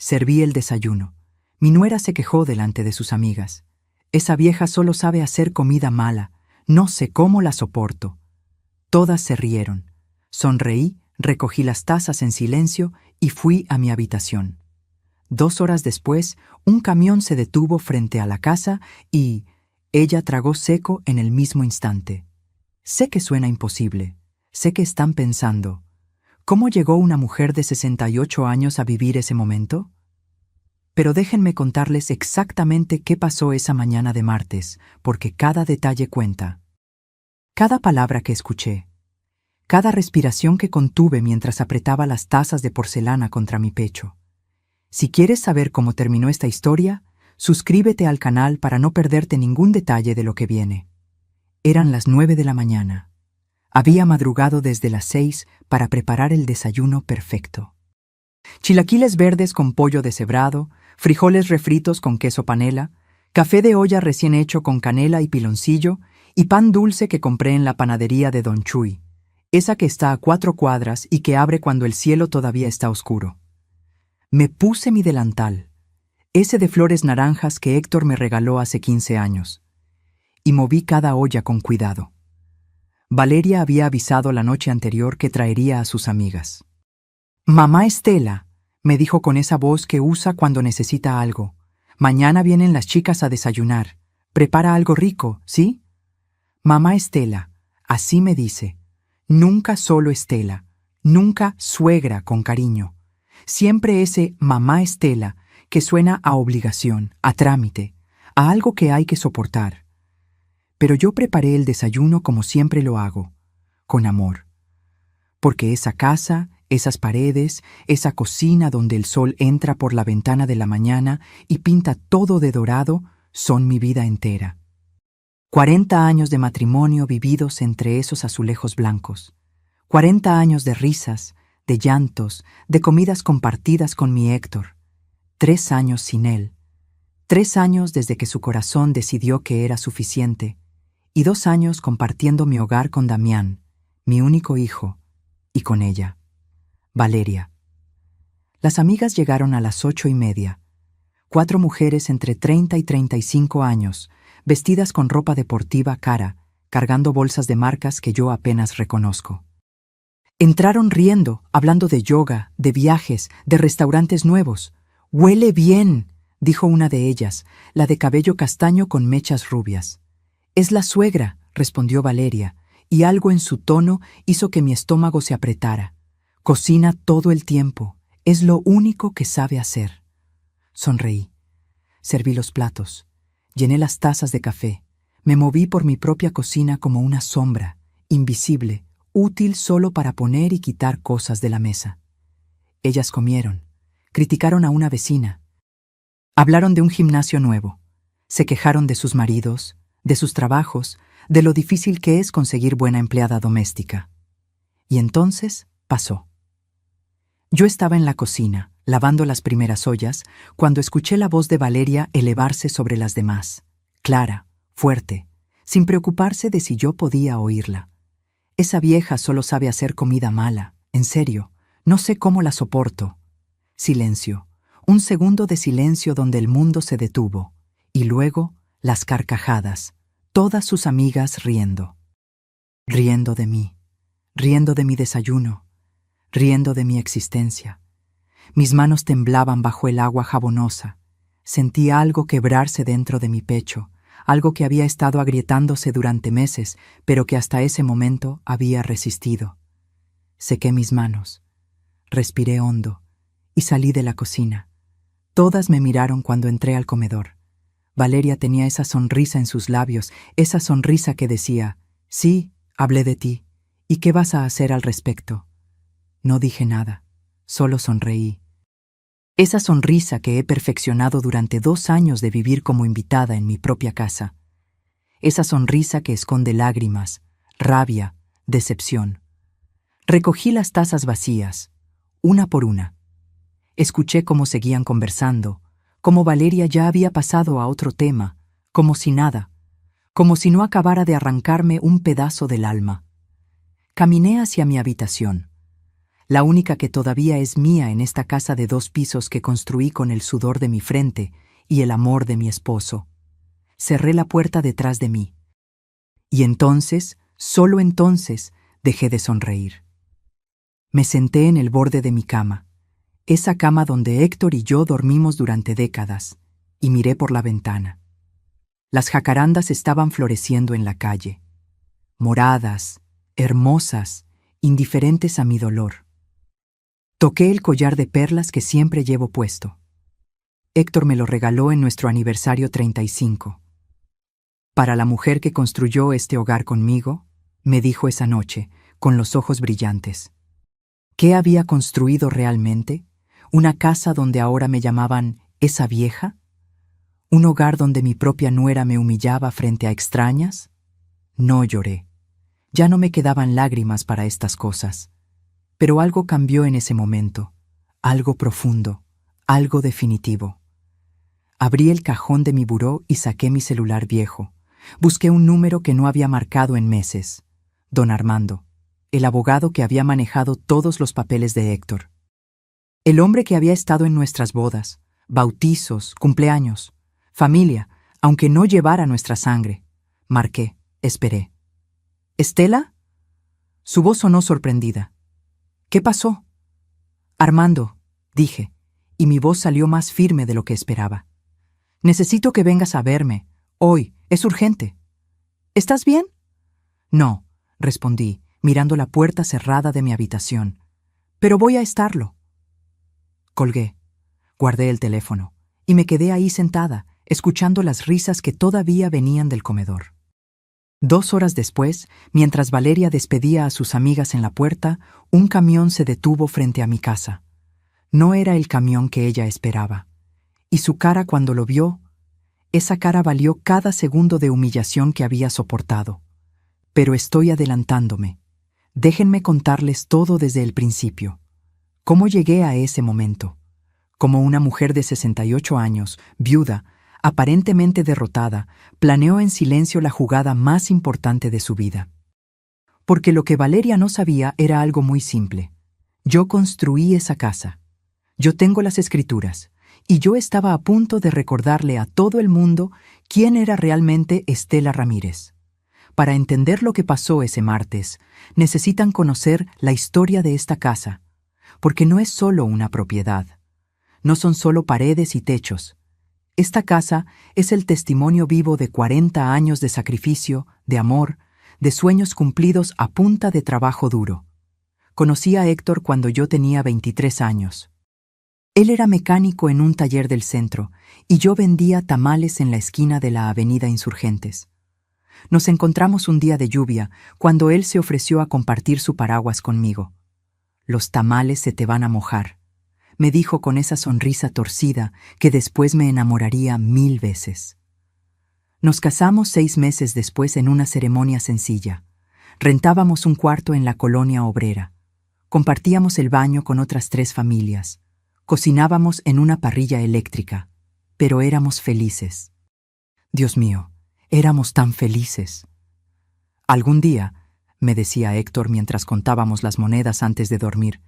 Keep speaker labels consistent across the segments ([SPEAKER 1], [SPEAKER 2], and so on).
[SPEAKER 1] Serví el desayuno. Mi nuera se quejó delante de sus amigas. Esa vieja solo sabe hacer comida mala. No sé cómo la soporto. Todas se rieron. Sonreí, recogí las tazas en silencio y fui a mi habitación. 2 horas después, un camión se detuvo frente a la casa y ella tragó seco en el mismo instante. Sé que suena imposible. Sé que están pensando, ¿cómo llegó una mujer de 68 años a vivir ese momento? Pero déjenme contarles exactamente qué pasó esa mañana de martes, porque cada detalle cuenta. Cada palabra que escuché, cada respiración que contuve mientras apretaba las tazas de porcelana contra mi pecho. Si quieres saber cómo terminó esta historia, suscríbete al canal para no perderte ningún detalle de lo que viene. Eran las 9 de la mañana. Había madrugado desde las 6 para preparar el desayuno perfecto. Chilaquiles verdes con pollo deshebrado, frijoles refritos con queso panela, café de olla recién hecho con canela y piloncillo y pan dulce que compré en la panadería de Don Chuy, esa que está a 4 cuadras y que abre cuando el cielo todavía está oscuro. Me puse mi delantal, ese de flores naranjas que Héctor me regaló hace 15 años, y moví cada olla con cuidado. Valeria había avisado la noche anterior que traería a sus amigas. «Mamá Estela», me dijo con esa voz que usa cuando necesita algo, «mañana vienen las chicas a desayunar. Prepara algo rico, ¿sí?» Mamá Estela, así me dice. Nunca solo Estela, nunca suegra con cariño. Siempre ese mamá Estela que suena a obligación, a trámite, a algo que hay que soportar. Pero yo preparé el desayuno como siempre lo hago, con amor. Porque esa casa, esas paredes, esa cocina donde el sol entra por la ventana de la mañana y pinta todo de dorado, son mi vida entera. 40 años de matrimonio vividos entre esos azulejos blancos. 40 años de risas, de llantos, de comidas compartidas con mi Héctor. 3 años sin él. 3 años desde que su corazón decidió que era suficiente. Y 2 años compartiendo mi hogar con Damián, mi único hijo, y con ella, Valeria. Las amigas llegaron a las 8:30. 4 mujeres entre 30 y 35 años, vestidas con ropa deportiva cara, cargando bolsas de marcas que yo apenas reconozco. Entraron riendo, hablando de yoga, de viajes, de restaurantes nuevos. «Huele bien», dijo una de ellas, la de cabello castaño con mechas rubias. «Es la suegra», respondió Valeria, y algo en su tono hizo que mi estómago se apretara. «Cocina todo el tiempo. Es lo único que sabe hacer». Sonreí. Serví los platos. Llené las tazas de café. Me moví por mi propia cocina como una sombra, invisible, útil solo para poner y quitar cosas de la mesa. Ellas comieron. Criticaron a una vecina. Hablaron de un gimnasio nuevo. Se quejaron de sus maridos, de sus trabajos, de lo difícil que es conseguir buena empleada doméstica. Y entonces pasó. Yo estaba en la cocina, lavando las primeras ollas, cuando escuché la voz de Valeria elevarse sobre las demás, clara, fuerte, sin preocuparse de si yo podía oírla. Esa vieja solo sabe hacer comida mala, en serio, no sé cómo la soporto. Silencio, un segundo de silencio donde el mundo se detuvo, y luego las carcajadas, todas sus amigas riendo. Riendo de mí, riendo de mi desayuno, riendo de mi existencia. Mis manos temblaban bajo el agua jabonosa. Sentí algo quebrarse dentro de mi pecho, algo que había estado agrietándose durante meses, pero que hasta ese momento había resistido. Sequé mis manos, respiré hondo y salí de la cocina. Todas me miraron cuando entré al comedor. Valeria tenía esa sonrisa en sus labios, esa sonrisa que decía, «Sí, hablé de ti. ¿Y qué vas a hacer al respecto?» No dije nada, solo sonreí. Esa sonrisa que he perfeccionado durante 2 años de vivir como invitada en mi propia casa. Esa sonrisa que esconde lágrimas, rabia, decepción. Recogí las tazas vacías, una por una. Escuché cómo seguían conversando, cómo Valeria ya había pasado a otro tema, como si nada, como si no acabara de arrancarme un pedazo del alma. Caminé hacia mi habitación. la única que todavía es mía en esta casa de 2 pisos que construí con el sudor de mi frente y el amor de mi esposo. Cerré la puerta detrás de mí. Y entonces, solo entonces, dejé de sonreír. Me senté en el borde de mi cama, esa cama donde Héctor y yo dormimos durante décadas, y miré por la ventana. Las jacarandas estaban floreciendo en la calle, moradas, hermosas, indiferentes a mi dolor. Toqué el collar de perlas que siempre llevo puesto. Héctor me lo regaló en nuestro aniversario 35. Para la mujer que construyó este hogar conmigo, me dijo esa noche, con los ojos brillantes. ¿Qué había construido realmente? ¿Una casa donde ahora me llamaban esa vieja? ¿Un hogar donde mi propia nuera me humillaba frente a extrañas? No lloré. Ya no me quedaban lágrimas para estas cosas. Pero algo cambió en ese momento, algo profundo, algo definitivo. Abrí el cajón de mi buró y saqué mi celular viejo. Busqué un número que no había marcado en meses. Don Armando, el abogado que había manejado todos los papeles de Héctor. El hombre que había estado en nuestras bodas, bautizos, cumpleaños, familia, aunque no llevara nuestra sangre. Marqué, esperé. ¿Estela? Su voz sonó sorprendida. ¿Qué pasó? Armando, dije, y mi voz salió más firme de lo que esperaba. Necesito que vengas a verme. Hoy, es urgente. ¿Estás bien? No, respondí, mirando la puerta cerrada de mi habitación. Pero voy a estarlo. Colgué, guardé el teléfono, y me quedé ahí sentada, escuchando las risas que todavía venían del comedor. 2 horas después, mientras Valeria despedía a sus amigas en la puerta, un camión se detuvo frente a mi casa. No era el camión que ella esperaba. Y su cara cuando lo vio, esa cara valió cada segundo de humillación que había soportado. Pero estoy adelantándome. Déjenme contarles todo desde el principio. ¿Cómo llegué a ese momento? Como una mujer de 68 años, viuda, aparentemente derrotada, planeó en silencio la jugada más importante de su vida. Porque lo que Valeria no sabía era algo muy simple. Yo construí esa casa. Yo tengo las escrituras, y yo estaba a punto de recordarle a todo el mundo quién era realmente Estela Ramírez. Para entender lo que pasó ese martes, necesitan conocer la historia de esta casa, porque no es solo una propiedad. No son solo paredes y techos. Esta casa es el testimonio vivo de 40 años de sacrificio, de amor, de sueños cumplidos a punta de trabajo duro. Conocí a Héctor cuando yo tenía 23 años. Él era mecánico en un taller del centro y yo vendía tamales en la esquina de la avenida Insurgentes. Nos encontramos un día de lluvia cuando él se ofreció a compartir su paraguas conmigo. «Los tamales se te van a mojar», me dijo con esa sonrisa torcida que después me enamoraría 1000 veces. Nos casamos 6 meses después en una ceremonia sencilla. Rentábamos un cuarto en la colonia obrera. Compartíamos el baño con otras 3 familias. Cocinábamos en una parrilla eléctrica, pero éramos felices. Dios mío, éramos tan felices. Algún día, me decía Héctor mientras contábamos las monedas antes de dormir,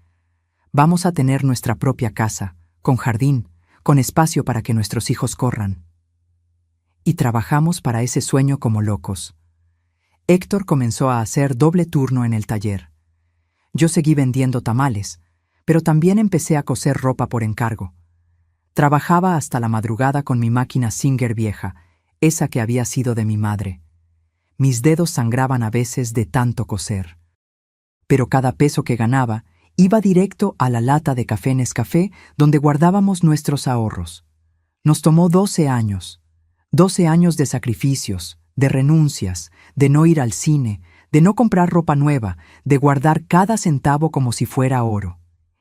[SPEAKER 1] vamos a tener nuestra propia casa, con jardín, con espacio para que nuestros hijos corran. Y trabajamos para ese sueño como locos. Héctor comenzó a hacer doble turno en el taller. Yo seguí vendiendo tamales, pero también empecé a coser ropa por encargo. Trabajaba hasta la madrugada con mi máquina Singer vieja, esa que había sido de mi madre. Mis dedos sangraban a veces de tanto coser. Pero cada peso que ganaba iba directo a la lata de café Nescafé donde guardábamos nuestros ahorros. Nos tomó 12 años. 12 años de sacrificios, de renuncias, de no ir al cine, de no comprar ropa nueva, de guardar cada centavo como si fuera oro.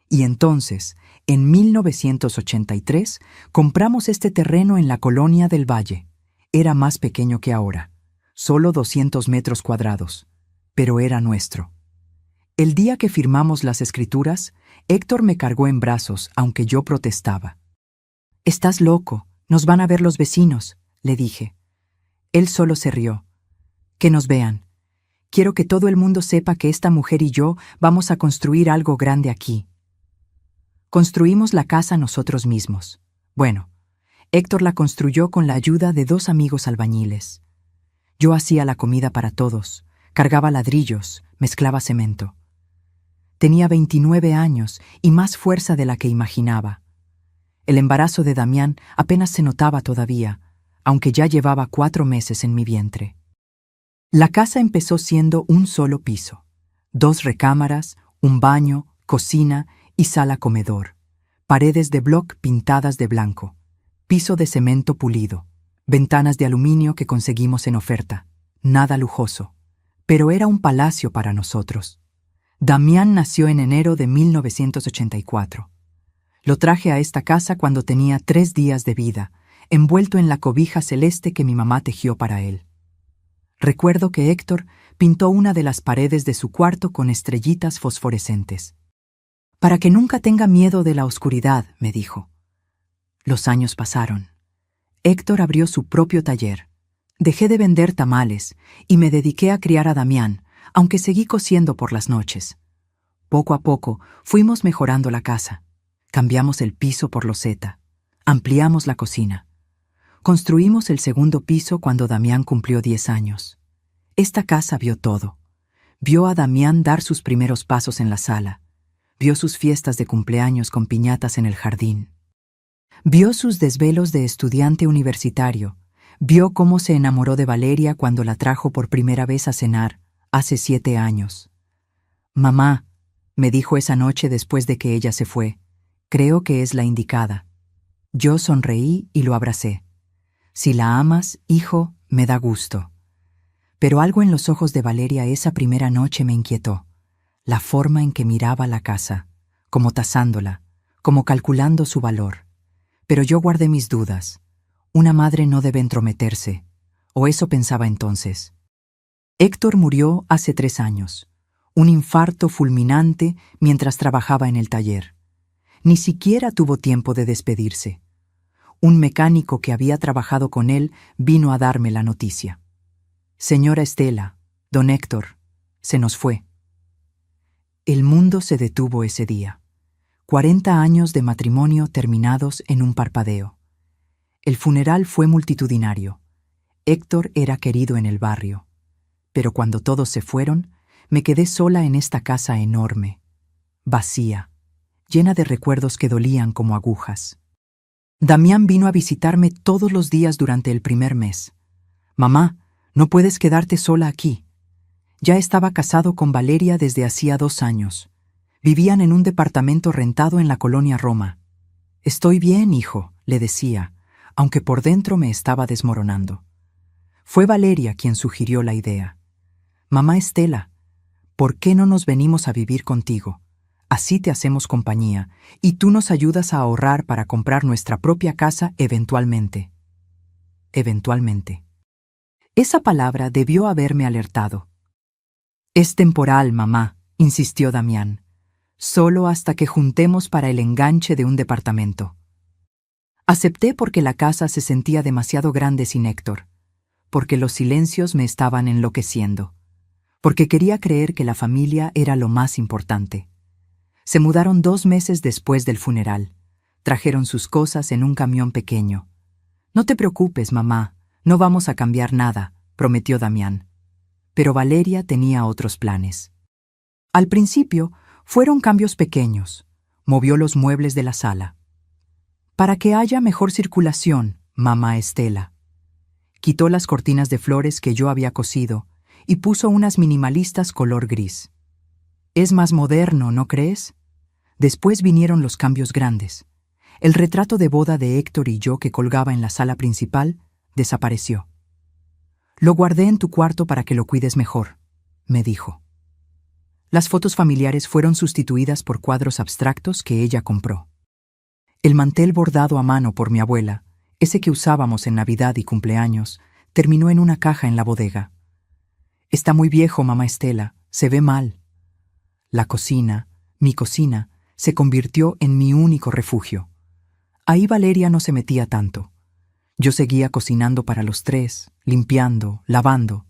[SPEAKER 1] Y entonces, en 1983, compramos este terreno en la colonia del Valle. Era más pequeño que ahora, solo 200 metros cuadrados, pero era nuestro. El día que firmamos las escrituras, Héctor me cargó en brazos, aunque yo protestaba. «Estás loco, nos van a ver los vecinos», le dije. Él solo se rió. «Que nos vean. Quiero que todo el mundo sepa que esta mujer y yo vamos a construir algo grande aquí. Construimos la casa nosotros mismos. Bueno, Héctor la construyó con la ayuda de 2 amigos albañiles. Yo hacía la comida para todos, cargaba ladrillos, mezclaba cemento. Tenía 29 años y más fuerza de la que imaginaba. El embarazo de Damián apenas se notaba todavía, aunque ya llevaba 4 meses en mi vientre. La casa empezó siendo un solo piso, 2 recámaras, un baño, cocina y sala-comedor, paredes de bloc pintadas de blanco, piso de cemento pulido, ventanas de aluminio que conseguimos en oferta, nada lujoso, pero era un palacio para nosotros. Damián nació en enero de 1984. Lo traje a esta casa cuando tenía 3 días de vida, envuelto en la cobija celeste que mi mamá tejió para él. Recuerdo que Héctor pintó una de las paredes de su cuarto con estrellitas fosforescentes. Para que nunca tenga miedo de la oscuridad, me dijo. Los años pasaron. Héctor abrió su propio taller. Dejé de vender tamales y me dediqué a criar a Damián, aunque seguí cosiendo por las noches. Poco a poco fuimos mejorando la casa. Cambiamos el piso por loseta. Ampliamos la cocina. Construimos el segundo piso cuando Damián cumplió 10 años. Esta casa vio todo. Vio a Damián dar sus primeros pasos en la sala. Vio sus fiestas de cumpleaños con piñatas en el jardín. Vio sus desvelos de estudiante universitario. Vio cómo se enamoró de Valeria cuando la trajo por primera vez a cenar, hace 7 años. «Mamá», me dijo esa noche después de que ella se fue, «creo que es la indicada». Yo sonreí y lo abracé. «Si la amas, hijo, me da gusto». Pero algo en los ojos de Valeria esa primera noche me inquietó. La forma en que miraba la casa, como tasándola, como calculando su valor. Pero yo guardé mis dudas. Una madre no debe entrometerse, o eso pensaba entonces. Héctor murió hace 3 años. Un infarto fulminante mientras trabajaba en el taller. Ni siquiera tuvo tiempo de despedirse. Un mecánico que había trabajado con él vino a darme la noticia. «Señora Estela, don Héctor, se nos fue». El mundo se detuvo ese día. 40 años de matrimonio terminados en un parpadeo. El funeral fue multitudinario. Héctor era querido en el barrio. Pero cuando todos se fueron, me quedé sola en esta casa enorme, vacía, llena de recuerdos que dolían como agujas. Damián vino a visitarme todos los días durante el primer mes. «Mamá, no puedes quedarte sola aquí». Ya estaba casado con Valeria desde hacía 2 años. Vivían en un departamento rentado en la colonia Roma. «Estoy bien, hijo», le decía, aunque por dentro me estaba desmoronando. Fue Valeria quien sugirió la idea. «Mamá Estela, ¿por qué no nos venimos a vivir contigo? Así te hacemos compañía y tú nos ayudas a ahorrar para comprar nuestra propia casa eventualmente». Eventualmente. Esa palabra debió haberme alertado. «Es temporal, mamá», insistió Damián. «Solo hasta que juntemos para el enganche de un departamento». Acepté porque la casa se sentía demasiado grande sin Héctor, porque los silencios me estaban enloqueciendo, porque quería creer que la familia era lo más importante. Se mudaron 2 meses después del funeral. Trajeron sus cosas en un camión pequeño. «No te preocupes, mamá, no vamos a cambiar nada», prometió Damián. Pero Valeria tenía otros planes. Al principio, fueron cambios pequeños. Movió los muebles de la sala. «Para que haya mejor circulación, mamá Estela». Quitó las cortinas de flores que yo había cosido y puso unas minimalistas color gris. «Es más moderno, ¿no crees?». Después vinieron los cambios grandes. El retrato de boda de Héctor y yo que colgaba en la sala principal desapareció. «Lo guardé en tu cuarto para que lo cuides mejor», me dijo. Las fotos familiares fueron sustituidas por cuadros abstractos que ella compró. El mantel bordado a mano por mi abuela, ese que usábamos en Navidad y cumpleaños, terminó en una caja en la bodega. «Está muy viejo, mamá Estela, se ve mal». La cocina, mi cocina, se convirtió en mi único refugio. Ahí Valeria no se metía tanto. Yo seguía cocinando para los 3, limpiando, lavando.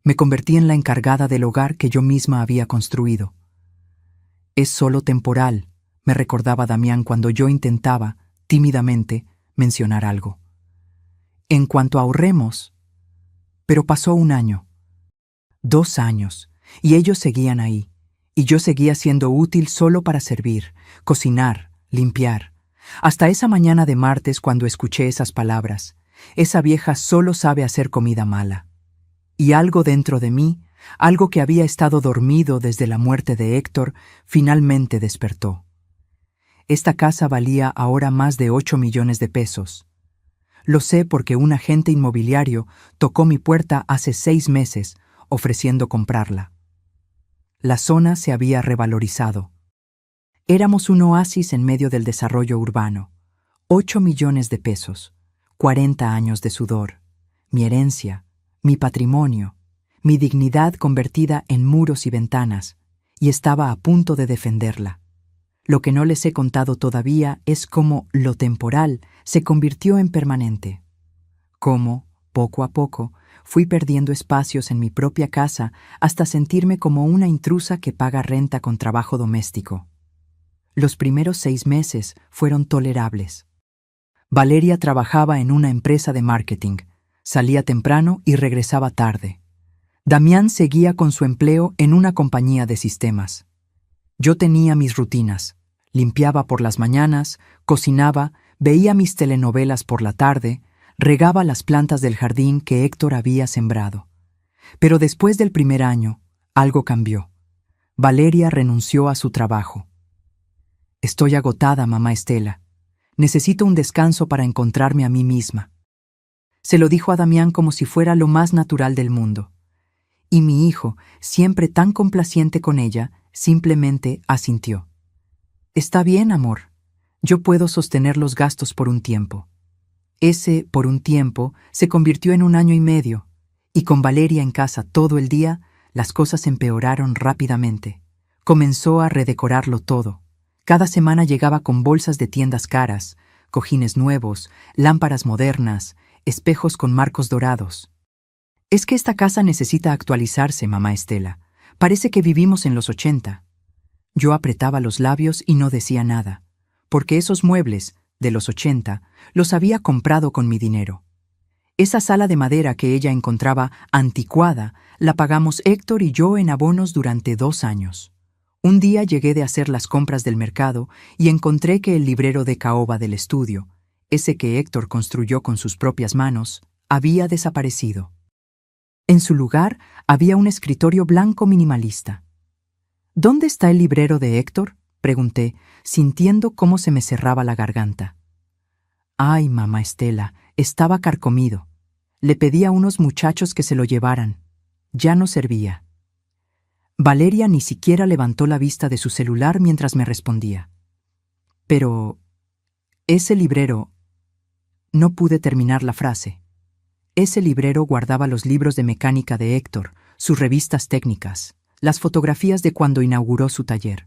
[SPEAKER 1] Me convertí en la encargada del hogar que yo misma había construido. Es solo temporal, me recordaba Damián cuando yo intentaba, tímidamente, mencionar algo. En cuanto ahorremos, pero pasó 1 año, 2 años, y ellos seguían ahí, y yo seguía siendo útil solo para servir, cocinar, limpiar. Hasta esa mañana de martes cuando escuché esas palabras, esa vieja solo sabe hacer comida mala. Y algo dentro de mí, algo que había estado dormido desde la muerte de Héctor, finalmente despertó. Esta casa valía ahora más de 8 millones de pesos. Lo sé porque un agente inmobiliario tocó mi puerta hace 6 meses ofreciendo comprarla. La zona se había revalorizado. Éramos un oasis en medio del desarrollo urbano. 8 millones de pesos, 40 años de sudor, mi herencia, mi patrimonio, mi dignidad convertida en muros y ventanas, y estaba a punto de defenderla. Lo que no les he contado todavía es cómo lo temporal se convirtió en permanente. Cómo, poco a poco, fui perdiendo espacios en mi propia casa hasta sentirme como una intrusa que paga renta con trabajo doméstico. Los primeros 6 meses fueron tolerables. Valeria trabajaba en una empresa de marketing, salía temprano y regresaba tarde. Damián seguía con su empleo en una compañía de sistemas. Yo tenía mis rutinas, limpiaba por las mañanas, cocinaba, veía mis telenovelas por la tarde, regaba las plantas del jardín que Héctor había sembrado. Pero después del primer año, algo cambió. Valeria renunció a su trabajo. Estoy agotada, mamá Estela. Necesito un descanso para encontrarme a mí misma. Se lo dijo a Damián como si fuera lo más natural del mundo. Y mi hijo, siempre tan complaciente con ella, simplemente asintió. Está bien, amor. Yo puedo sostener los gastos por un tiempo. Ese por un tiempo se convirtió en 1 año y medio, y con Valeria en casa todo el día, las cosas empeoraron rápidamente. Comenzó a redecorarlo todo. Cada semana llegaba con bolsas de tiendas caras, cojines nuevos, lámparas modernas, espejos con marcos dorados. Es que esta casa necesita actualizarse, mamá Estela. Parece que vivimos en los 80. Yo apretaba los labios y no decía nada, porque esos muebles, de los 80, los había comprado con mi dinero. Esa sala de madera que ella encontraba anticuada, la pagamos Héctor y yo en abonos durante 2 años. Un día llegué de hacer las compras del mercado y encontré que el librero de caoba del estudio, ese que Héctor construyó con sus propias manos, había desaparecido. En su lugar había un escritorio blanco minimalista. ¿Dónde está el librero de Héctor?, pregunté, sintiendo cómo se me cerraba la garganta. Ay, mamá Estela, estaba carcomido. Le pedí a unos muchachos que se lo llevaran. Ya no servía. Valeria ni siquiera levantó la vista de su celular mientras me respondía. Pero ese librero... No pude terminar la frase. Ese librero guardaba los libros de mecánica de Héctor, sus revistas técnicas, las fotografías de cuando inauguró su taller.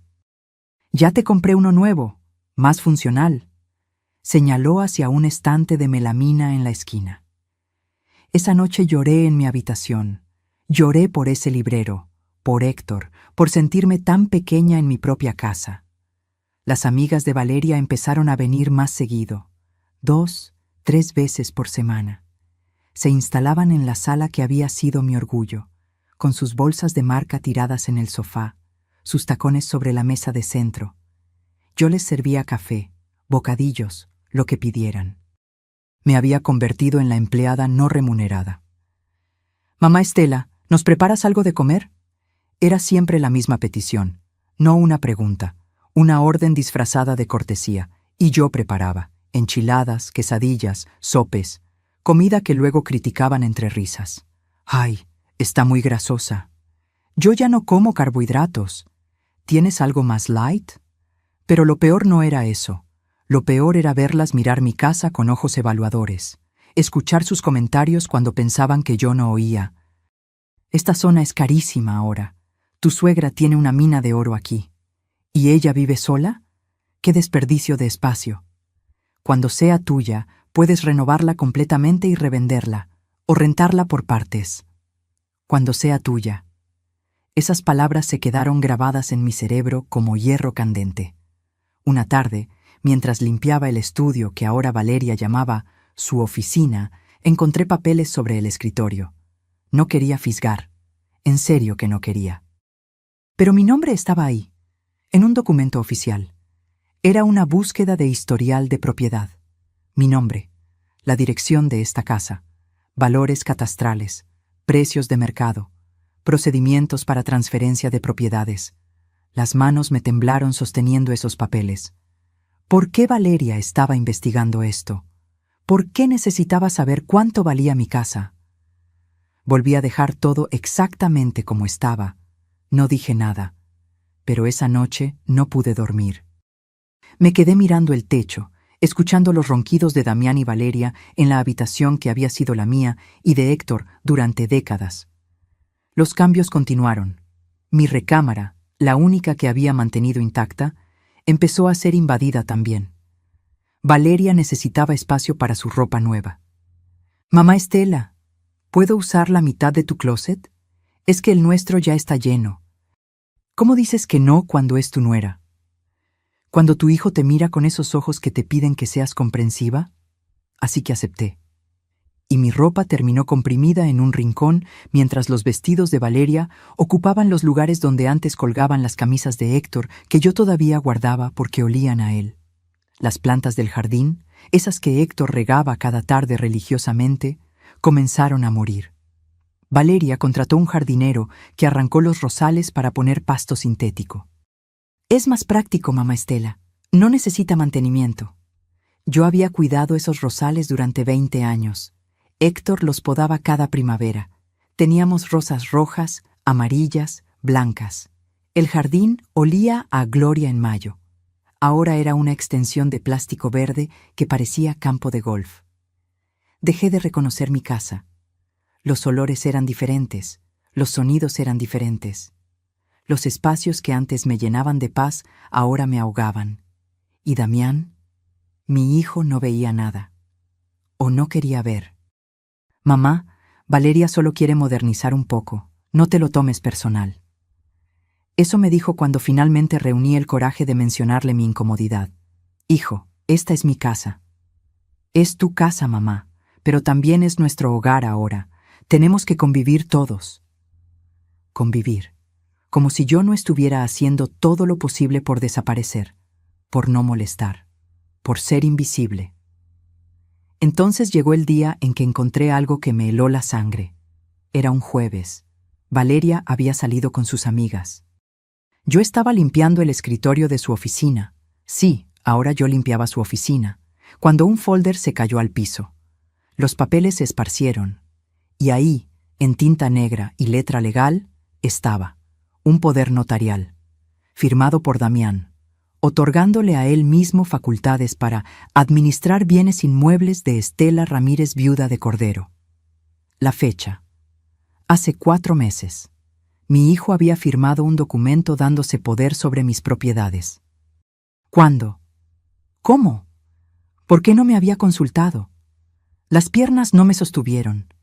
[SPEAKER 1] Ya te compré uno nuevo, más funcional. Señaló hacia un estante de melamina en la esquina. Esa noche lloré en mi habitación. Lloré por ese librero, por Héctor, por sentirme tan pequeña en mi propia casa. Las amigas de Valeria empezaron a venir más seguido, 2, 3 veces por semana. Se instalaban en la sala que había sido mi orgullo, con sus bolsas de marca tiradas en el sofá, sus tacones sobre la mesa de centro. Yo les servía café, bocadillos, lo que pidieran. Me había convertido en la empleada no remunerada. Mamá Estela, ¿nos preparas algo de comer? Era siempre la misma petición, no una pregunta, una orden disfrazada de cortesía, y yo preparaba enchiladas, quesadillas, sopes, comida que luego criticaban entre risas. ¡Ay, está muy grasosa! Yo ya no como carbohidratos. ¿Tienes algo más light? Pero lo peor no era eso. Lo peor era verlas mirar mi casa con ojos evaluadores, escuchar sus comentarios cuando pensaban que yo no oía. Esta zona es carísima ahora. Tu suegra tiene una mina de oro aquí. ¿Y ella vive sola? ¡Qué desperdicio de espacio! Cuando sea tuya, puedes renovarla completamente y revenderla, o rentarla por partes. Cuando sea tuya. Esas palabras se quedaron grabadas en mi cerebro como hierro candente. Una tarde, mientras limpiaba el estudio que ahora Valeria llamaba su oficina, encontré papeles sobre el escritorio. No quería fisgar. En serio que no quería. Pero mi nombre estaba ahí, en un documento oficial. Era una búsqueda de historial de propiedad. Mi nombre, la dirección de esta casa, valores catastrales, precios de mercado, procedimientos para transferencia de propiedades. Las manos me temblaron sosteniendo esos papeles. ¿Por qué Valeria estaba investigando esto? ¿Por qué necesitaba saber cuánto valía mi casa? Volví a dejar todo exactamente como estaba. No dije nada, pero esa noche no pude dormir. Me quedé mirando el techo, escuchando los ronquidos de Damián y Valeria en la habitación que había sido la mía y de Héctor durante décadas. Los cambios continuaron. Mi recámara, la única que había mantenido intacta, empezó a ser invadida también. Valeria necesitaba espacio para su ropa nueva. «Mamá Estela, ¿puedo usar la mitad de tu closet? Es que el nuestro ya está lleno. ¿Cómo dices que no cuando es tu nuera? Cuando tu hijo te mira con esos ojos que te piden que seas comprensiva». Así que acepté. Y mi ropa terminó comprimida en un rincón mientras los vestidos de Valeria ocupaban los lugares donde antes colgaban las camisas de Héctor que yo todavía guardaba porque olían a él. Las plantas del jardín, esas que Héctor regaba cada tarde religiosamente, comenzaron a morir. Valeria contrató un jardinero que arrancó los rosales para poner pasto sintético. «Es más práctico, mamá Estela. No necesita mantenimiento». Yo había cuidado esos rosales durante 20 años. Héctor los podaba cada primavera. Teníamos rosas rojas, amarillas, blancas. El jardín olía a gloria en mayo. Ahora era una extensión de plástico verde que parecía campo de golf. Dejé de reconocer mi casa. Los olores eran diferentes, los sonidos eran diferentes. Los espacios que antes me llenaban de paz ahora me ahogaban. Y Damián, mi hijo, no veía nada. O no quería ver. «Mamá, Valeria solo quiere modernizar un poco. No te lo tomes personal». Eso me dijo cuando finalmente reuní el coraje de mencionarle mi incomodidad. «Hijo, esta es mi casa». «Es tu casa, mamá, pero también es nuestro hogar ahora. Tenemos que convivir todos». Convivir. Como si yo no estuviera haciendo todo lo posible por desaparecer, por no molestar, por ser invisible. Entonces llegó el día en que encontré algo que me heló la sangre. Era un jueves. Valeria había salido con sus amigas. Yo estaba limpiando el escritorio de su oficina. Sí, ahora yo limpiaba su oficina, cuando un folder se cayó al piso. Los papeles se esparcieron. Y ahí, en tinta negra y letra legal, estaba un poder notarial, firmado por Damián, otorgándole a él mismo facultades para administrar bienes inmuebles de Estela Ramírez, viuda de Cordero. La fecha. Hace 4 meses. Mi hijo había firmado un documento dándose poder sobre mis propiedades. ¿Cuándo? ¿Cómo? ¿Por qué no me había consultado? Las piernas no me sostuvieron.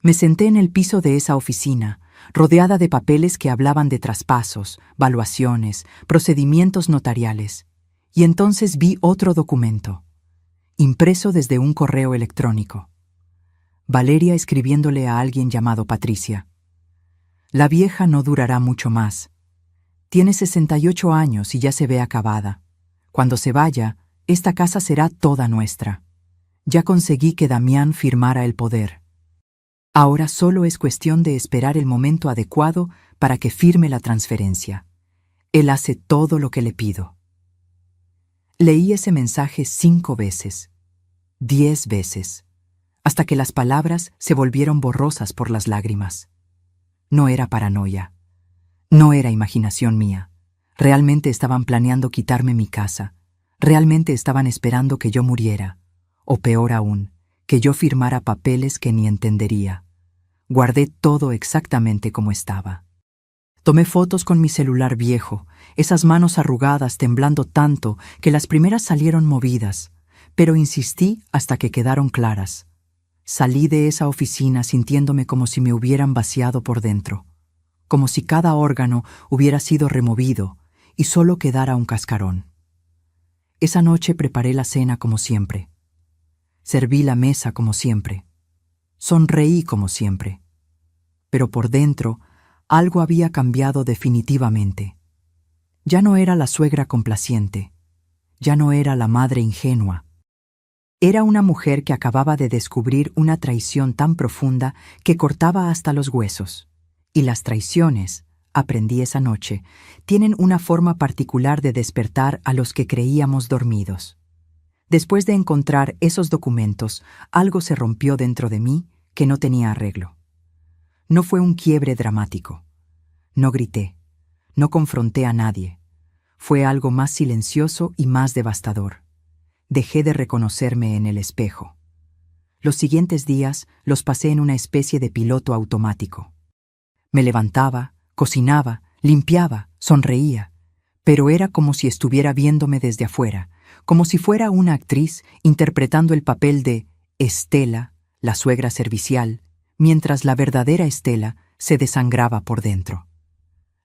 [SPEAKER 1] Me senté en el piso de esa oficina, rodeada de papeles que hablaban de traspasos, valuaciones, procedimientos notariales, y entonces vi otro documento, impreso desde un correo electrónico. Valeria escribiéndole a alguien llamado Patricia. «La vieja no durará mucho más. Tiene 68 años y ya se ve acabada. Cuando se vaya, esta casa será toda nuestra. Ya conseguí que Damián firmara el poder. Ahora solo es cuestión de esperar el momento adecuado para que firme la transferencia. Él hace todo lo que le pido». Leí ese mensaje 5 veces, 10 veces, hasta que las palabras se volvieron borrosas por las lágrimas. No era paranoia. No era imaginación mía. Realmente estaban planeando quitarme mi casa. Realmente estaban esperando que yo muriera. O peor aún, que yo firmara papeles que ni entendería. Guardé todo exactamente como estaba. Tomé fotos con mi celular viejo, esas manos arrugadas temblando tanto que las primeras salieron movidas, pero insistí hasta que quedaron claras. Salí de esa oficina sintiéndome como si me hubieran vaciado por dentro, como si cada órgano hubiera sido removido y solo quedara un cascarón. Esa noche preparé la cena como siempre. Serví la mesa como siempre. Sonreí como siempre. Pero por dentro, algo había cambiado definitivamente. Ya no era la suegra complaciente. Ya no era la madre ingenua. Era una mujer que acababa de descubrir una traición tan profunda que cortaba hasta los huesos. Y las traiciones, aprendí esa noche, tienen una forma particular de despertar a los que creíamos dormidos. Después de encontrar esos documentos, algo se rompió dentro de mí que no tenía arreglo. No fue un quiebre dramático. No grité. No confronté a nadie. Fue algo más silencioso y más devastador. Dejé de reconocerme en el espejo. Los siguientes días los pasé en una especie de piloto automático. Me levantaba, cocinaba, limpiaba, sonreía, pero era como si estuviera viéndome desde afuera, como si fuera una actriz interpretando el papel de Estela, la suegra servicial, mientras la verdadera Estela se desangraba por dentro.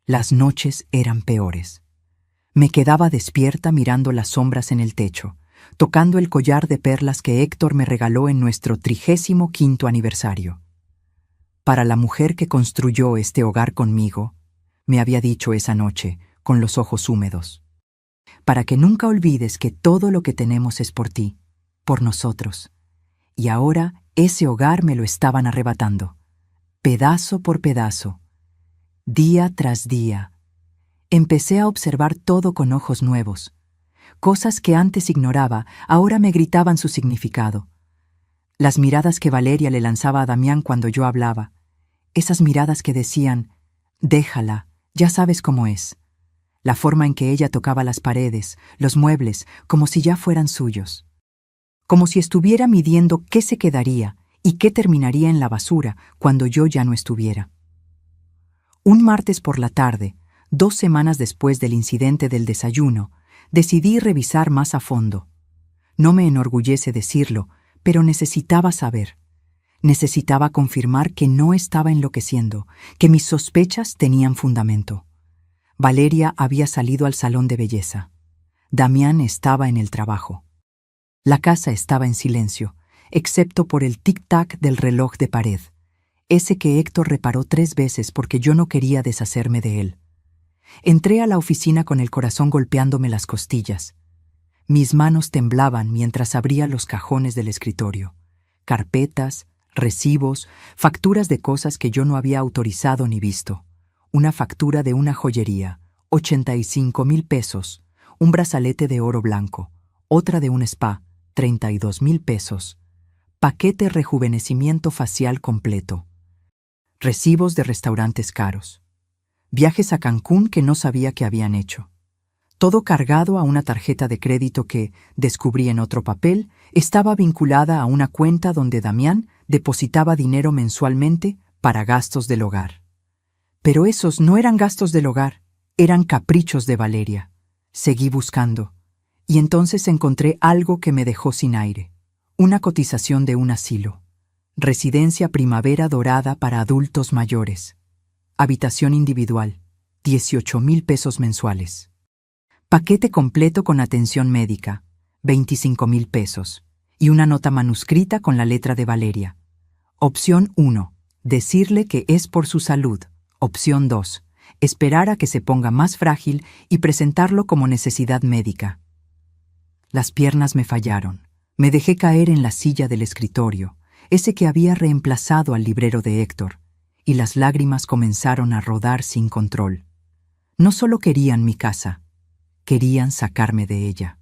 [SPEAKER 1] Las noches eran peores. Me quedaba despierta mirando las sombras en el techo, tocando el collar de perlas que Héctor me regaló en nuestro 35º aniversario. Para la mujer que construyó este hogar conmigo, me había dicho esa noche, con los ojos húmedos, para que nunca olvides que todo lo que tenemos es por ti, por nosotros. Y ahora ese hogar me lo estaban arrebatando, pedazo por pedazo, día tras día. Empecé a observar todo con ojos nuevos. Cosas que antes ignoraba, ahora me gritaban su significado. Las miradas que Valeria le lanzaba a Damián cuando yo hablaba. Esas miradas que decían, déjala, ya sabes cómo es. La forma en que ella tocaba las paredes, los muebles, como si ya fueran suyos. Como si estuviera midiendo qué se quedaría y qué terminaría en la basura cuando yo ya no estuviera. Un martes por la tarde, 2 semanas después del incidente del desayuno, decidí revisar más a fondo. No me enorgullece decirlo, pero necesitaba saber. Necesitaba confirmar que no estaba enloqueciendo, que mis sospechas tenían fundamento. Valeria había salido al salón de belleza. Damián estaba en el trabajo. La casa estaba en silencio, excepto por el tic-tac del reloj de pared, ese que Héctor reparó 3 veces porque yo no quería deshacerme de él. Entré a la oficina con el corazón golpeándome las costillas. Mis manos temblaban mientras abría los cajones del escritorio. Carpetas, recibos, facturas de cosas que yo no había autorizado ni visto. Una factura de una joyería, 85,000 pesos. Un brazalete de oro blanco. Otra de un spa, 32,000 pesos. Paquete rejuvenecimiento facial completo. Recibos de restaurantes caros. Viajes a Cancún que no sabía que habían hecho. Todo cargado a una tarjeta de crédito que, descubrí en otro papel, estaba vinculada a una cuenta donde Damián depositaba dinero mensualmente para gastos del hogar. Pero esos no eran gastos del hogar, eran caprichos de Valeria. Seguí buscando, y entonces encontré algo que me dejó sin aire. Una cotización de un asilo. Residencia Primavera Dorada para adultos mayores. Habitación individual, 18,000 pesos mensuales. Paquete completo con atención médica, 25,000 pesos. Y una nota manuscrita con la letra de Valeria. Opción 1. Decirle que es por su salud. Opción 2. Esperar a que se ponga más frágil y presentarlo como necesidad médica. Las piernas me fallaron. Me dejé caer en la silla del escritorio, ese que había reemplazado al librero de Héctor, y las lágrimas comenzaron a rodar sin control. No solo querían mi casa, querían sacarme de ella.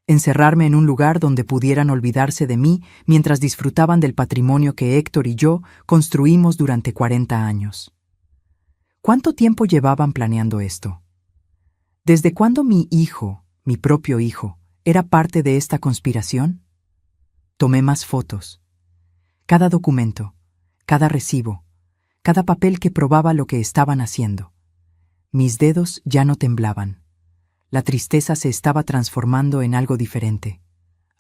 [SPEAKER 1] Encerrarme en un lugar donde pudieran olvidarse de mí mientras disfrutaban del patrimonio que Héctor y yo construimos durante 40 años. ¿Cuánto tiempo llevaban planeando esto? ¿Desde cuándo mi hijo, mi propio hijo, era parte de esta conspiración? Tomé más fotos. Cada documento, cada recibo, cada papel que probaba lo que estaban haciendo. Mis dedos ya no temblaban. La tristeza se estaba transformando en algo diferente,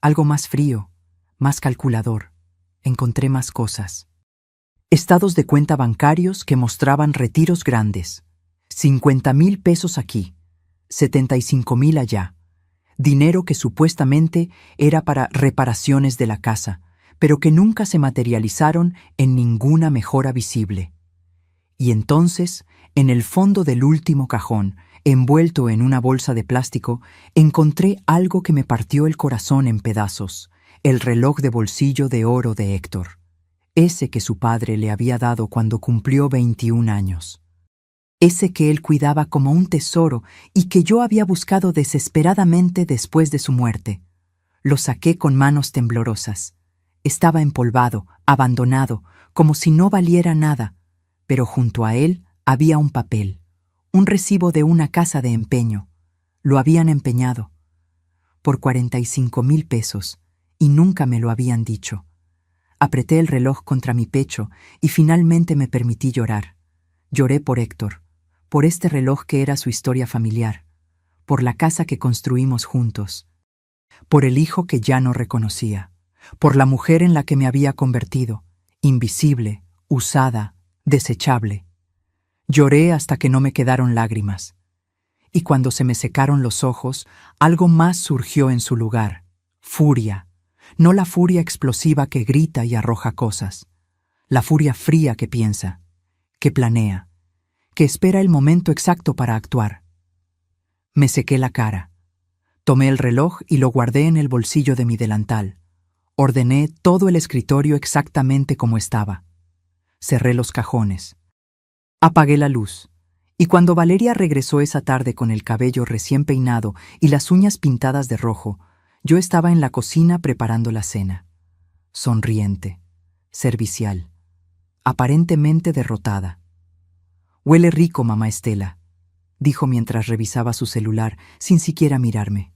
[SPEAKER 1] algo más frío, más calculador, encontré más cosas. Estados de cuenta bancarios que mostraban retiros grandes. 50,000 pesos aquí, 75,000 allá. Dinero que supuestamente era para reparaciones de la casa, pero que nunca se materializaron en ninguna mejora visible. Y entonces, en el fondo del último cajón, envuelto en una bolsa de plástico, encontré algo que me partió el corazón en pedazos: el reloj de bolsillo de oro de Héctor, ese que su padre le había dado cuando cumplió 21 años. Ese que él cuidaba como un tesoro y que yo había buscado desesperadamente después de su muerte. Lo saqué con manos temblorosas. Estaba empolvado, abandonado, como si no valiera nada, pero junto a él había un papel, un recibo de una casa de empeño. Lo habían empeñado por 45,000 pesos y nunca me lo habían dicho. Apreté el reloj contra mi pecho y finalmente me permití llorar. Lloré por Héctor, por este reloj que era su historia familiar, por la casa que construimos juntos, por el hijo que ya no reconocía, por la mujer en la que me había convertido, invisible, usada, desechable. Lloré hasta que no me quedaron lágrimas. Y cuando se me secaron los ojos, algo más surgió en su lugar: furia. No la furia explosiva que grita y arroja cosas, la furia fría que piensa, que planea, que espera el momento exacto para actuar. Me sequé la cara. Tomé el reloj y lo guardé en el bolsillo de mi delantal. Ordené todo el escritorio exactamente como estaba. Cerré los cajones. Apagué la luz. Y cuando Valeria regresó esa tarde con el cabello recién peinado y las uñas pintadas de rojo, yo estaba en la cocina preparando la cena. Sonriente, servicial, aparentemente derrotada. «Huele rico, mamá Estela», dijo mientras revisaba su celular sin siquiera mirarme.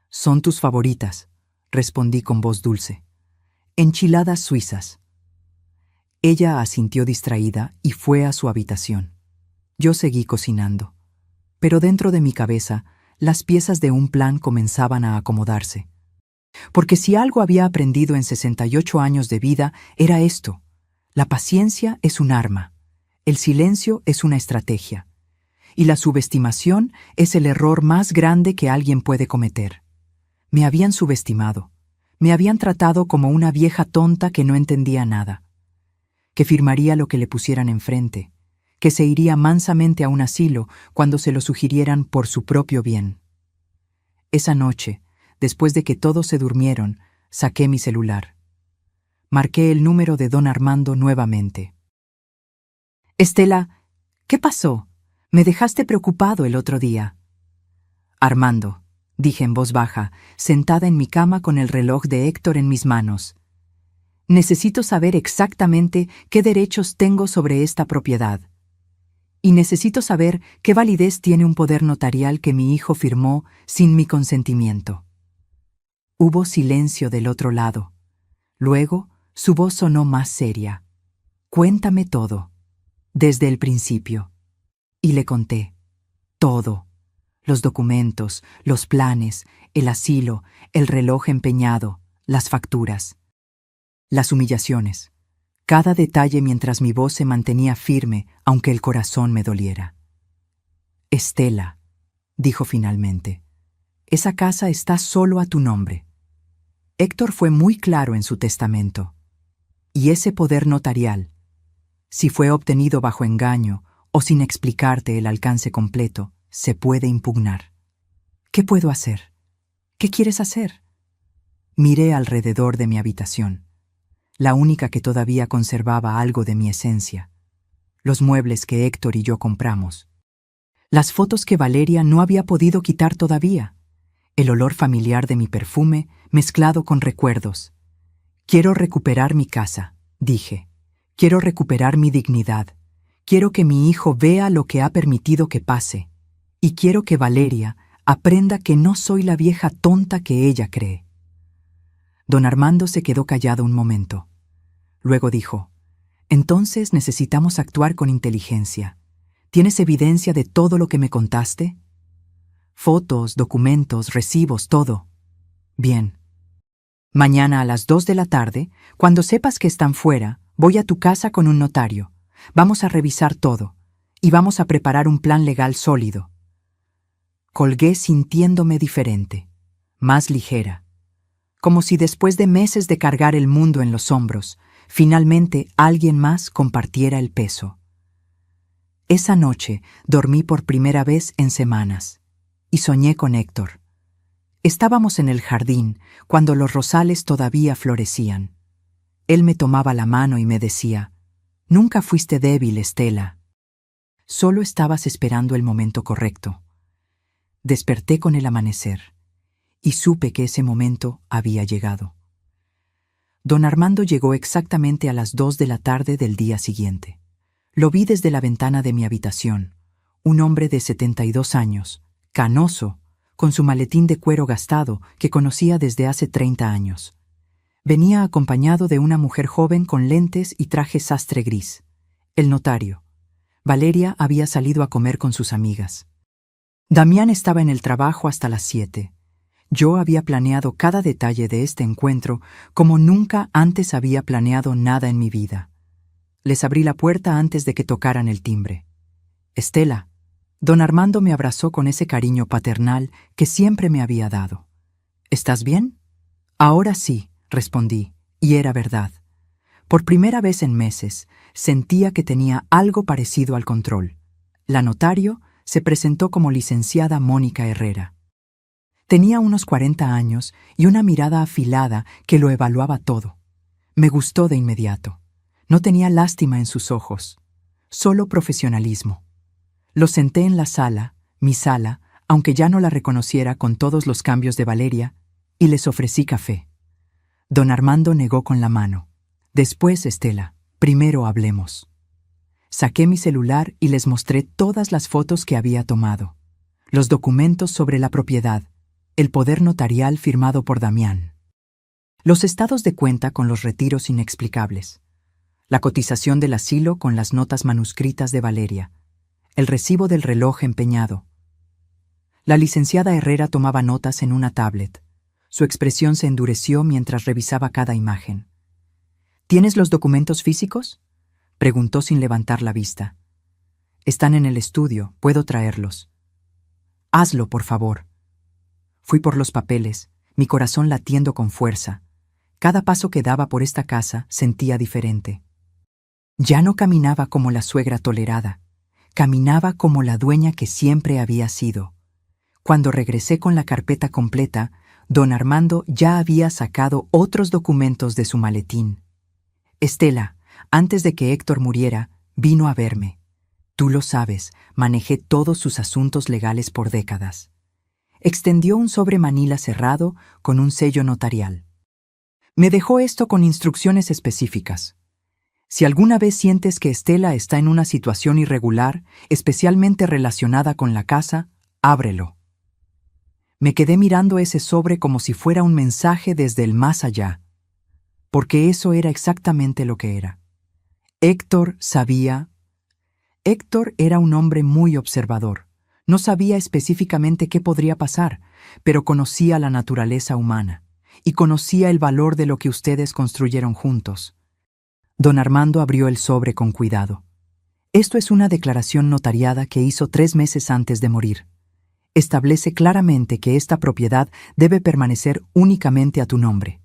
[SPEAKER 1] «Son tus favoritas», respondí con voz dulce. «Enchiladas suizas». Ella asintió distraída y fue a su habitación. Yo seguí cocinando, pero dentro de mi cabeza las piezas de un plan comenzaban a acomodarse. Porque si algo había aprendido en 68 años de vida era esto: la paciencia es un arma, el silencio es una estrategia, y la subestimación es el error más grande que alguien puede cometer. Me habían subestimado, me habían tratado como una vieja tonta que no entendía nada, que firmaría lo que le pusieran enfrente, que se iría mansamente a un asilo cuando se lo sugirieran por su propio bien. Esa noche, después de que todos se durmieron, saqué mi celular. Marqué el número de don Armando nuevamente. «Estela, ¿qué pasó? Me dejaste preocupado el otro día». «Armando», dije en voz baja, sentada en mi cama con el reloj de Héctor en mis manos. «Necesito saber exactamente qué derechos tengo sobre esta propiedad. Y necesito saber qué validez tiene un poder notarial que mi hijo firmó sin mi consentimiento». Hubo silencio del otro lado. Luego, su voz sonó más seria. «Cuéntame todo, desde el principio». Y le conté. Todo. Los documentos, los planes, el asilo, el reloj empeñado, las facturas. Las humillaciones. Cada detalle mientras mi voz se mantenía firme, aunque el corazón me doliera. «Estela», dijo finalmente, «esa casa está solo a tu nombre. Héctor fue muy claro en su testamento. Y ese poder notarial, si fue obtenido bajo engaño o sin explicarte el alcance completo, se puede impugnar. ¿Qué puedo hacer? ¿Qué quieres hacer?» Miré alrededor de mi habitación, la única que todavía conservaba algo de mi esencia, los muebles que Héctor y yo compramos, las fotos que Valeria no había podido quitar todavía, el olor familiar de mi perfume mezclado con recuerdos. «Quiero recuperar mi casa», dije. «Quiero recuperar mi dignidad. Quiero que mi hijo vea lo que ha permitido que pase. Y quiero que Valeria aprenda que no soy la vieja tonta que ella cree». Don Armando se quedó callado un momento. Luego dijo: «Entonces necesitamos actuar con inteligencia. ¿Tienes evidencia de todo lo que me contaste?» «Fotos, documentos, recibos, todo». «Bien». Mañana a las 2 de la tarde, cuando sepas que están fuera, voy a tu casa con un notario. Vamos a revisar todo y vamos a preparar un plan legal sólido. Colgué sintiéndome diferente, más ligera, como si después de meses de cargar el mundo en los hombros, finalmente alguien más compartiera el peso. Esa noche dormí por primera vez en semanas y soñé con Héctor. Estábamos en el jardín cuando los rosales todavía florecían. Él me tomaba la mano y me decía: «Nunca fuiste débil, Estela. Solo estabas esperando el momento correcto». Desperté con el amanecer y supe que ese momento había llegado. Don Armando llegó exactamente a las 2 de la tarde del día siguiente. Lo vi desde la ventana de mi habitación, un hombre de 72 años, canoso, con su maletín de cuero gastado que conocía desde hace 30 años. Venía acompañado de una mujer joven con lentes y traje sastre gris, el notario. Valeria había salido a comer con sus amigas. Damián estaba en el trabajo hasta las 7. Yo había planeado cada detalle de este encuentro como nunca antes había planeado nada en mi vida. Les abrí la puerta antes de que tocaran el timbre. «Estela». Don Armando me abrazó con ese cariño paternal que siempre me había dado. «¿Estás bien?» «Ahora sí», respondí, y era verdad. Por primera vez en meses, sentía que tenía algo parecido al control. La notario se presentó como licenciada Mónica Herrera. Tenía unos 40 años y una mirada afilada que lo evaluaba todo. Me gustó de inmediato. No tenía lástima en sus ojos, solo profesionalismo. Lo senté en la sala, mi sala, aunque ya no la reconociera con todos los cambios de Valeria, y les ofrecí café. Don Armando negó con la mano. «Después, Estela, primero hablemos». Saqué mi celular y les mostré todas las fotos que había tomado, los documentos sobre la propiedad, el poder notarial firmado por Damián, los estados de cuenta con los retiros inexplicables, la cotización del asilo con las notas manuscritas de Valeria, el recibo del reloj empeñado. La licenciada Herrera tomaba notas en una tablet. Su expresión se endureció mientras revisaba cada imagen. «¿Tienes los documentos físicos?», preguntó sin levantar la vista. «Están en el estudio, puedo traerlos». «Hazlo, por favor». Fui por los papeles, mi corazón latiendo con fuerza. Cada paso que daba por esta casa sentía diferente. Ya no caminaba como la suegra tolerada. Caminaba como la dueña que siempre había sido. Cuando regresé con la carpeta completa, don Armando ya había sacado otros documentos de su maletín. «Estela, antes de que Héctor muriera, vino a verme. Tú lo sabes, manejé todos sus asuntos legales por décadas». Extendió un sobre manila cerrado con un sello notarial. Me dejó esto con instrucciones específicas. «Si alguna vez sientes que Estela está en una situación irregular, especialmente relacionada con la casa, ábrelo». Me quedé mirando ese sobre como si fuera un mensaje desde el más allá, porque eso era exactamente lo que era. Héctor sabía. Héctor era un hombre muy observador. No sabía específicamente qué podría pasar, pero conocía la naturaleza humana y conocía el valor de lo que ustedes construyeron juntos. Don Armando abrió el sobre con cuidado. «Esto es una declaración notariada que hizo 3 meses antes de morir. Establece claramente que esta propiedad debe permanecer únicamente a tu nombre.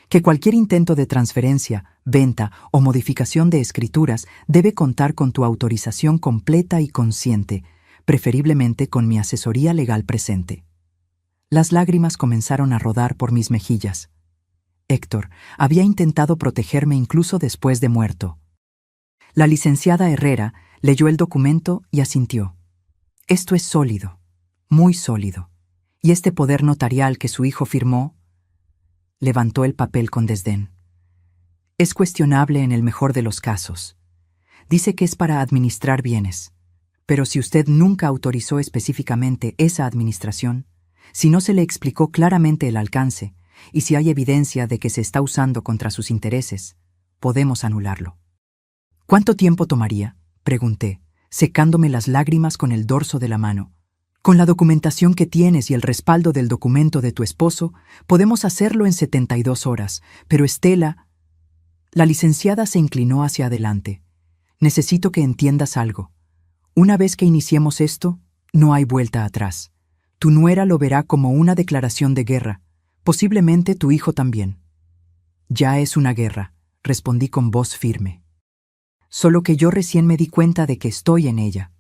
[SPEAKER 1] Que cualquier intento de transferencia, venta o modificación de escrituras debe contar con tu autorización completa y consciente, preferiblemente con mi asesoría legal presente». Las lágrimas comenzaron a rodar por mis mejillas. Héctor había intentado protegerme incluso después de muerto. La licenciada Herrera leyó el documento y asintió. «Esto es sólido, muy sólido. Y este poder notarial que su hijo firmó…» Levantó el papel con desdén. «Es cuestionable en el mejor de los casos. Dice que es para administrar bienes. Pero si usted nunca autorizó específicamente esa administración, si no se le explicó claramente el alcance, y si hay evidencia de que se está usando contra sus intereses, podemos anularlo». «¿Cuánto tiempo tomaría?», pregunté, secándome las lágrimas con el dorso de la mano. Con la documentación que tienes y el respaldo del documento de tu esposo, podemos hacerlo en 72 horas, pero Estela... La licenciada se inclinó hacia adelante. Necesito que entiendas algo. Una vez que iniciemos esto, no hay vuelta atrás. Tu nuera lo verá como una declaración de guerra, posiblemente tu hijo también. Ya es una guerra, respondí con voz firme. Solo que yo recién me di cuenta de que estoy en ella.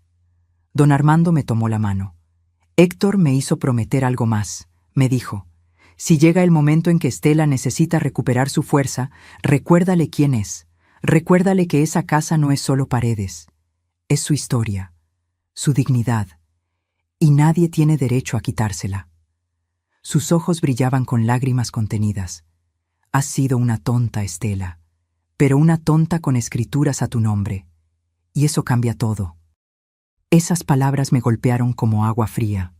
[SPEAKER 1] Don Armando me tomó la mano. Héctor me hizo prometer algo más. Me dijo, si llega el momento en que Estela necesita recuperar su fuerza, recuérdale quién es. Recuérdale que esa casa no es solo paredes. Es su historia, su dignidad, y nadie tiene derecho a quitársela. Sus ojos brillaban con lágrimas contenidas. Has sido una tonta, Estela, pero una tonta con escrituras a tu nombre. Y eso cambia todo. Esas palabras me golpearon como agua fría.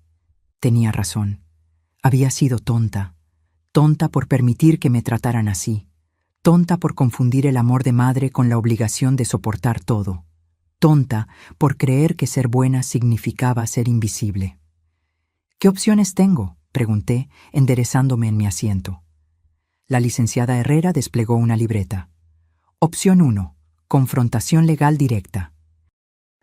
[SPEAKER 1] Tenía razón. Había sido tonta. Tonta por permitir que me trataran así. Tonta por confundir el amor de madre con la obligación de soportar todo. Tonta por creer que ser buena significaba ser invisible. ¿Qué opciones tengo?, pregunté, enderezándome en mi asiento. La licenciada Herrera desplegó una libreta. Opción 1. Confrontación legal directa.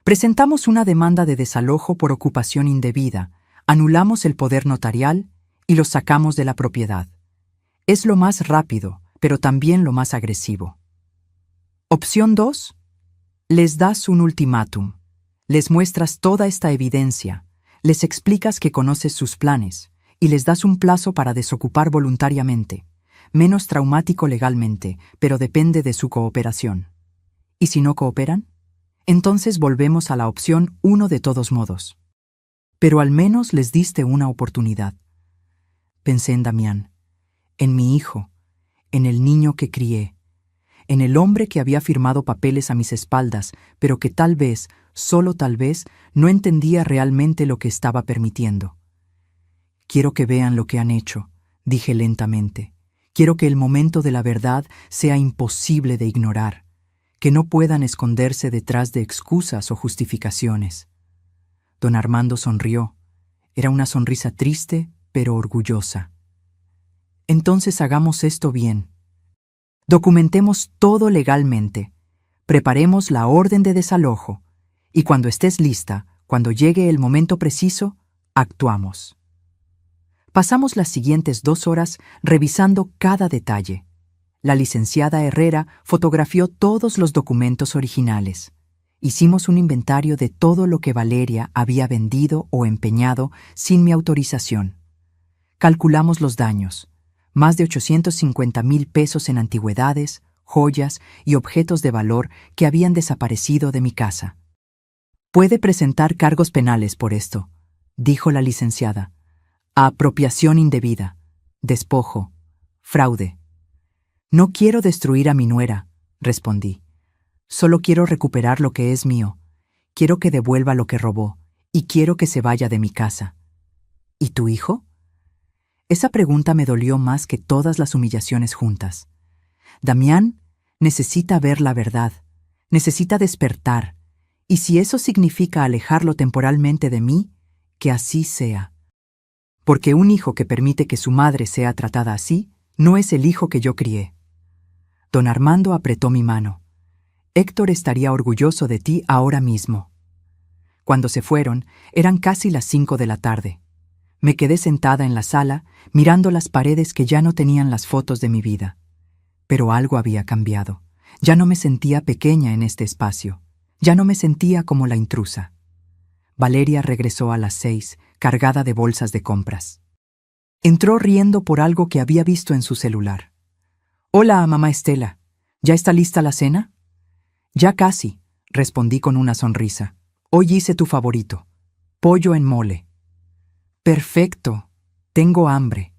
[SPEAKER 1] Presentamos una demanda de desalojo por ocupación indebida, anulamos el poder notarial y los sacamos de la propiedad. Es lo más rápido, pero también lo más agresivo. Opción 2. Les das un ultimátum. Les muestras toda esta evidencia, les explicas que conoces sus planes y les das un plazo para desocupar voluntariamente, menos traumático legalmente, pero depende de su cooperación. ¿Y si no cooperan? Entonces volvemos a la opción 1 de todos modos. Pero al menos les diste una oportunidad. Pensé en Damián, en mi hijo, en el niño que crié, en el hombre que había firmado papeles a mis espaldas, pero que tal vez, solo tal vez, no entendía realmente lo que estaba permitiendo. Quiero que vean lo que han hecho, dije lentamente. Quiero que el momento de la verdad sea imposible de ignorar, que no puedan esconderse detrás de excusas o justificaciones. Don Armando sonrió. Era una sonrisa triste, pero orgullosa. Entonces hagamos esto bien. Documentemos todo legalmente. Preparemos la orden de desalojo. Y cuando estés lista, cuando llegue el momento preciso, actuamos. Pasamos las siguientes 2 horas revisando cada detalle. La licenciada Herrera fotografió todos los documentos originales. Hicimos un inventario de todo lo que Valeria había vendido o empeñado sin mi autorización. Calculamos los daños. Más de 850,000 pesos en antigüedades, joyas y objetos de valor que habían desaparecido de mi casa. Puede presentar cargos penales por esto, dijo la licenciada. Apropiación indebida, despojo, fraude. No quiero destruir a mi nuera, respondí. Solo quiero recuperar lo que es mío. Quiero que devuelva lo que robó y quiero que se vaya de mi casa. ¿Y tu hijo? Esa pregunta me dolió más que todas las humillaciones juntas. Damián necesita ver la verdad, necesita despertar, y si eso significa alejarlo temporalmente de mí, que así sea. Porque un hijo que permite que su madre sea tratada así, no es el hijo que yo crié. Don Armando apretó mi mano. Héctor estaría orgulloso de ti ahora mismo. Cuando se fueron, eran casi las 5 de la tarde. Me quedé sentada en la sala, mirando las paredes que ya no tenían las fotos de mi vida. Pero algo había cambiado. Ya no me sentía pequeña en este espacio. Ya no me sentía como la intrusa. Valeria regresó a las 6, cargada de bolsas de compras. Entró riendo por algo que había visto en su celular. «Hola, mamá Estela. ¿Ya está lista la cena?» «Ya casi», respondí con una sonrisa. «Hoy hice tu favorito. Pollo en mole». «Perfecto. Tengo hambre».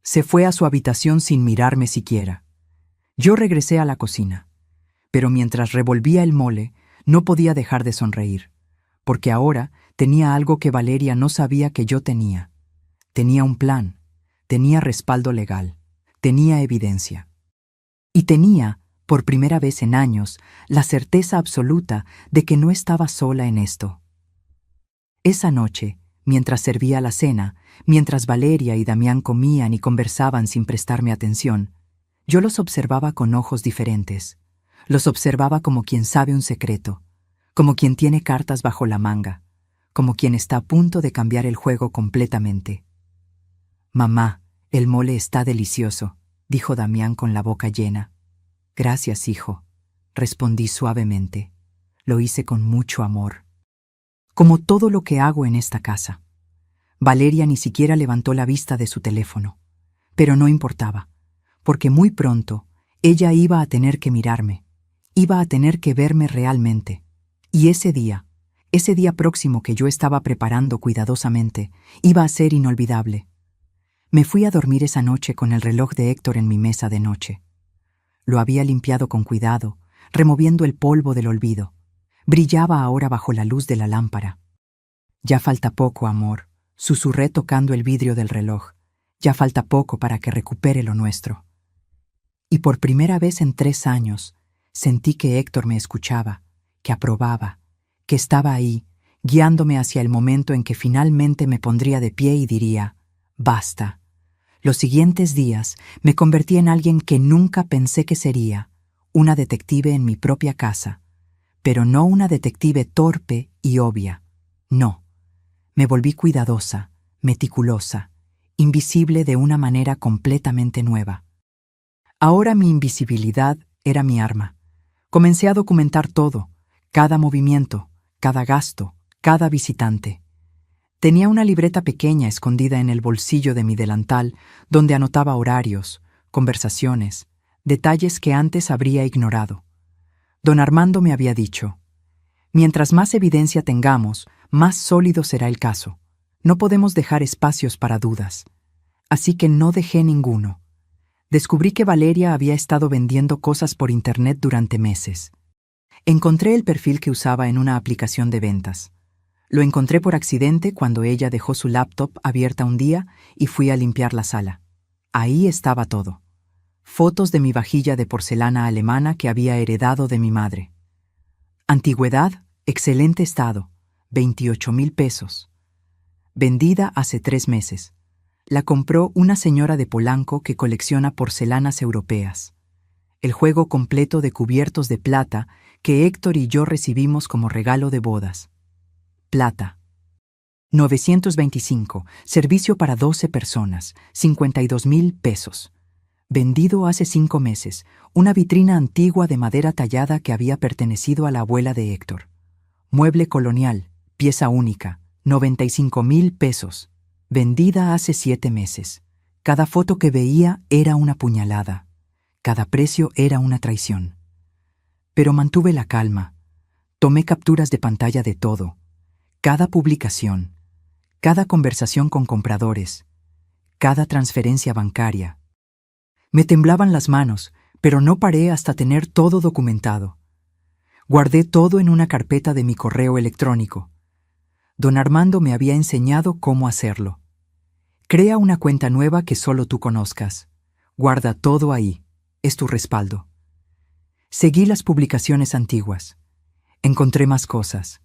[SPEAKER 1] Se fue a su habitación sin mirarme siquiera. Yo regresé a la cocina. Pero mientras revolvía el mole, no podía dejar de sonreír, porque ahora tenía algo que Valeria no sabía que yo tenía. Tenía un plan, tenía respaldo legal, tenía evidencia. Y tenía, por primera vez en años, la certeza absoluta de que no estaba sola en esto. Esa noche, Mientras servía la cena, mientras Valeria y Damián comían y conversaban sin prestarme atención, yo los observaba con ojos diferentes. Los observaba como quien sabe un secreto, como quien tiene cartas bajo la manga, como quien está a punto de cambiar el juego completamente. «Mamá, el mole está delicioso», dijo Damián con la boca llena. «Gracias, hijo», respondí suavemente. Lo hice con mucho amor. Como todo lo que hago en esta casa. Valeria ni siquiera levantó la vista de su teléfono. Pero no importaba, porque muy pronto ella iba a tener que mirarme, iba a tener que verme realmente. Y ese día próximo que yo estaba preparando cuidadosamente, iba a ser inolvidable. Me fui a dormir esa noche con el reloj de Héctor en mi mesa de noche. Lo había limpiado con cuidado, removiendo el polvo del olvido. Brillaba ahora bajo la luz de la lámpara. «Ya falta poco, amor», susurré tocando el vidrio del reloj. «Ya falta poco para que recupere lo nuestro». Y por primera vez en 3 años, sentí que Héctor me escuchaba, que aprobaba, que estaba ahí, guiándome hacia el momento en que finalmente me pondría de pie y diría, «Basta». Los siguientes días me convertí en alguien que nunca pensé que sería, una detective en mi propia casa, pero no una detective torpe y obvia. No, me volví cuidadosa, meticulosa, invisible de una manera completamente nueva. Ahora mi invisibilidad era mi arma. Comencé a documentar todo, cada movimiento, cada gasto, cada visitante. Tenía una libreta pequeña escondida en el bolsillo de mi delantal, donde anotaba horarios, conversaciones, detalles que antes habría ignorado. Don Armando me había dicho, «Mientras más evidencia tengamos, más sólido será el caso. No podemos dejar espacios para dudas». Así que no dejé ninguno. Descubrí que Valeria había estado vendiendo cosas por internet durante meses. Encontré el perfil que usaba en una aplicación de ventas. Lo encontré por accidente cuando ella dejó su laptop abierta un día y fui a limpiar la sala. Ahí estaba todo. Fotos de mi vajilla de porcelana alemana que había heredado de mi madre. Antigüedad, excelente estado, 28,000 pesos. Vendida hace 3 meses. La compró una señora de Polanco que colecciona porcelanas europeas. El juego completo de cubiertos de plata que Héctor y yo recibimos como regalo de bodas. Plata. 925, servicio para 12 personas, 52,000 pesos. Vendido hace 5 meses, una vitrina antigua de madera tallada que había pertenecido a la abuela de Héctor. Mueble colonial, pieza única, 95,000 pesos. Vendida hace 7 meses. Cada foto que veía era una puñalada. Cada precio era una traición. Pero mantuve la calma. Tomé capturas de pantalla de todo. Cada publicación, cada conversación con compradores, cada transferencia bancaria. Me temblaban las manos, pero no paré hasta tener todo documentado. Guardé todo en una carpeta de mi correo electrónico. Don Armando me había enseñado cómo hacerlo. Crea una cuenta nueva que solo tú conozcas. Guarda todo ahí. Es tu respaldo. Seguí las publicaciones antiguas. Encontré más cosas.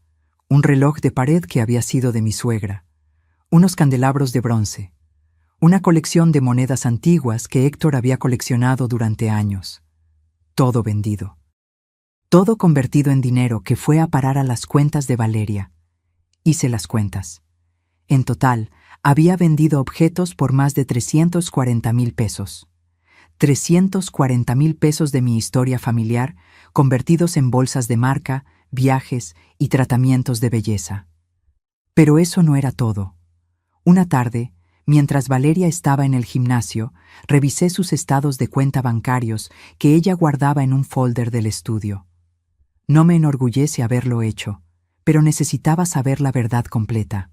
[SPEAKER 1] Un reloj de pared que había sido de mi suegra. Unos candelabros de bronce. Una colección de monedas antiguas que Héctor había coleccionado durante años. Todo vendido. Todo convertido en dinero que fue a parar a las cuentas de Valeria. Hice las cuentas. En total, había vendido objetos por más de 340,000 pesos. 340,000 pesos de mi historia familiar, convertidos en bolsas de marca, viajes y tratamientos de belleza. Pero eso no era todo. Una tarde, mientras Valeria estaba en el gimnasio, revisé sus estados de cuenta bancarios que ella guardaba en un folder del estudio. No me enorgullece haberlo hecho, pero necesitaba saber la verdad completa.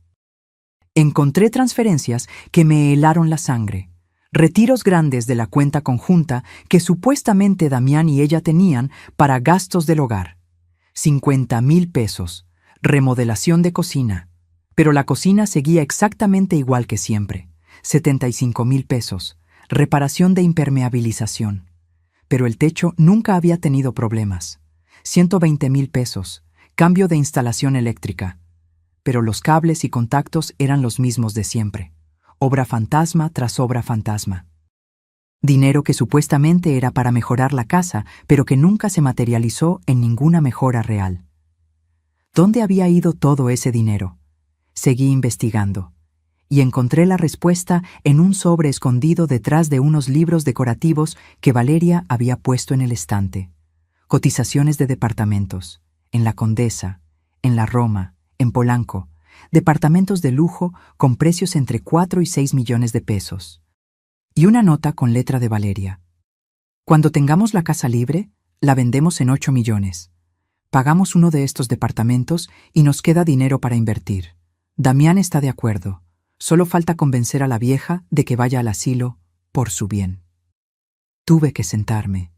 [SPEAKER 1] Encontré transferencias que me helaron la sangre. Retiros grandes de la cuenta conjunta que supuestamente Damián y ella tenían para gastos del hogar. 50,000 pesos, remodelación de cocina. Pero la cocina seguía exactamente igual que siempre. 75,000 pesos, reparación de impermeabilización. Pero el techo nunca había tenido problemas. 120,000 pesos, cambio de instalación eléctrica. pero los cables y contactos eran los mismos de siempre. Obra fantasma tras obra fantasma. Dinero que supuestamente era para mejorar la casa, pero que nunca se materializó en ninguna mejora real. ¿Dónde había ido todo ese dinero? Seguí investigando, y encontré la respuesta en un sobre escondido detrás de unos libros decorativos que Valeria había puesto en el estante. Cotizaciones de departamentos, en La Condesa, en la Roma, en Polanco, departamentos de lujo con precios entre 4 y 6 millones de pesos. Y una nota con letra de Valeria. Cuando tengamos la casa libre, la vendemos en 8 millones. Pagamos uno de estos departamentos y nos queda dinero para invertir. Damián está de acuerdo. Solo falta convencer a la vieja de que vaya al asilo por su bien. Tuve que sentarme.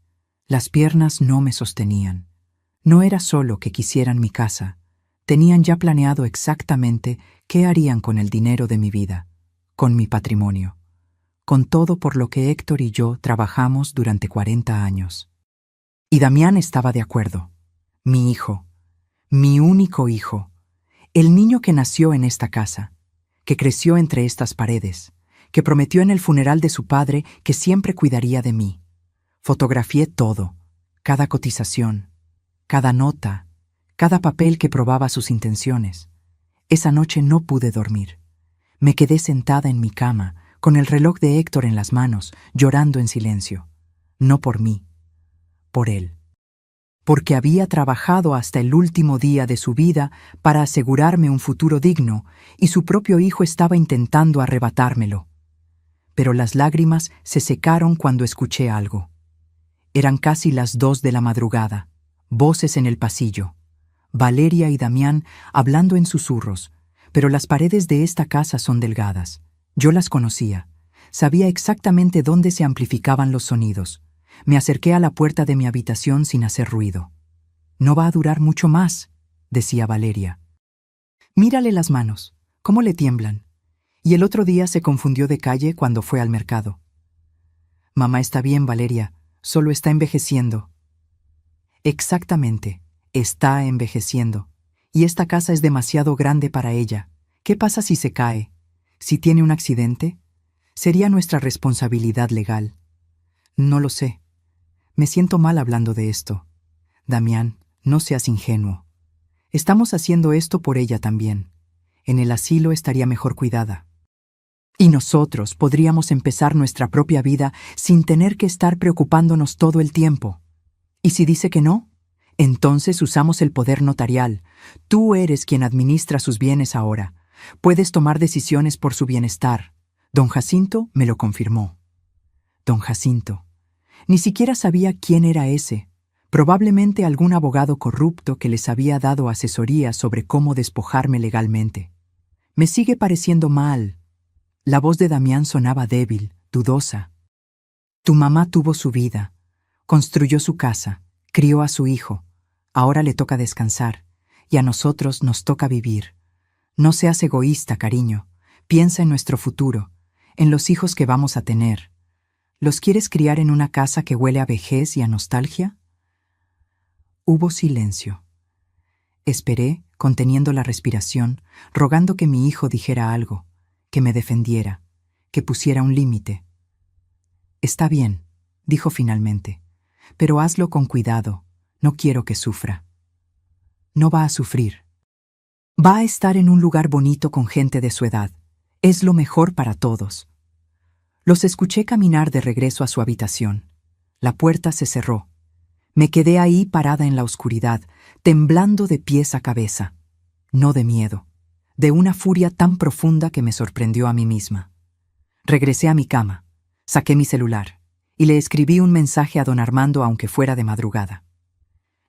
[SPEAKER 1] Las piernas no me sostenían. No era solo que quisieran mi casa. Tenían ya planeado exactamente qué harían con el dinero de mi vida, con mi patrimonio, con todo por lo que Héctor y yo trabajamos durante 40 años. Y Damián estaba de acuerdo. Mi hijo, mi único hijo, el niño que nació en esta casa, que creció entre estas paredes, que prometió en el funeral de su padre que siempre cuidaría de mí. Fotografié todo, cada cotización, cada nota, cada papel que probaba sus intenciones. Esa noche no pude dormir. Me quedé sentada en mi cama, con el reloj de Héctor en las manos, llorando en silencio. No por mí, por él. Porque había trabajado hasta el último día de su vida para asegurarme un futuro digno, y su propio hijo estaba intentando arrebatármelo. Pero las lágrimas se secaron cuando escuché algo. Eran casi las 2 de la madrugada, voces en el pasillo. Valeria y Damián hablando en susurros, pero las paredes de esta casa son delgadas. Yo las conocía. Sabía exactamente dónde se amplificaban los sonidos. Me acerqué a la puerta de mi habitación sin hacer ruido. «No va a durar mucho más», decía Valeria. «Mírale las manos, cómo le tiemblan». Y el otro día se confundió de calle cuando fue al mercado. «Mamá está bien, Valeria, solo está envejeciendo». Exactamente, está envejeciendo. Y esta casa es demasiado grande para ella. ¿Qué pasa si se cae? ¿Si tiene un accidente? Sería nuestra responsabilidad legal. No lo sé. Me siento mal hablando de esto. Damián, no seas ingenuo. Estamos haciendo esto por ella también. En el asilo estaría mejor cuidada. Y nosotros podríamos empezar nuestra propia vida sin tener que estar preocupándonos todo el tiempo. ¿Y si dice que no? Entonces usamos el poder notarial. Tú eres quien administra sus bienes ahora. Puedes tomar decisiones por su bienestar. Don Jacinto me lo confirmó. Don Jacinto. Ni siquiera sabía quién era ese. Probablemente algún abogado corrupto que les había dado asesoría sobre cómo despojarme legalmente. Me sigue pareciendo mal. La voz de Damián sonaba débil, dudosa. Tu mamá tuvo su vida, construyó su casa, crió a su hijo. Ahora le toca descansar, y a nosotros nos toca vivir. No seas egoísta, cariño. Piensa en nuestro futuro, en los hijos que vamos a tener. ¿Los quieres criar en una casa que huele a vejez y a nostalgia? Hubo silencio. Esperé, conteniendo la respiración, rogando que mi hijo dijera algo, que me defendiera, que pusiera un límite. Está bien, dijo finalmente, pero hazlo con cuidado. No quiero que sufra. No va a sufrir. Va a estar en un lugar bonito con gente de su edad. Es lo mejor para todos. Los escuché caminar de regreso a su habitación. La puerta se cerró. Me quedé ahí parada en la oscuridad, temblando de pies a cabeza. No de miedo, de una furia tan profunda que me sorprendió a mí misma. Regresé a mi cama, saqué mi celular y le escribí un mensaje a don Armando aunque fuera de madrugada.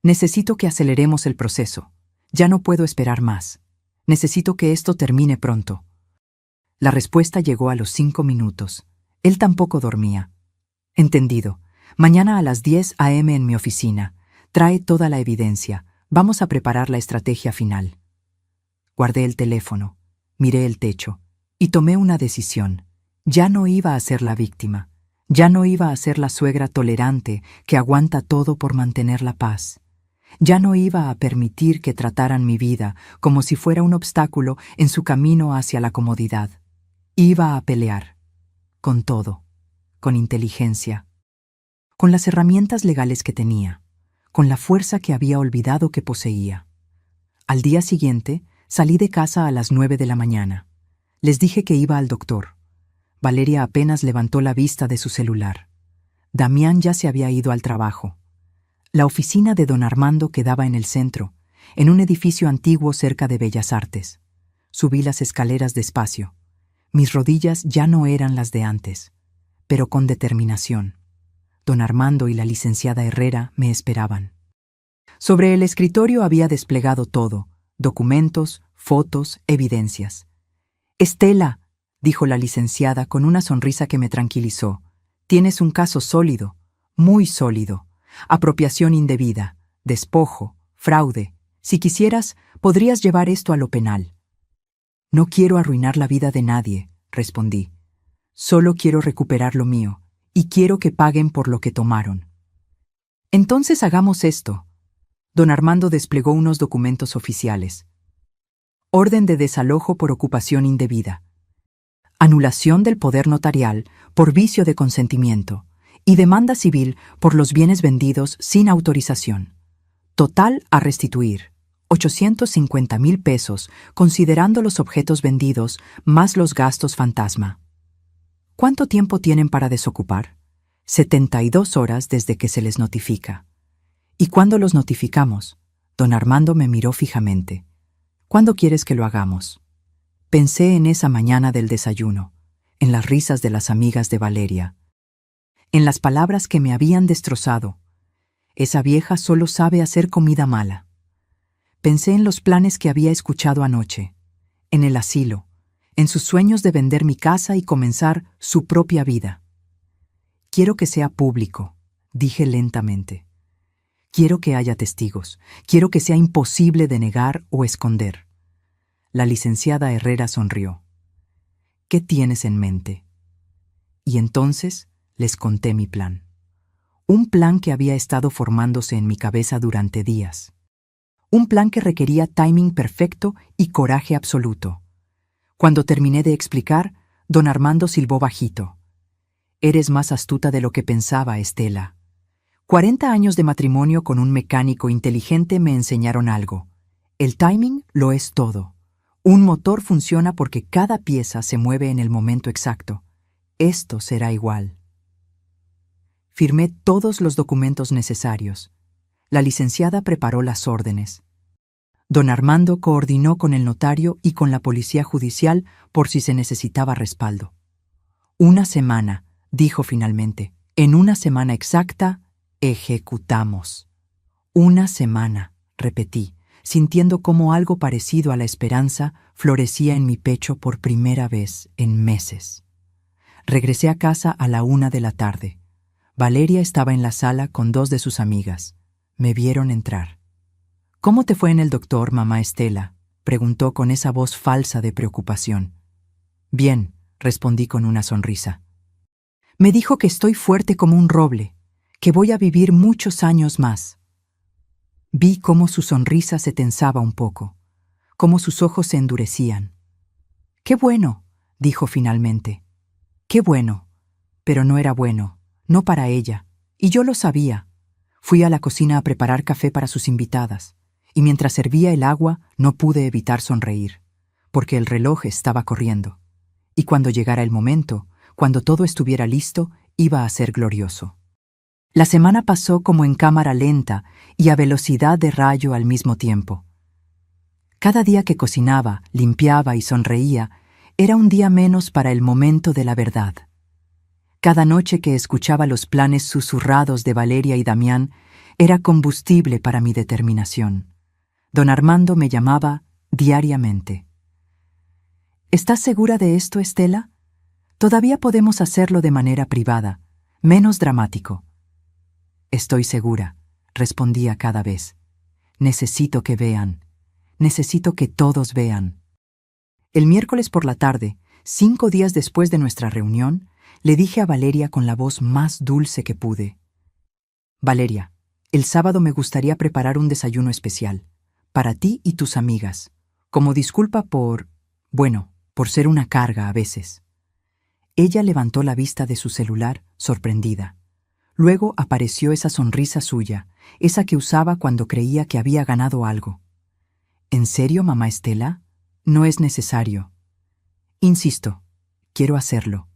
[SPEAKER 1] Necesito que aceleremos el proceso. Ya no puedo esperar más. Necesito que esto termine pronto. La respuesta llegó a los 5 minutos. Él tampoco dormía. Entendido. Mañana a las 10 a.m. en mi oficina. Trae toda la evidencia. Vamos a preparar la estrategia final. Guardé el teléfono, miré el techo y tomé una decisión. Ya no iba a ser la víctima. Ya no iba a ser la suegra tolerante que aguanta todo por mantener la paz. Ya no iba a permitir que trataran mi vida como si fuera un obstáculo en su camino hacia la comodidad. Iba a pelear, con todo, con inteligencia, con las herramientas legales que tenía, con la fuerza que había olvidado que poseía. Al día siguiente, salí de casa a las 9 de la mañana. Les dije que iba al doctor. Valeria apenas levantó la vista de su celular. Damián ya se había ido al trabajo. La oficina de don Armando quedaba en el centro, en un edificio antiguo cerca de Bellas Artes. Subí las escaleras despacio. Mis rodillas ya no eran las de antes, pero con determinación. Don Armando y la licenciada Herrera me esperaban. Sobre el escritorio había desplegado todo: documentos, fotos, evidencias. «Estela», dijo la licenciada con una sonrisa que me tranquilizó, «tienes un caso sólido, muy sólido. Apropiación indebida, despojo, fraude. Si quisieras, podrías llevar esto a lo penal». «No quiero arruinar la vida de nadie», respondí. «Solo quiero recuperar lo mío, y quiero que paguen por lo que tomaron». «Entonces hagamos esto». Don Armando desplegó unos documentos oficiales. Orden de desalojo por ocupación indebida. Anulación del poder notarial por vicio de consentimiento. Y demanda civil por los bienes vendidos sin autorización. Total a restituir: 850,000 pesos, considerando los objetos vendidos más los gastos fantasma. ¿Cuánto tiempo tienen para desocupar? 72 horas desde que se les notifica. ¿Y cuándo los notificamos? Don Armando me miró fijamente. ¿Cuándo quieres que lo hagamos? Pensé en esa mañana del desayuno, en las risas de las amigas de Valeria, en las palabras que me habían destrozado. Esa vieja solo sabe hacer comida mala. Pensé en los planes que había escuchado anoche, en el asilo, en sus sueños de vender mi casa y comenzar su propia vida. Quiero que sea público, dije lentamente. Quiero que haya testigos, quiero que sea imposible de negar o esconder. La licenciada Herrera sonrió. ¿Qué tienes en mente? Y entonces les conté mi plan. Un plan que había estado formándose en mi cabeza durante días. Un plan que requería timing perfecto y coraje absoluto. Cuando terminé de explicar, don Armando silbó bajito. «Eres más astuta de lo que pensaba, Estela. 40 años de matrimonio con un mecánico inteligente me enseñaron algo. El timing lo es todo. Un motor funciona porque cada pieza se mueve en el momento exacto. Esto será igual». Firmé todos los documentos necesarios. La licenciada preparó las órdenes. Don Armando coordinó con el notario y con la policía judicial por si se necesitaba respaldo. «Una semana», dijo finalmente. «En una semana exacta, ejecutamos». «Una semana», repetí, sintiendo cómo algo parecido a la esperanza florecía en mi pecho por primera vez en meses. Regresé a casa a la 1 de la tarde. Valeria estaba en la sala con 2 de sus amigas. Me vieron entrar. «¿Cómo te fue en el doctor, mamá Estela?», preguntó con esa voz falsa de preocupación. «Bien», respondí con una sonrisa. «Me dijo que estoy fuerte como un roble, que voy a vivir muchos años más». Vi cómo su sonrisa se tensaba un poco, cómo sus ojos se endurecían. «Qué bueno», dijo finalmente. «Qué bueno». Pero no era bueno, no para ella, y yo lo sabía. Fui a la cocina a preparar café para sus invitadas, y mientras servía el agua no pude evitar sonreír, porque el reloj estaba corriendo. Y cuando llegara el momento, cuando todo estuviera listo, iba a ser glorioso. La semana pasó como en cámara lenta y a velocidad de rayo al mismo tiempo. Cada día que cocinaba, limpiaba y sonreía, era un día menos para el momento de la verdad. Cada noche que escuchaba los planes susurrados de Valeria y Damián, era combustible para mi determinación. Don Armando me llamaba diariamente. «¿Estás segura de esto, Estela? Todavía podemos hacerlo de manera privada, menos dramático». «Estoy segura», respondía cada vez. «Necesito que vean. Necesito que todos vean». El miércoles por la tarde, 5 días después de nuestra reunión, le dije a Valeria con la voz más dulce que pude: «Valeria, El sábado me gustaría preparar un desayuno especial, para ti y tus amigas, como disculpa por ser una carga a veces. Ella levantó la vista de su celular, sorprendida. Luego apareció esa sonrisa suya, esa que usaba cuando creía que había ganado algo. ¿En serio, mamá Estela? No es necesario. Insisto, quiero hacerlo.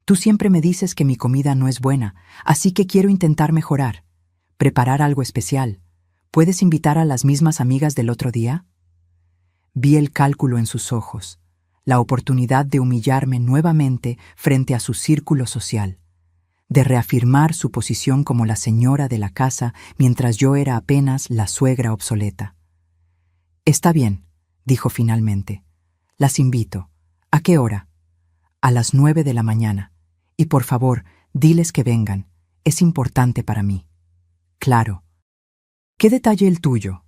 [SPEAKER 1] Tú siempre me dices que mi comida no es buena, así que quiero intentar mejorar. Preparar algo especial. ¿Puedes invitar a las mismas amigas del otro día? Vi el cálculo en sus ojos, la oportunidad de humillarme nuevamente frente a su círculo social, de reafirmar su posición como la señora de la casa mientras yo era apenas la suegra obsoleta. Está bien, dijo finalmente. Las invito. ¿A qué hora? A las 9 de la mañana. Y por favor, diles que vengan. Es importante para mí. Claro. ¿Qué detalle el tuyo?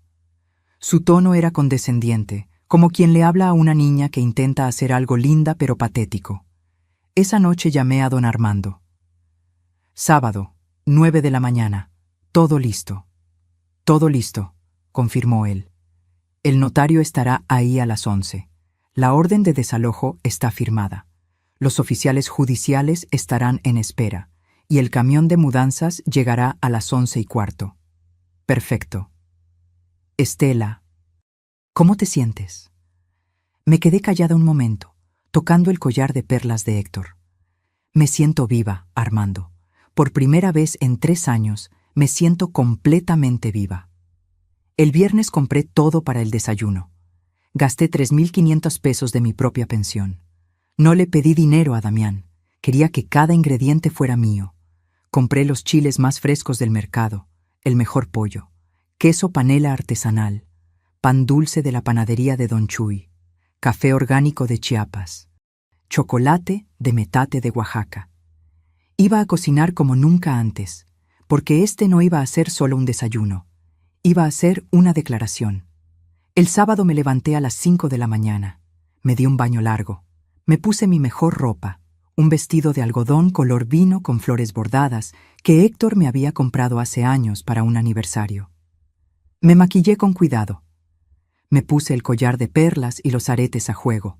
[SPEAKER 1] Su tono era condescendiente, como quien le habla a una niña que intenta hacer algo linda pero patético. Esa noche llamé a don Armando. Sábado, 9 de la mañana. Todo listo. Todo listo, confirmó él. El notario estará ahí a las 11. La orden de desalojo está firmada. Los oficiales judiciales estarán en espera, y el camión de mudanzas llegará a las 11:15. Perfecto. Estela, ¿cómo te sientes? Me quedé callada un momento, tocando el collar de perlas de Héctor. Me siento viva, Armando. Por primera vez en 3 años, me siento completamente viva. El viernes compré todo para el desayuno. Gasté 3.500 pesos de mi propia pensión. No le pedí dinero a Damián. Quería que cada ingrediente fuera mío. Compré los chiles más frescos del mercado, el mejor pollo, queso panela artesanal, pan dulce de la panadería de Don Chuy, café orgánico de Chiapas, chocolate de metate de Oaxaca. Iba a cocinar como nunca antes, porque este no iba a ser solo un desayuno. Iba a ser una declaración. El sábado me levanté a las 5 de la mañana. Me di un baño largo. Me puse mi mejor ropa, un vestido de algodón color vino con flores bordadas que Héctor me había comprado hace años para un aniversario. Me maquillé con cuidado. Me puse el collar de perlas y los aretes a juego.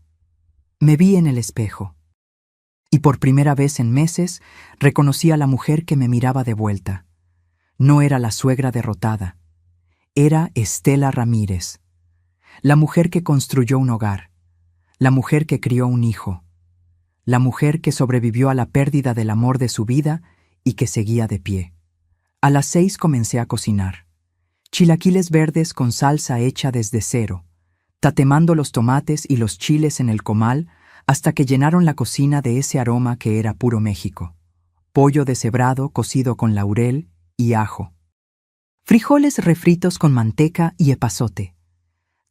[SPEAKER 1] Me vi en el espejo. Y por primera vez en meses reconocí a la mujer que me miraba de vuelta. No era la suegra derrotada. Era Estela Ramírez. La mujer que construyó un hogar. La mujer que crió un hijo. La mujer que sobrevivió a la pérdida del amor de su vida y que seguía de pie. A las 6 comencé a cocinar. Chilaquiles verdes con salsa hecha desde cero, tatemando los tomates y los chiles en el comal hasta que llenaron la cocina de ese aroma que era puro México. Pollo deshebrado cocido con laurel y ajo. Frijoles refritos con manteca y epazote.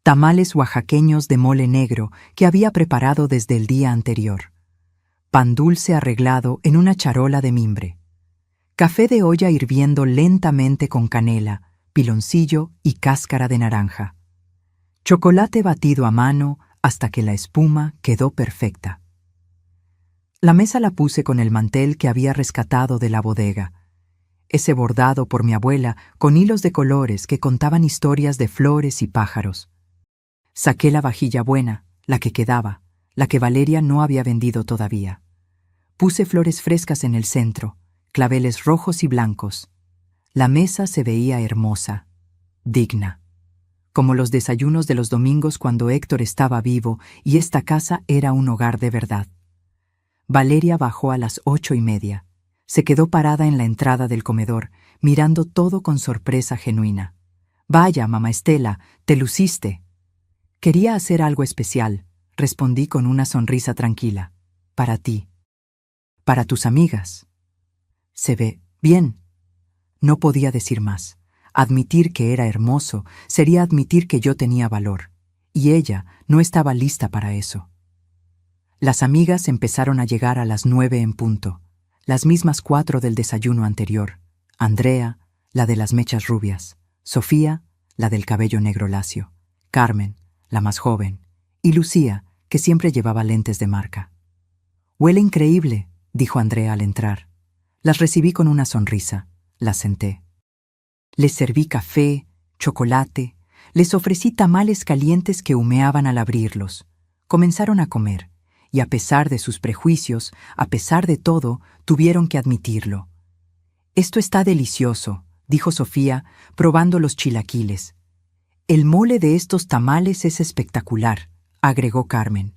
[SPEAKER 1] Tamales oaxaqueños de mole negro que había preparado desde el día anterior. Pan dulce arreglado en una charola de mimbre. Café de olla hirviendo lentamente con canela, piloncillo y cáscara de naranja. Chocolate batido a mano hasta que la espuma quedó perfecta. La mesa la puse con el mantel que había rescatado de la bodega, ese bordado por mi abuela con hilos de colores que contaban historias de flores y pájaros. Saqué la vajilla buena, la que quedaba, la que Valeria no había vendido todavía. Puse flores frescas en el centro, claveles rojos y blancos. La mesa se veía hermosa, digna, como los desayunos de los domingos cuando Héctor estaba vivo y esta casa era un hogar de verdad. Valeria bajó a las 8:30. Se quedó parada en la entrada del comedor, mirando todo con sorpresa genuina. «Vaya, mamá Estela, te luciste». «Quería hacer algo especial», respondí con una sonrisa tranquila. «Para ti. Para tus amigas». «Se ve bien». No podía decir más. Admitir que era hermoso sería admitir que yo tenía valor, y ella no estaba lista para eso. Las amigas empezaron a llegar a las 9 en punto, las mismas 4 del desayuno anterior. Andrea, la de las mechas rubias, Sofía, la del cabello negro lacio, Carmen, la más joven, y Lucía, que siempre llevaba lentes de marca. «Huele increíble», dijo Andrea al entrar. Las recibí con una sonrisa. Las senté. Les serví café, chocolate, les ofrecí tamales calientes que humeaban al abrirlos. Comenzaron a comer, y a pesar de sus prejuicios, a pesar de todo, tuvieron que admitirlo. «Esto está delicioso», dijo Sofía, probando los chilaquiles. «El mole de estos tamales es espectacular», agregó Carmen.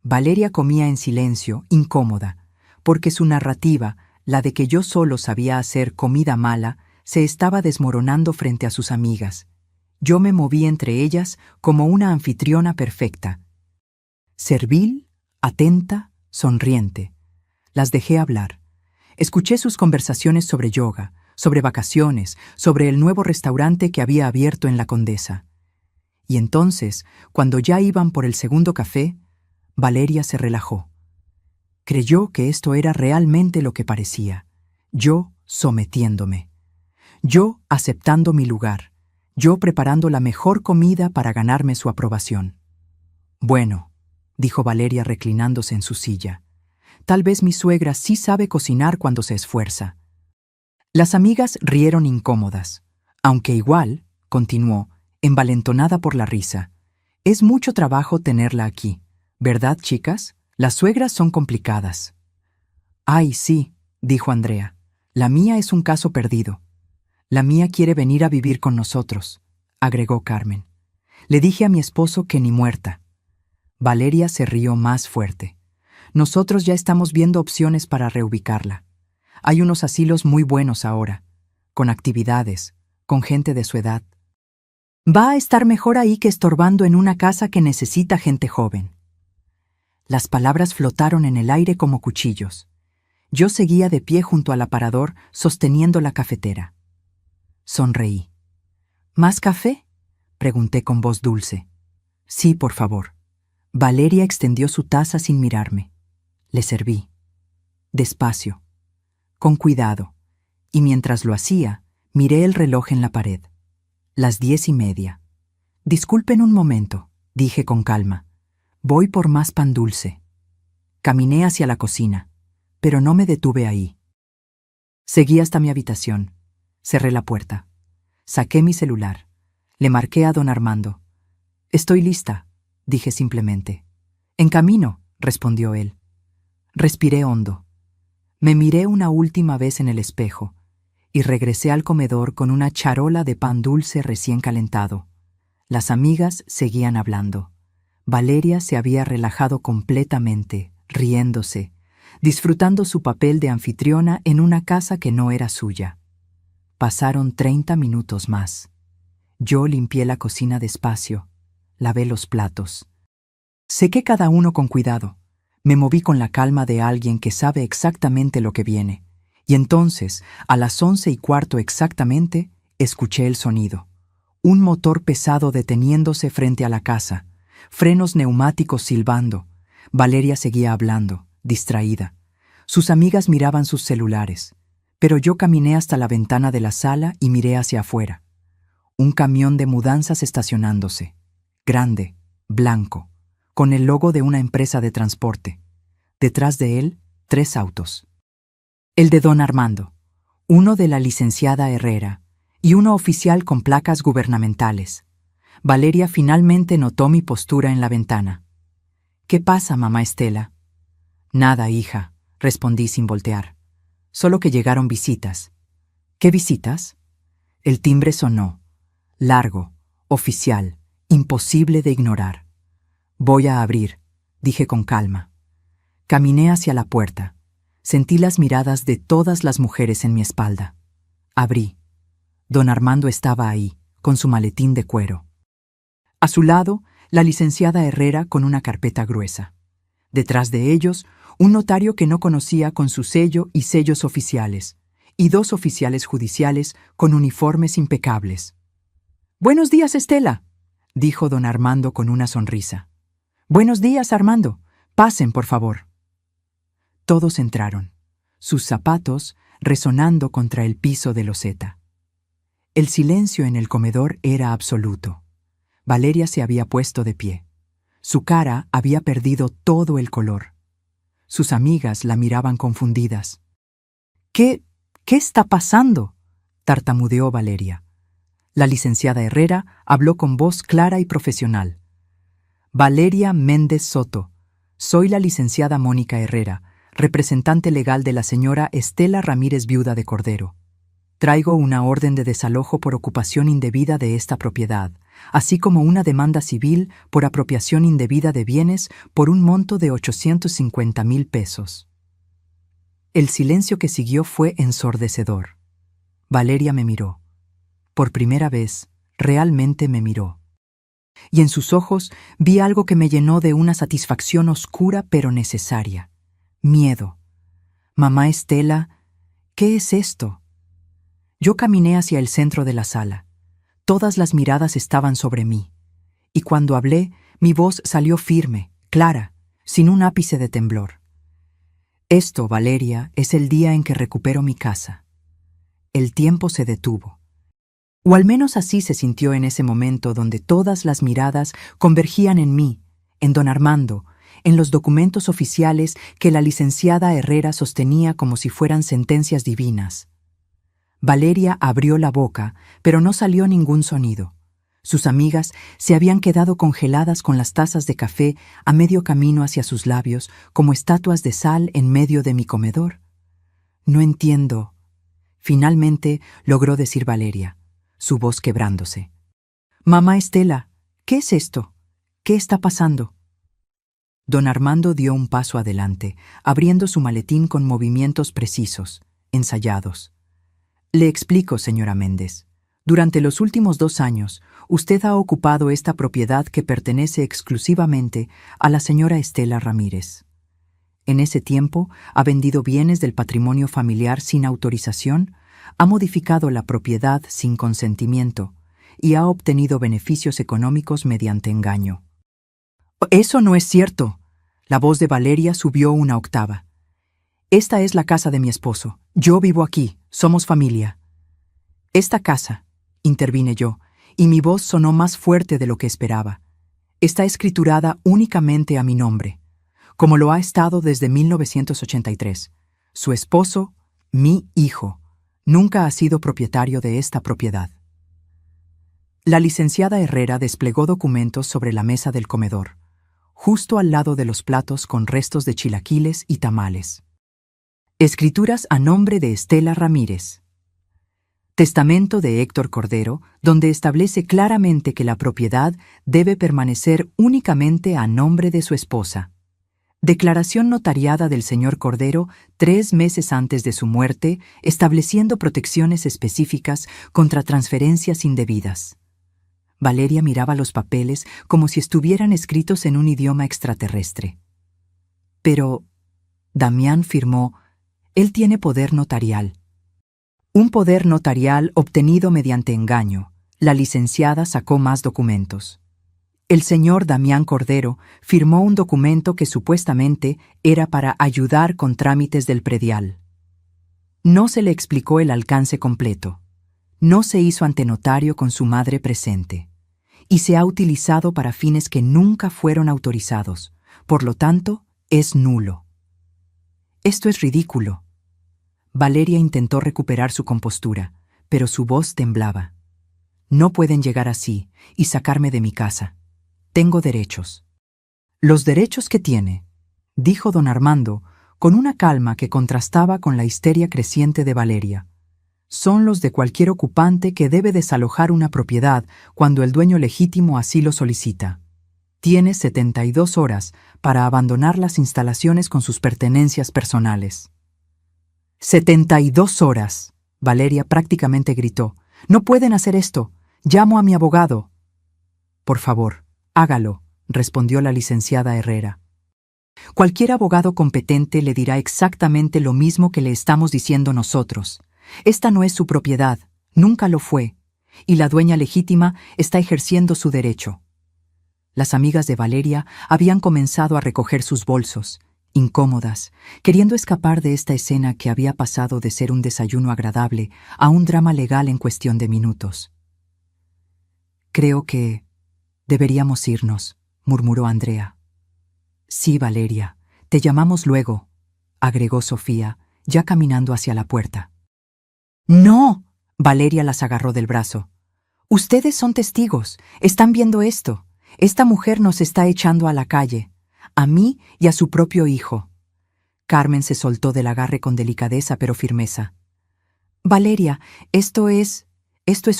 [SPEAKER 1] Valeria comía en silencio, incómoda, porque su narrativa, la de que yo solo sabía hacer comida mala, se estaba desmoronando frente a sus amigas. Yo me moví entre ellas como una anfitriona perfecta. Servil, atenta, sonriente. Las dejé hablar. Escuché sus conversaciones sobre yoga, sobre vacaciones, sobre el nuevo restaurante que había abierto en La Condesa. Y entonces, cuando ya iban por el segundo café, Valeria se relajó. Creyó que esto era realmente lo que parecía. Yo sometiéndome. Yo aceptando mi lugar. Yo preparando la mejor comida para ganarme su aprobación. «Bueno», dijo Valeria reclinándose en su silla, «tal vez mi suegra sí sabe cocinar cuando se esfuerza». Las amigas rieron incómodas. «Aunque igual», continuó, envalentonada por la risa, «es mucho trabajo tenerla aquí. ¿Verdad, chicas? Las suegras son complicadas». «Ay, sí», dijo Andrea. «La mía es un caso perdido». «La mía quiere venir a vivir con nosotros», agregó Carmen. «Le dije a mi esposo que ni muerta». Valeria se rió más fuerte. «Nosotros ya estamos viendo opciones para reubicarla. Hay unos asilos muy buenos ahora, con actividades, con gente de su edad. Va a estar mejor ahí que estorbando en una casa que necesita gente joven». Las palabras flotaron en el aire como cuchillos. Yo seguía de pie junto al aparador, sosteniendo la cafetera. Sonreí. «¿Más café?», pregunté con voz dulce. «Sí, por favor». Valeria extendió su taza sin mirarme. Le serví. Despacio. Con cuidado. Y mientras lo hacía, miré el reloj en la pared. Las 10:30. «Disculpen un momento», dije con calma. «Voy por más pan dulce». Caminé hacia la cocina, pero no me detuve ahí. Seguí hasta mi habitación. Cerré la puerta. Saqué mi celular. Le marqué a don Armando. «Estoy lista», dije simplemente. «En camino», respondió él. Respiré hondo. Me miré una última vez en el espejo y regresé al comedor con una charola de pan dulce recién calentado. Las amigas seguían hablando. Valeria se había relajado completamente, riéndose, disfrutando su papel de anfitriona en una casa que no era suya. Pasaron 30 minutos más. Yo limpié la cocina despacio, lavé los platos. Sequé cada uno con cuidado. Me moví con la calma de alguien que sabe exactamente lo que viene. Y entonces, a las 11:15 exactamente, escuché el sonido. Un motor pesado deteniéndose frente a la casa, frenos neumáticos silbando. Valeria seguía hablando, distraída. Sus amigas miraban sus celulares, pero yo caminé hasta la ventana de la sala y miré hacia afuera. Un camión de mudanzas estacionándose, grande, blanco, con el logo de una empresa de transporte. Detrás de él, 3 autos. El de don Armando, uno de la licenciada Herrera y uno oficial con placas gubernamentales. Valeria finalmente notó mi postura en la ventana. «¿Qué pasa, mamá Estela?» «Nada, hija», respondí sin voltear. «Solo que llegaron visitas». «¿Qué visitas?» El timbre sonó. Largo, oficial, imposible de ignorar. «Voy a abrir», dije con calma. Caminé hacia la puerta. Sentí las miradas de todas las mujeres en mi espalda. Abrí. Don Armando estaba ahí, con su maletín de cuero. A su lado, la licenciada Herrera con una carpeta gruesa. Detrás de ellos, un notario que no conocía con su sello y sellos oficiales, y 2 oficiales judiciales con uniformes impecables. «Buenos días, Estela», dijo don Armando con una sonrisa. «Buenos días, Armando. Pasen, por favor». Todos entraron, sus zapatos resonando contra el piso de loseta. El silencio en el comedor era absoluto. Valeria se había puesto de pie. Su cara había perdido todo el color. Sus amigas la miraban confundidas. ¿Qué está pasando?», tartamudeó Valeria. La licenciada Herrera habló con voz clara y profesional. Valeria Méndez Soto. Soy la licenciada Mónica Herrera, representante legal de la señora Estela Ramírez, viuda de Cordero. Traigo una orden de desalojo por ocupación indebida de esta propiedad, así como una demanda civil por apropiación indebida de bienes por un monto de 850,000 pesos. El silencio que siguió fue ensordecedor. Valeria me miró. Por primera vez, realmente me miró. Y en sus ojos vi algo que me llenó de una satisfacción oscura pero necesaria. Miedo. Mamá Estela, ¿qué es esto? Yo caminé hacia el centro de la sala. Todas las miradas estaban sobre mí. Y cuando hablé, mi voz salió firme, clara, sin un ápice de temblor. Esto, Valeria, es el día en que recupero mi casa. El tiempo se detuvo. O al menos así se sintió en ese momento donde todas las miradas convergían en mí, en don Armando, en los documentos oficiales que la licenciada Herrera sostenía como si fueran sentencias divinas. Valeria abrió la boca, pero no salió ningún sonido. Sus amigas se habían quedado congeladas con las tazas de café a medio camino hacia sus labios, como estatuas de sal en medio de mi comedor. No entiendo. Finalmente logró decir Valeria, su voz quebrándose. Mamá Estela, ¿qué es esto? ¿Qué está pasando? Don Armando dio un paso adelante, abriendo su maletín con movimientos precisos, ensayados. Le explico, señora Méndez. Durante los últimos 2 años, usted ha ocupado esta propiedad que pertenece exclusivamente a la señora Estela Ramírez. En ese tiempo, ha vendido bienes del patrimonio familiar sin autorización, ha modificado la propiedad sin consentimiento y ha obtenido beneficios económicos mediante engaño. Eso no es cierto. La voz de Valeria subió una octava. Esta es la casa de mi esposo. Yo vivo aquí. Somos familia. Esta casa, intervine yo, y mi voz sonó más fuerte de lo que esperaba. Está escriturada únicamente a mi nombre, como lo ha estado desde 1983. Su esposo, mi hijo, nunca ha sido propietario de esta propiedad. La licenciada Herrera desplegó documentos sobre la mesa del comedor, justo al lado de los platos con restos de chilaquiles y tamales. Escrituras a nombre de Estela Ramírez. Testamento de Héctor Cordero, donde establece claramente que la propiedad debe permanecer únicamente a nombre de su esposa. Declaración notariada del señor Cordero 3 meses antes de su muerte, estableciendo protecciones específicas contra transferencias indebidas. Valeria miraba los papeles como si estuvieran escritos en un idioma extraterrestre. Pero Damián firmó: él tiene poder notarial. Un poder notarial obtenido mediante engaño. La licenciada sacó más documentos. El señor Damián Cordero firmó un documento que supuestamente era para ayudar con trámites del predial. No se le explicó el alcance completo. No se hizo ante notario con su madre presente. Y se ha utilizado para fines que nunca fueron autorizados. Por lo tanto, es nulo. Esto es ridículo. Valeria intentó recuperar su compostura, pero su voz temblaba. No pueden llegar así y sacarme de mi casa. Tengo derechos. Los derechos que tiene, dijo don Armando, con una calma que contrastaba con la histeria creciente de Valeria, son los de cualquier ocupante que debe desalojar una propiedad cuando el dueño legítimo así lo solicita. Tiene 72 horas para abandonar las instalaciones con sus pertenencias personales. 72 horas, Valeria prácticamente gritó. No pueden hacer esto. Llamo a mi abogado. Por favor, hágalo, respondió la licenciada Herrera. Cualquier abogado competente le dirá exactamente lo mismo que le estamos diciendo nosotros. Esta no es su propiedad, nunca lo fue, y la dueña legítima está ejerciendo su derecho. Las amigas de Valeria habían comenzado a recoger sus bolsos, incómodas, queriendo escapar de esta escena que había pasado de ser un desayuno agradable a un drama legal en cuestión de minutos. Creo que deberíamos irnos, murmuró Andrea. Sí, Valeria, te llamamos luego, agregó Sofía, ya caminando hacia la puerta. ¡No! Valeria las agarró del brazo. Ustedes son testigos, están viendo esto. Esta mujer nos está echando a la calle, a mí y a su propio hijo. Carmen se soltó del agarre con delicadeza pero firmeza. Valeria, esto es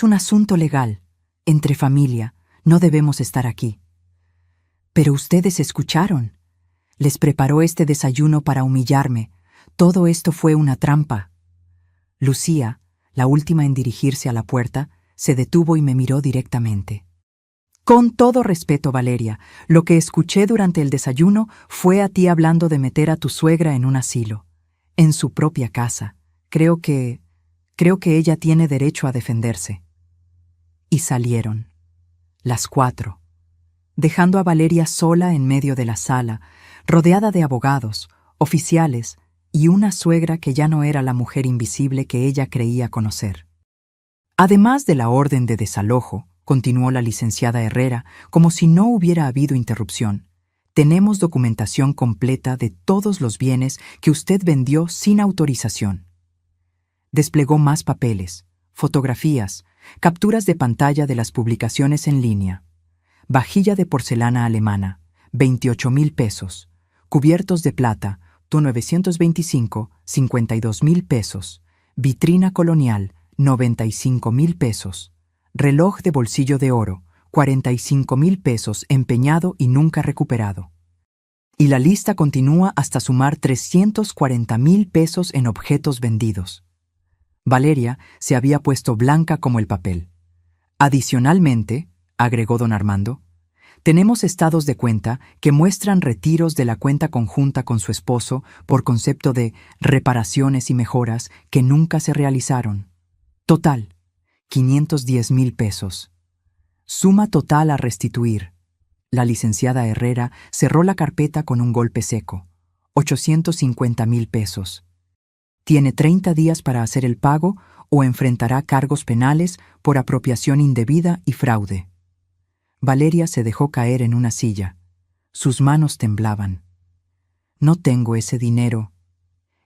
[SPEAKER 1] un asunto legal, entre familia, no debemos estar aquí. Pero ustedes escucharon. Les preparó este desayuno para humillarme. Todo esto fue una trampa. Lucía, la última en dirigirse a la puerta, se detuvo y me miró directamente. Con todo respeto, Valeria, lo que escuché durante el desayuno fue a ti hablando de meter a tu suegra en un asilo, en su propia casa. Creo que ella tiene derecho a defenderse. Y salieron, las 4, dejando a Valeria sola en medio de la sala, rodeada de abogados, oficiales y una suegra que ya no era la mujer invisible que ella creía conocer. Además de la orden de desalojo, continuó la licenciada Herrera, como si no hubiera habido interrupción, tenemos documentación completa de todos los bienes que usted vendió sin autorización. Desplegó más papeles, fotografías, capturas de pantalla de las publicaciones en línea. Vajilla de porcelana alemana, 28,000 pesos. Cubiertos de plata, tu 925, 52,000 pesos. Vitrina colonial, 95,000 pesos. Reloj de bolsillo de oro, 45,000 pesos empeñado y nunca recuperado. Y la lista continúa hasta sumar 340,000 pesos en objetos vendidos. Valeria se había puesto blanca como el papel. Adicionalmente, agregó don Armando, tenemos estados de cuenta que muestran retiros de la cuenta conjunta con su esposo por concepto de reparaciones y mejoras que nunca se realizaron. Total, 510,000 pesos. Suma total a restituir. La licenciada Herrera cerró la carpeta con un golpe seco. 850,000 pesos. Tiene 30 días para hacer el pago o enfrentará cargos penales por apropiación indebida y fraude. Valeria se dejó caer en una silla. Sus manos temblaban. No tengo ese dinero.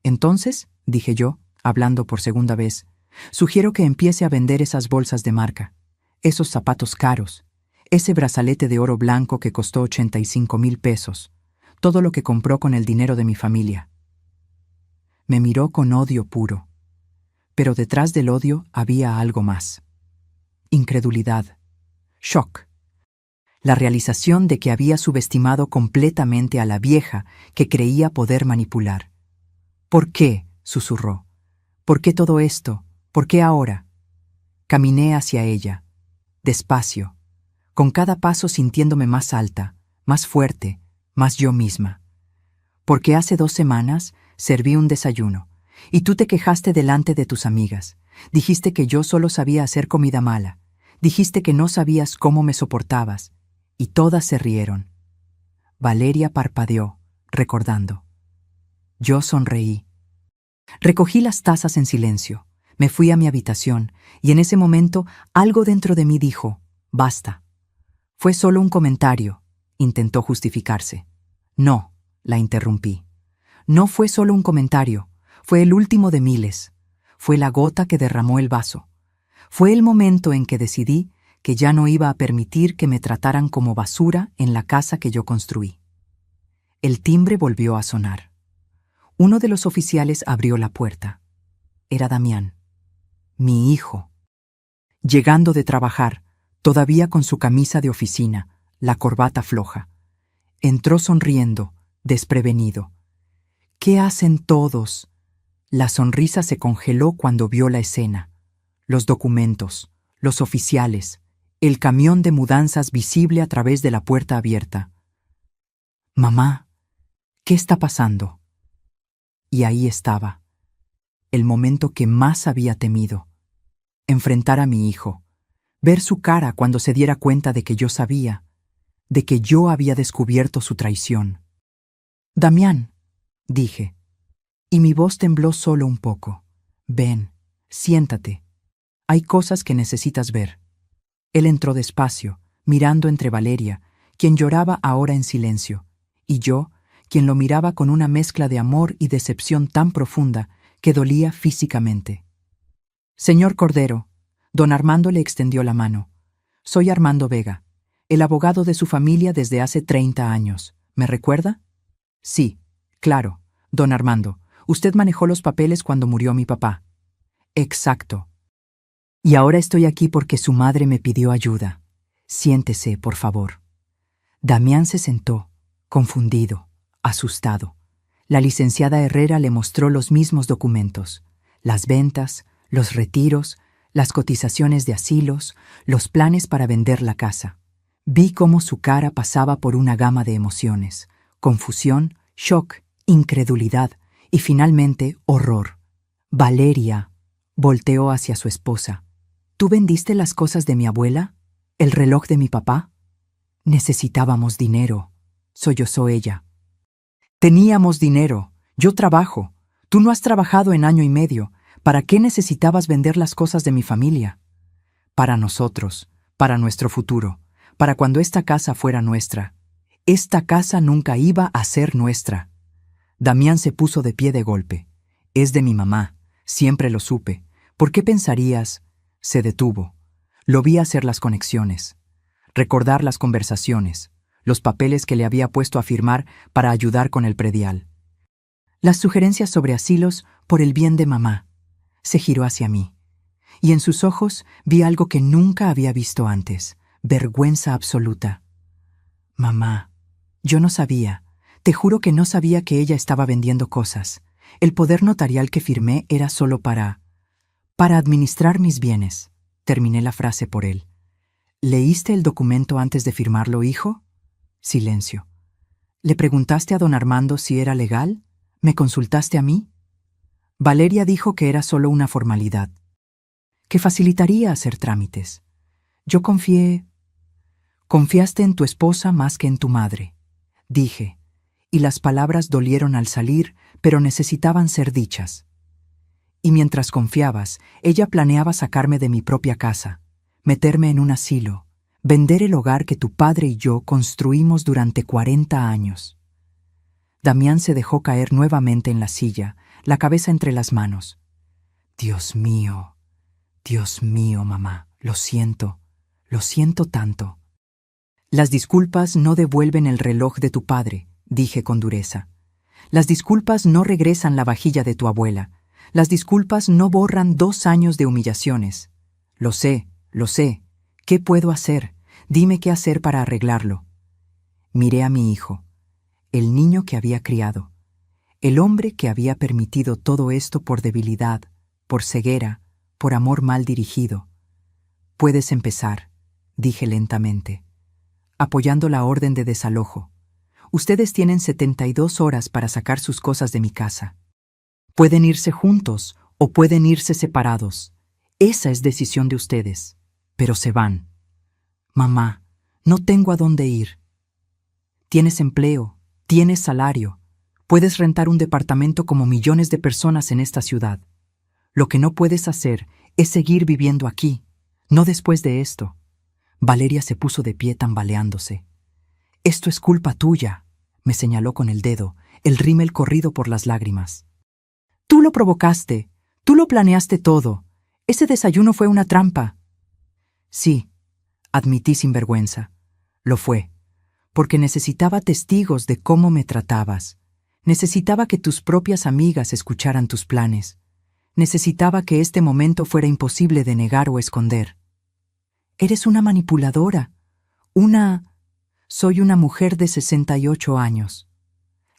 [SPEAKER 1] Entonces, dije yo, hablando por segunda vez, sugiero que empiece a vender esas bolsas de marca, esos zapatos caros, ese brazalete de oro blanco que costó 85,000 pesos, todo lo que compró con el dinero de mi familia. Me miró con odio puro. Pero detrás del odio había algo más. Incredulidad. Shock. La realización de que había subestimado completamente a la vieja que creía poder manipular. ¿Por qué?, susurró. ¿Por qué todo esto? ¿Por qué ahora? Caminé hacia ella, despacio, con cada paso sintiéndome más alta, más fuerte, más yo misma. Porque hace 2 semanas serví un desayuno, y tú te quejaste delante de tus amigas. Dijiste que yo solo sabía hacer comida mala. Dijiste que no sabías cómo me soportabas, y todas se rieron. Valeria parpadeó, recordando. Yo sonreí. Recogí las tazas en silencio, me fui a mi habitación, y en ese momento algo dentro de mí dijo, basta. Fue solo un comentario, intentó justificarse. No, la interrumpí. No fue solo un comentario, fue el último de miles. Fue la gota que derramó el vaso. Fue el momento en que decidí que ya no iba a permitir que me trataran como basura en la casa que yo construí. El timbre volvió a sonar. Uno de los oficiales abrió la puerta. Era Damián, mi hijo. Llegando de trabajar, todavía con su camisa de oficina, la corbata floja. Entró sonriendo, desprevenido. ¿Qué hacen todos? La sonrisa se congeló cuando vio la escena. Los documentos, los oficiales, el camión de mudanzas visible a través de la puerta abierta. Mamá, ¿qué está pasando? Y ahí estaba, el momento que más había temido. Enfrentar a mi hijo, ver su cara cuando se diera cuenta de que yo sabía, de que yo había descubierto su traición. Damián, dije, y mi voz tembló solo un poco. Ven, siéntate. Hay cosas que necesitas ver. Él entró despacio, mirando entre Valeria, quien lloraba ahora en silencio, y yo, quien lo miraba con una mezcla de amor y decepción tan profunda que dolía físicamente. Señor Cordero, don Armando le extendió la mano. Soy Armando Vega, el abogado de su familia desde hace 30 años. ¿Me recuerda? Sí, claro, don Armando. Usted manejó los papeles cuando murió mi papá. Exacto. Y ahora estoy aquí porque su madre me pidió ayuda. Siéntese, por favor. Damián se sentó, confundido, asustado. La licenciada Herrera le mostró los mismos documentos: las ventas, los retiros, las cotizaciones de asilos, los planes para vender la casa. Vi cómo su cara pasaba por una gama de emociones: confusión, shock, incredulidad y finalmente horror. Valeria volteó hacia su esposa. ¿Tú vendiste las cosas de mi abuela? ¿El reloj de mi papá? Necesitábamos dinero, sollozó ella. Teníamos dinero. Yo trabajo. Tú no has trabajado en año y medio. ¿Para qué necesitabas vender las cosas de mi familia? Para nosotros, para nuestro futuro, para cuando esta casa fuera nuestra. Esta casa nunca iba a ser nuestra. Damián se puso de pie de golpe. Es de mi mamá. Siempre lo supe. ¿Por qué pensarías? Se detuvo. Lo vi hacer las conexiones, recordar las conversaciones, los papeles que le había puesto a firmar para ayudar con el predial. Las sugerencias sobre asilos por el bien de mamá. Se giró hacia mí, y en sus ojos vi algo que nunca había visto antes: vergüenza absoluta. Mamá, yo no sabía, te juro que no sabía que ella estaba vendiendo cosas. El poder notarial que firmé era solo para administrar mis bienes. Terminé la frase por él. ¿Leíste el documento antes de firmarlo, hijo? Silencio. ¿Le preguntaste a don Armando si era legal? ¿Me consultaste a mí? Valeria dijo que era solo una formalidad, que facilitaría hacer trámites. Yo confié. Confiaste en tu esposa más que en tu madre, dije, y las palabras dolieron al salir, pero necesitaban ser dichas. Y mientras confiabas, ella planeaba sacarme de mi propia casa, meterme en un asilo, vender el hogar que tu padre y yo construimos durante 40 años. Damián se dejó caer nuevamente en la silla, la cabeza entre las manos. Dios mío, mamá, lo siento tanto. Las disculpas no devuelven el reloj de tu padre, dije con dureza. Las disculpas no regresan la vajilla de tu abuela. Las disculpas no borran 2 años de humillaciones. Lo sé. ¿Qué puedo hacer? Dime qué hacer para arreglarlo. Miré a mi hijo, el niño que había criado, el hombre que había permitido todo esto por debilidad, por ceguera, por amor mal dirigido. Puedes empezar, dije lentamente, apoyando la orden de desalojo. Ustedes tienen 72 horas para sacar sus cosas de mi casa. Pueden irse juntos o pueden irse separados. Esa es decisión de ustedes. Pero se van. Mamá, no tengo a dónde ir. Tienes empleo, tienes salario. Puedes rentar un departamento como millones de personas en esta ciudad. Lo que no puedes hacer es seguir viviendo aquí, no después de esto. Valeria se puso de pie tambaleándose. Esto es culpa tuya, me señaló con el dedo, el rímel corrido por las lágrimas. Tú lo provocaste, tú lo planeaste todo. Ese desayuno fue una trampa. Sí, admití sin vergüenza. Lo fue, porque necesitaba testigos de cómo me tratabas. Necesitaba que tus propias amigas escucharan tus planes. Necesitaba que este momento fuera imposible de negar o esconder. Eres una manipuladora. Soy una mujer de 68 años.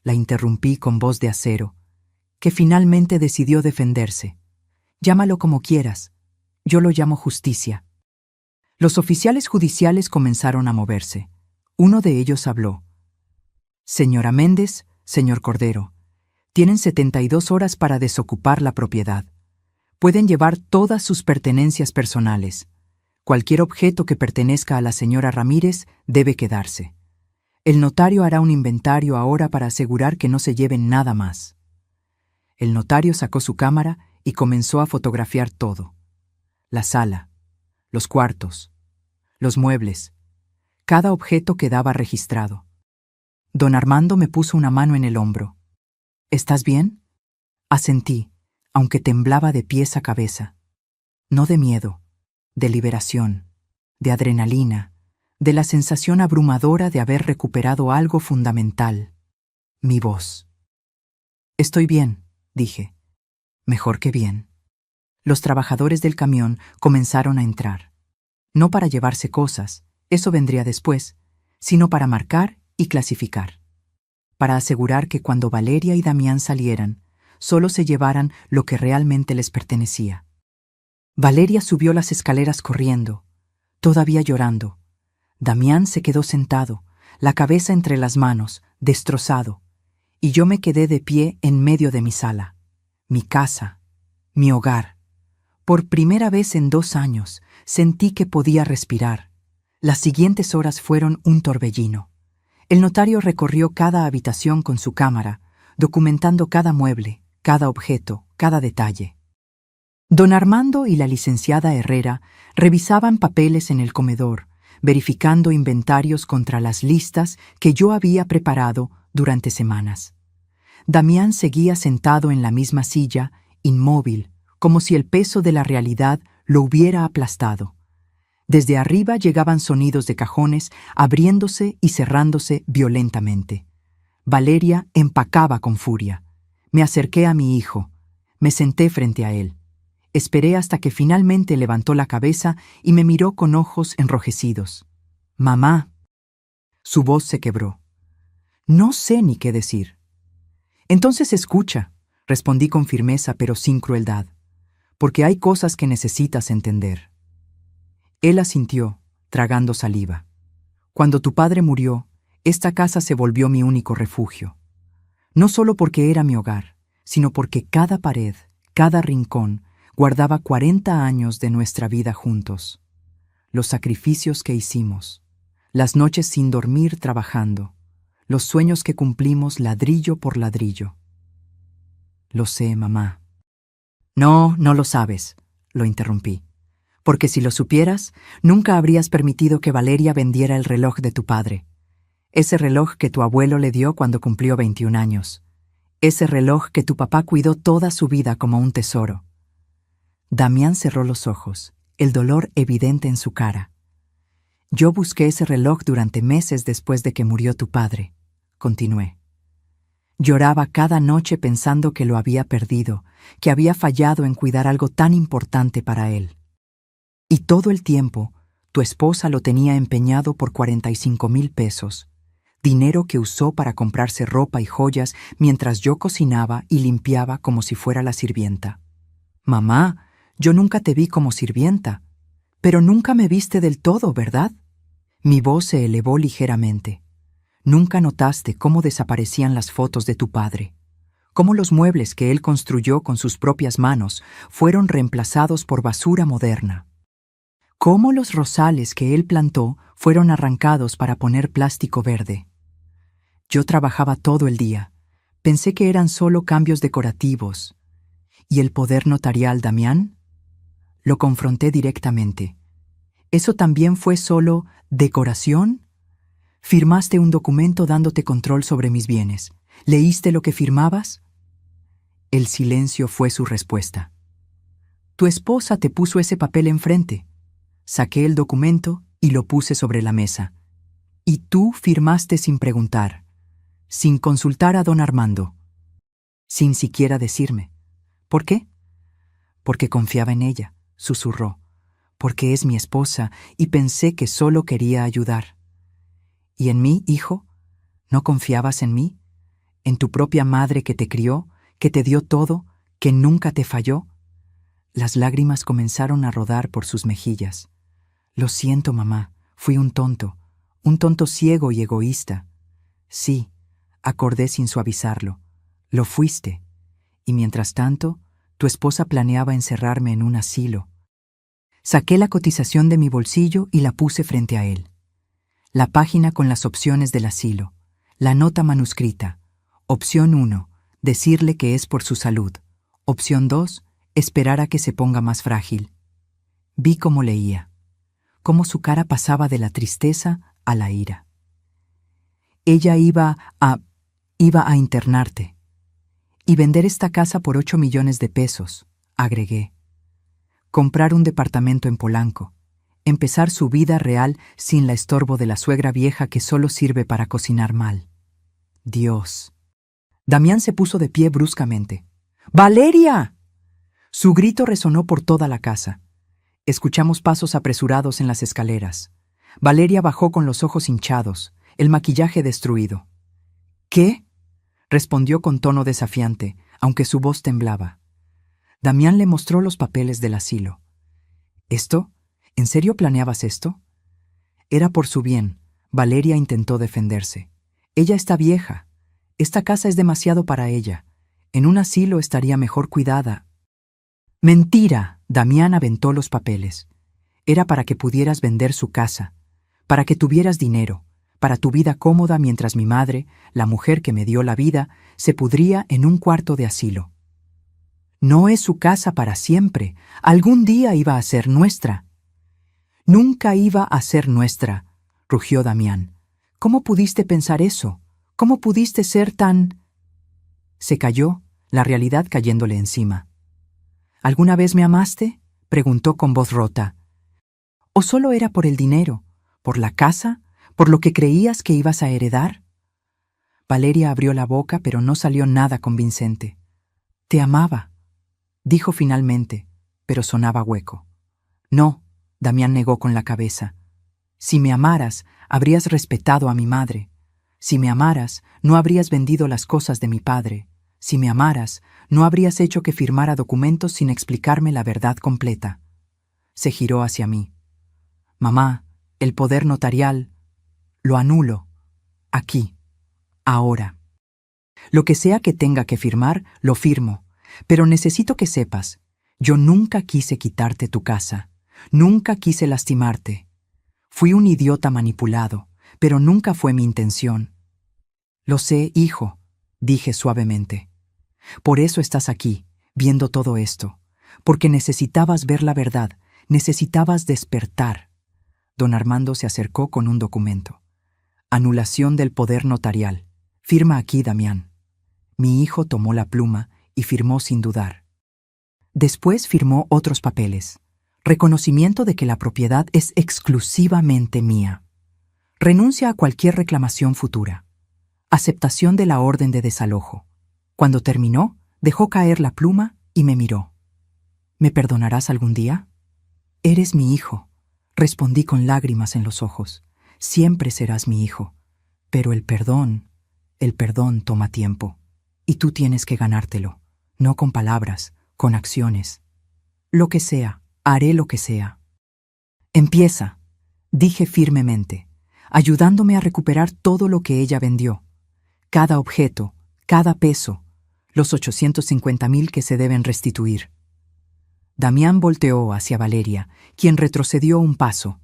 [SPEAKER 1] La interrumpí con voz de acero, que finalmente decidió defenderse. Llámalo como quieras. Yo lo llamo justicia. Los oficiales judiciales comenzaron a moverse. Uno de ellos habló. Señora Méndez, señor Cordero, tienen 72 horas para desocupar la propiedad. Pueden llevar todas sus pertenencias personales. Cualquier objeto que pertenezca a la señora Ramírez debe quedarse. El notario hará un inventario ahora para asegurar que no se lleven nada más. El notario sacó su cámara y comenzó a fotografiar todo. La sala, los cuartos, los muebles. Cada objeto quedaba registrado. Don Armando me puso una mano en el hombro. ¿Estás bien? Asentí, aunque temblaba de pies a cabeza. No de miedo, de liberación, de adrenalina, de la sensación abrumadora de haber recuperado algo fundamental, mi voz. Estoy bien, dije. Mejor que bien. Los trabajadores del camión comenzaron a entrar. No para llevarse cosas, eso vendría después, sino para marcar y clasificar. Para asegurar que cuando Valeria y Damián salieran, solo se llevaran lo que realmente les pertenecía. Valeria subió las escaleras corriendo, todavía llorando. Damián se quedó sentado, la cabeza entre las manos, destrozado, y yo me quedé de pie en medio de mi sala, mi casa, mi hogar. Por primera vez en 2 años sentí que podía respirar. Las siguientes horas fueron un torbellino. El notario recorrió cada habitación con su cámara, documentando cada mueble, cada objeto, cada detalle. Don Armando y la licenciada Herrera revisaban papeles en el comedor, verificando inventarios contra las listas que yo había preparado durante semanas. Damián seguía sentado en la misma silla, inmóvil, como si el peso de la realidad lo hubiera aplastado. Desde arriba llegaban sonidos de cajones abriéndose y cerrándose violentamente. Valeria empacaba con furia. Me acerqué a mi hijo. Me senté frente a él. Esperé hasta que finalmente levantó la cabeza y me miró con ojos enrojecidos. «Mamá». Su voz se quebró. No sé ni qué decir. «Entonces escucha», respondí con firmeza pero sin crueldad, «porque hay cosas que necesitas entender». Él asintió, tragando saliva. «Cuando tu padre murió, esta casa se volvió mi único refugio. No solo porque era mi hogar, sino porque cada pared, cada rincón, guardaba 40 años de nuestra vida juntos. Los sacrificios que hicimos, las noches sin dormir trabajando, los sueños que cumplimos ladrillo por ladrillo». «Lo sé, mamá». «No, no lo sabes», lo interrumpí. «Porque si lo supieras, nunca habrías permitido que Valeria vendiera el reloj de tu padre. Ese reloj que tu abuelo le dio cuando cumplió 21 años. Ese reloj que tu papá cuidó toda su vida como un tesoro». Damián cerró los ojos, el dolor evidente en su cara. «Yo busqué ese reloj durante meses después de que murió tu padre», continué. «Lloraba cada noche pensando que lo había perdido, que había fallado en cuidar algo tan importante para él. Y todo el tiempo, tu esposa lo tenía empeñado por 45,000 pesos, dinero que usó para comprarse ropa y joyas mientras yo cocinaba y limpiaba como si fuera la sirvienta. Mamá, yo nunca te vi como sirvienta, pero nunca me viste del todo, ¿verdad?» Mi voz se elevó ligeramente. «Nunca notaste cómo desaparecían las fotos de tu padre, cómo los muebles que él construyó con sus propias manos fueron reemplazados por basura moderna, cómo los rosales que él plantó fueron arrancados para poner plástico verde. Yo trabajaba todo el día. Pensé que eran solo cambios decorativos. ¿Y el poder notarial, Damián?». Lo confronté directamente. «¿Eso también fue solo decoración? ¿Firmaste un documento dándote control sobre mis bienes? ¿Leíste lo que firmabas?». El silencio fue su respuesta. «Tu esposa te puso ese papel enfrente». Saqué el documento y lo puse sobre la mesa. «Y tú firmaste sin preguntar, sin consultar a don Armando, sin siquiera decirme. ¿Por qué?». «Porque confiaba en ella», susurró. «Porque es mi esposa y pensé que solo quería ayudar». «¿Y en mí, hijo? ¿No confiabas en mí? ¿En tu propia madre que te crió, que te dio todo, que nunca te falló?». Las lágrimas comenzaron a rodar por sus mejillas. «Lo siento, mamá, fui un tonto ciego y egoísta». «Sí», acordé sin suavizarlo, «lo fuiste. Y mientras tanto, tu esposa planeaba encerrarme en un asilo». Saqué la cotización de mi bolsillo y la puse frente a él. La página con las opciones del asilo, la nota manuscrita. Opción 1, decirle que es por su salud. Opción 2, esperar a que se ponga más frágil. Vi cómo leía, cómo su cara pasaba de la tristeza a la ira. «Ella iba a internarte. Y vender esta casa por 8 millones de pesos», agregué. comprar un departamento en Polanco, empezar su vida real sin la estorbo de la suegra vieja que solo sirve para cocinar mal. Dios. Damián se puso de pie bruscamente. ¡Valeria! Su grito resonó por toda la casa. Escuchamos pasos apresurados en las escaleras. Valeria bajó con los ojos hinchados, el maquillaje destruido. ¿Qué? Respondió con tono desafiante, aunque su voz temblaba. Damián le mostró los papeles del asilo. ¿Esto? ¿En serio planeabas esto? Era por su bien. Valeria intentó defenderse. Ella está vieja. Esta casa es demasiado para ella. En un asilo estaría mejor cuidada. Mentira. Damián aventó los papeles. Era para que pudieras vender su casa, para que tuvieras dinero, para tu vida cómoda mientras mi madre, la mujer que me dio la vida, se pudría en un cuarto de asilo. No es su casa para siempre. Algún día iba a ser nuestra. Nunca iba a ser nuestra, rugió Damián. ¿Cómo pudiste pensar eso? ¿Cómo pudiste ser tan...? Se calló, la realidad cayéndole encima. ¿Alguna vez me amaste?, preguntó con voz rota. ¿O solo era por el dinero, por la casa, por lo que creías que ibas a heredar? Valeria abrió la boca, pero no salió nada convincente. Te amaba, dijo finalmente, pero sonaba hueco. No, Damián negó con la cabeza. Si me amaras, habrías respetado a mi madre. Si me amaras, no habrías vendido las cosas de mi padre. Si me amaras, no habrías hecho que firmara documentos sin explicarme la verdad completa. Se giró hacia mí. Mamá, el poder notarial, lo anulo. Aquí, ahora. Lo que sea que tenga que firmar, lo firmo. Pero necesito que sepas, yo nunca quise quitarte tu casa. Nunca quise lastimarte. Fui un idiota manipulado, pero nunca fue mi intención. Lo sé, hijo, dije suavemente. Por eso estás aquí, viendo todo esto, porque necesitabas ver la verdad, necesitabas despertar. Don Armando se acercó con un documento. Anulación del poder notarial. Firma aquí, Damián. Mi hijo tomó la pluma y firmó sin dudar. Después firmó otros papeles. Reconocimiento de que la propiedad es exclusivamente mía. Renuncia a cualquier reclamación futura. Aceptación de la orden de desalojo. Cuando terminó, dejó caer la pluma y me miró. ¿Me perdonarás algún día? Eres mi hijo, respondí con lágrimas en los ojos. Siempre serás mi hijo. Pero el perdón toma tiempo. Y tú tienes que ganártelo, no con palabras, con acciones. Lo que sea, haré lo que sea. Empieza, dije firmemente, ayudándome a recuperar todo lo que ella vendió. Cada objeto, cada peso, los 850,000 que se deben restituir. Damián volteó hacia Valeria, quien retrocedió un paso.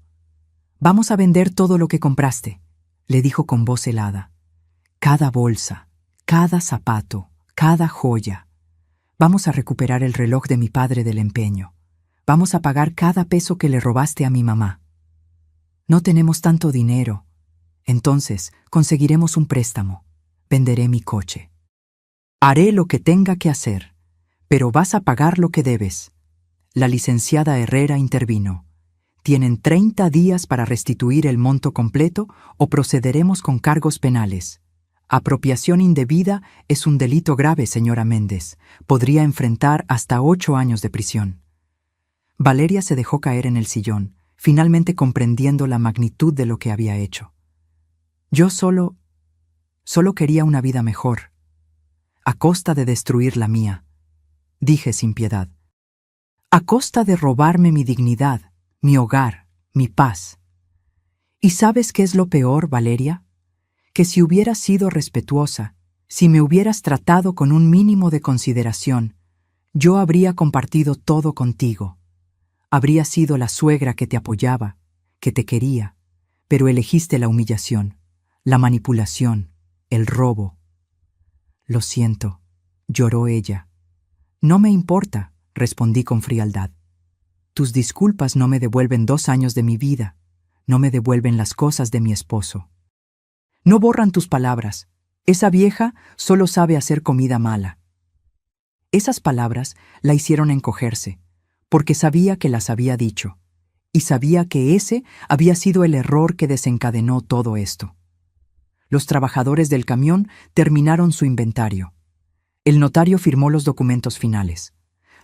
[SPEAKER 1] Vamos a vender todo lo que compraste, le dijo con voz helada. Cada bolsa, cada zapato, cada joya. Vamos a recuperar el reloj de mi padre del empeño. Vamos a pagar cada peso que le robaste a mi mamá. No tenemos tanto dinero. Entonces, conseguiremos un préstamo. Venderé mi coche. Haré lo que tenga que hacer, pero vas a pagar lo que debes. La licenciada Herrera intervino. Tienen 30 días para restituir el monto completo o procederemos con cargos penales. Apropiación indebida es un delito grave, señora Méndez. Podría enfrentar hasta 8 años de prisión. Valeria se dejó caer en el sillón, finalmente comprendiendo la magnitud de lo que había hecho. Yo solo quería una vida mejor, a costa de destruir la mía, dije sin piedad. A costa de robarme mi dignidad, mi hogar, mi paz. ¿Y sabes qué es lo peor, Valeria? Que si hubieras sido respetuosa, si me hubieras tratado con un mínimo de consideración, yo habría compartido todo contigo. Habría sido la suegra que te apoyaba, que te quería, pero elegiste la humillación, la manipulación, el robo. Lo siento, lloró ella. No me importa, respondí con frialdad. Tus disculpas no me devuelven 2 años de mi vida, no me devuelven las cosas de mi esposo. No borran tus palabras. Esa vieja solo sabe hacer comida mala. Esas palabras la hicieron encogerse. porque sabía que las había dicho, y sabía que ese había sido el error que desencadenó todo esto. Los trabajadores del camión terminaron su inventario. El notario firmó los documentos finales.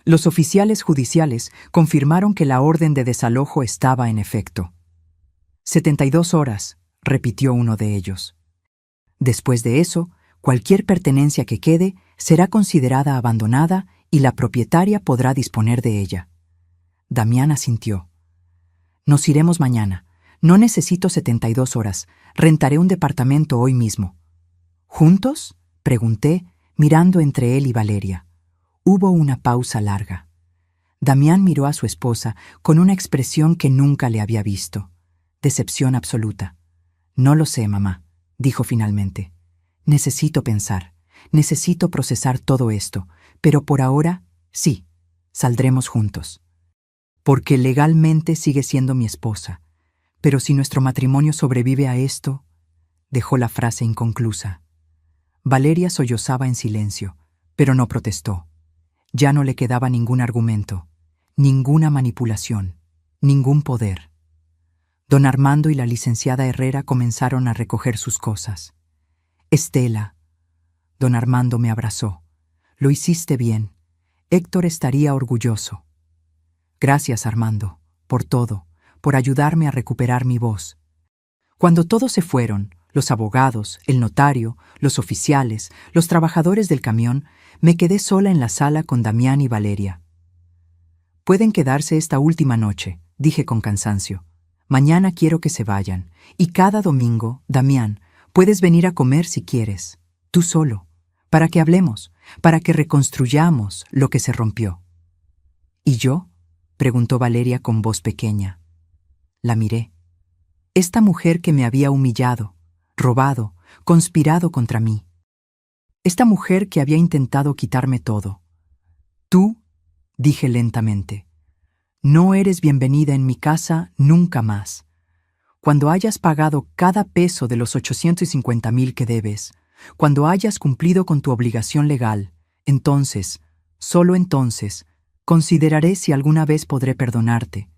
[SPEAKER 1] Los oficiales judiciales confirmaron que la orden de desalojo estaba en efecto. 72 horas, repitió uno de ellos. Después de eso, cualquier pertenencia que quede será considerada abandonada y la propietaria podrá disponer de ella. Damián asintió. Nos iremos mañana. No necesito 72 horas. Rentaré un departamento hoy mismo. ¿Juntos?, pregunté, mirando entre él y Valeria. Hubo una pausa larga. Damián miró a su esposa con una expresión que nunca le había visto. Decepción absoluta. No lo sé, mamá, dijo finalmente. Necesito pensar. Necesito procesar todo esto. Pero por ahora, sí, saldremos juntos. Porque legalmente sigue siendo mi esposa. Pero si nuestro matrimonio sobrevive a esto, dejó la frase inconclusa. Valeria sollozaba en silencio, pero no protestó. Ya no le quedaba ningún argumento, ninguna manipulación, ningún poder. Don Armando y la licenciada Herrera comenzaron a recoger sus cosas. Estela. Don Armando me abrazó. Lo hiciste bien. Héctor estaría orgulloso. Gracias, Armando, por todo, por ayudarme a recuperar mi voz. Cuando todos se fueron, los abogados, el notario, los oficiales, los trabajadores del camión, me quedé sola en la sala con Damián y Valeria. Pueden quedarse esta última noche, dije con cansancio. Mañana quiero que se vayan, y cada domingo, Damián, puedes venir a comer si quieres, tú solo, para que hablemos, para que reconstruyamos lo que se rompió. ¿Y yo?, preguntó Valeria con voz pequeña. La miré. Esta mujer que me había humillado, robado, conspirado contra mí. Esta mujer que había intentado quitarme todo. Tú, dije lentamente, no eres bienvenida en mi casa nunca más. Cuando hayas pagado cada peso de los 850,000 que debes, cuando hayas cumplido con tu obligación legal, entonces, solo entonces, consideraré si alguna vez podré perdonarte.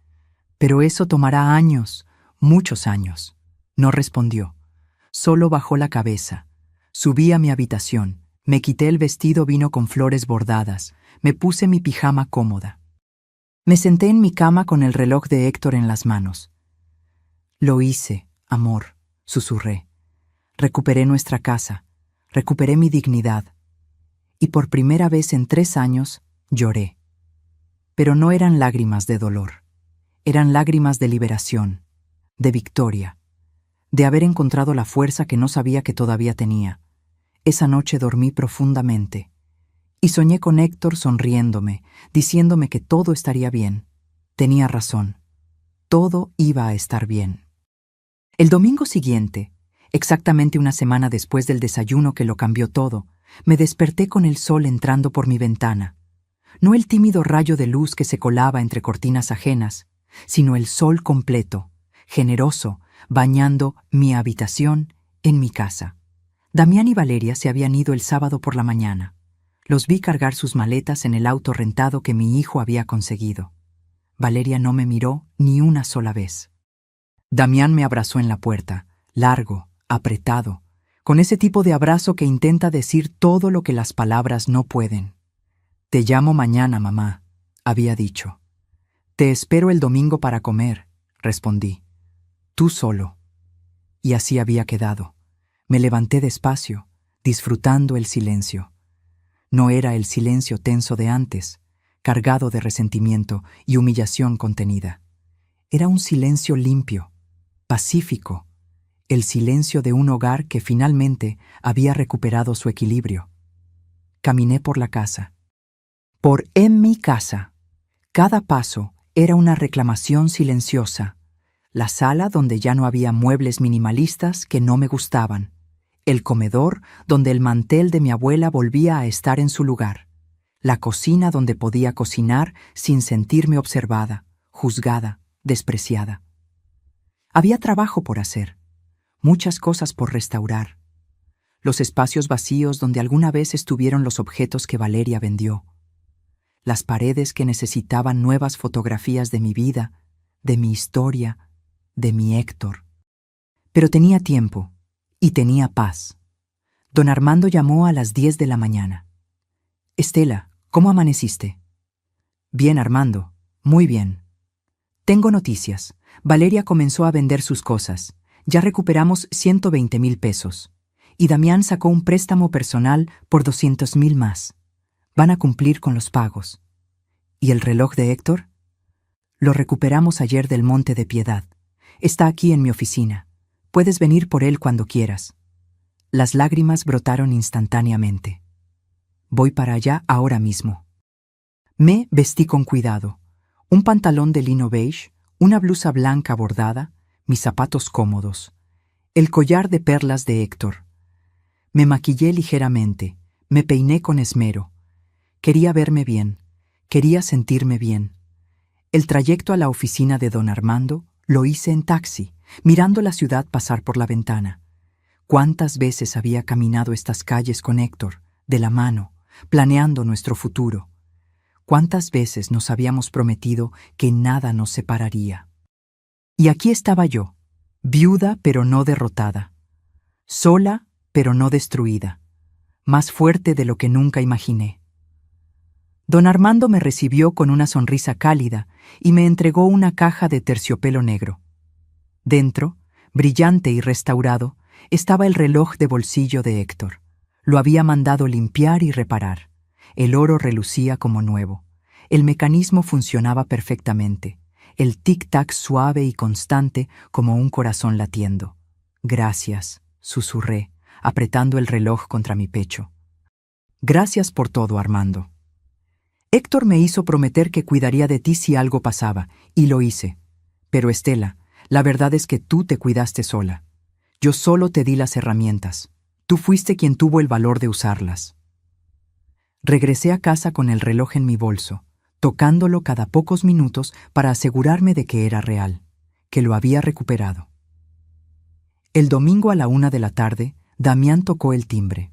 [SPEAKER 1] Pero eso tomará años, muchos años. No respondió. Solo bajó la cabeza. Subí a mi habitación. Me quité el vestido vino con flores bordadas. Me puse mi pijama cómoda. Me senté en mi cama con el reloj de Héctor en las manos. Lo hice, amor, susurré. Recuperé nuestra casa. Recuperé mi dignidad. Y por primera vez en 3 años, lloré. Pero no eran lágrimas de dolor. Eran lágrimas de liberación, de victoria, de haber encontrado la fuerza que no sabía que todavía tenía. Esa noche dormí profundamente y soñé con Héctor sonriéndome, diciéndome que todo estaría bien. Tenía razón. Todo iba a estar bien. El domingo siguiente, exactamente una semana después del desayuno que lo cambió todo, me desperté con el sol entrando por mi ventana. No el tímido rayo de luz que se colaba entre cortinas ajenas, sino el sol completo, generoso, bañando mi habitación en mi casa. Damián y Valeria se habían ido el sábado por la mañana. Los vi cargar sus maletas en el auto rentado que mi hijo había conseguido. Valeria no me miró ni una sola vez. Damián me abrazó en la puerta, largo, apretado, con ese tipo de abrazo que intenta decir todo lo que las palabras no pueden. Te llamo mañana, mamá, había dicho. Te espero el domingo para comer, respondí. Tú solo. Y así había quedado. Me levanté despacio, disfrutando el silencio. No era el silencio tenso de antes, cargado de resentimiento y humillación contenida. Era un silencio limpio, pacífico, el silencio de un hogar que finalmente había recuperado su equilibrio. Caminé por la casa. En mi casa. Cada paso era una reclamación silenciosa. La sala donde ya no había muebles minimalistas que no me gustaban. El comedor donde el mantel de mi abuela volvía a estar en su lugar. La cocina donde podía cocinar sin sentirme observada, juzgada, despreciada. Había trabajo por hacer, muchas cosas por restaurar. Los espacios vacíos donde alguna vez estuvieron los objetos que Valeria vendió. las paredes que necesitaban nuevas fotografías de mi vida, de mi historia, de mi Héctor. Pero tenía tiempo y tenía paz. Don Armando llamó a las 10 de la mañana. «Estela, ¿cómo amaneciste?» «Bien, Armando, muy bien. Tengo noticias. Valeria comenzó a vender sus cosas. Ya recuperamos 120,000 pesos. Y Damián sacó un préstamo personal por 200,000 más. Van a cumplir con los pagos. ¿Y el reloj de Héctor?» «Lo recuperamos ayer del Monte de Piedad. Está aquí en mi oficina. Puedes venir por él cuando quieras». Las lágrimas brotaron instantáneamente. «Voy para allá ahora mismo». Me vestí con cuidado. Un pantalón de lino beige, una blusa blanca bordada, mis zapatos cómodos, el collar de perlas de Héctor. Me maquillé ligeramente, me peiné con esmero. Quería verme bien, quería sentirme bien. El trayecto a la oficina de don Armando lo hice en taxi, mirando la ciudad pasar por la ventana. ¿Cuántas veces había caminado estas calles con Héctor, de la mano, planeando nuestro futuro? ¿Cuántas veces nos habíamos prometido que nada nos separaría? Y aquí estaba yo, viuda pero no derrotada, sola pero no destruida, más fuerte de lo que nunca imaginé. Don Armando me recibió con una sonrisa cálida y me entregó una caja de terciopelo negro. Dentro, brillante y restaurado, estaba el reloj de bolsillo de Héctor. Lo había mandado limpiar y reparar. El oro relucía como nuevo. El mecanismo funcionaba perfectamente. El tic-tac suave y constante como un corazón latiendo. «Gracias», susurré, apretando el reloj contra mi pecho. «Gracias por todo, Armando». Héctor me hizo prometer que cuidaría de ti si algo pasaba, y lo hice. Pero Estela, la verdad es que tú te cuidaste sola. Yo solo te di las herramientas. Tú fuiste quien tuvo el valor de usarlas. Regresé a casa con el reloj en mi bolso, tocándolo cada pocos minutos para asegurarme de que era real, que lo había recuperado. El domingo a la 1 de la tarde, Damián tocó el timbre.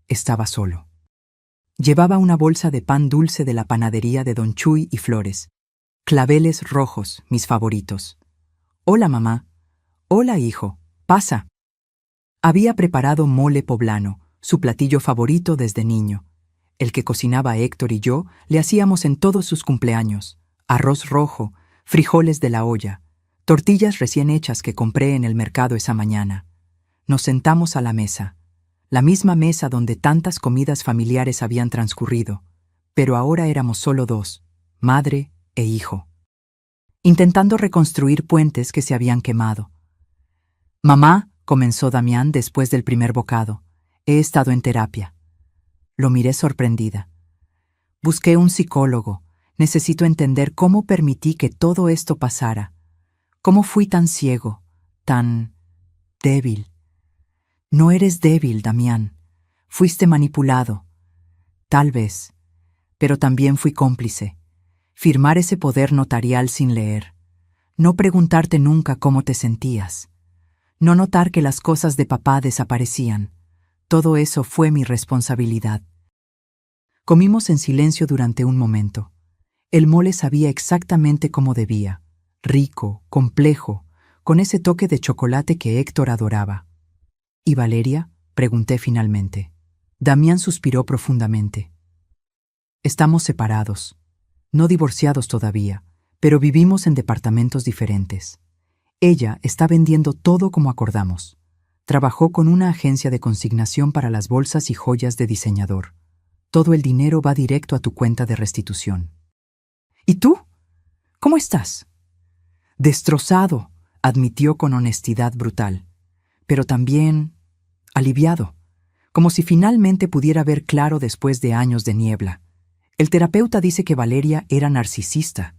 [SPEAKER 1] Estaba solo. Llevaba una bolsa de pan dulce de la panadería de Don Chuy y flores. Claveles rojos, mis favoritos. «Hola, mamá». «Hola, hijo. Pasa». Había preparado mole poblano, su platillo favorito desde niño. El que cocinaba Héctor y yo le hacíamos en todos sus cumpleaños. Arroz rojo, frijoles de la olla, tortillas recién hechas que compré en el mercado esa mañana. Nos sentamos a la mesa. La misma mesa donde tantas comidas familiares habían transcurrido, pero ahora éramos solo dos, madre e hijo, intentando reconstruir puentes que se habían quemado. «Mamá», comenzó Damián después del primer bocado, «he estado en terapia». Lo miré sorprendida. «Busqué un psicólogo. Necesito entender cómo permití que todo esto pasara. ¿Cómo fui tan ciego, tan débil?» «No eres débil, Damián. Fuiste manipulado. Tal vez. Pero también fui cómplice. Firmar ese poder notarial sin leer. No preguntarte nunca cómo te sentías. No notar que las cosas de papá desaparecían. Todo eso fue mi responsabilidad». Comimos en silencio durante un momento. El mole sabía exactamente como debía. Rico, complejo, con ese toque de chocolate que Héctor adoraba. «¿Y Valeria?», pregunté finalmente. Damián suspiró profundamente. «Estamos separados. No divorciados todavía, pero vivimos en departamentos diferentes. Ella está vendiendo todo como acordamos. Trabajó con una agencia de consignación para las bolsas y joyas de diseñador. Todo el dinero va directo a tu cuenta de restitución». «¿Y tú? ¿Cómo estás?» «Destrozado», admitió con honestidad brutal, pero también aliviado, como si finalmente pudiera ver claro después de años de niebla. El terapeuta dice que Valeria era narcisista,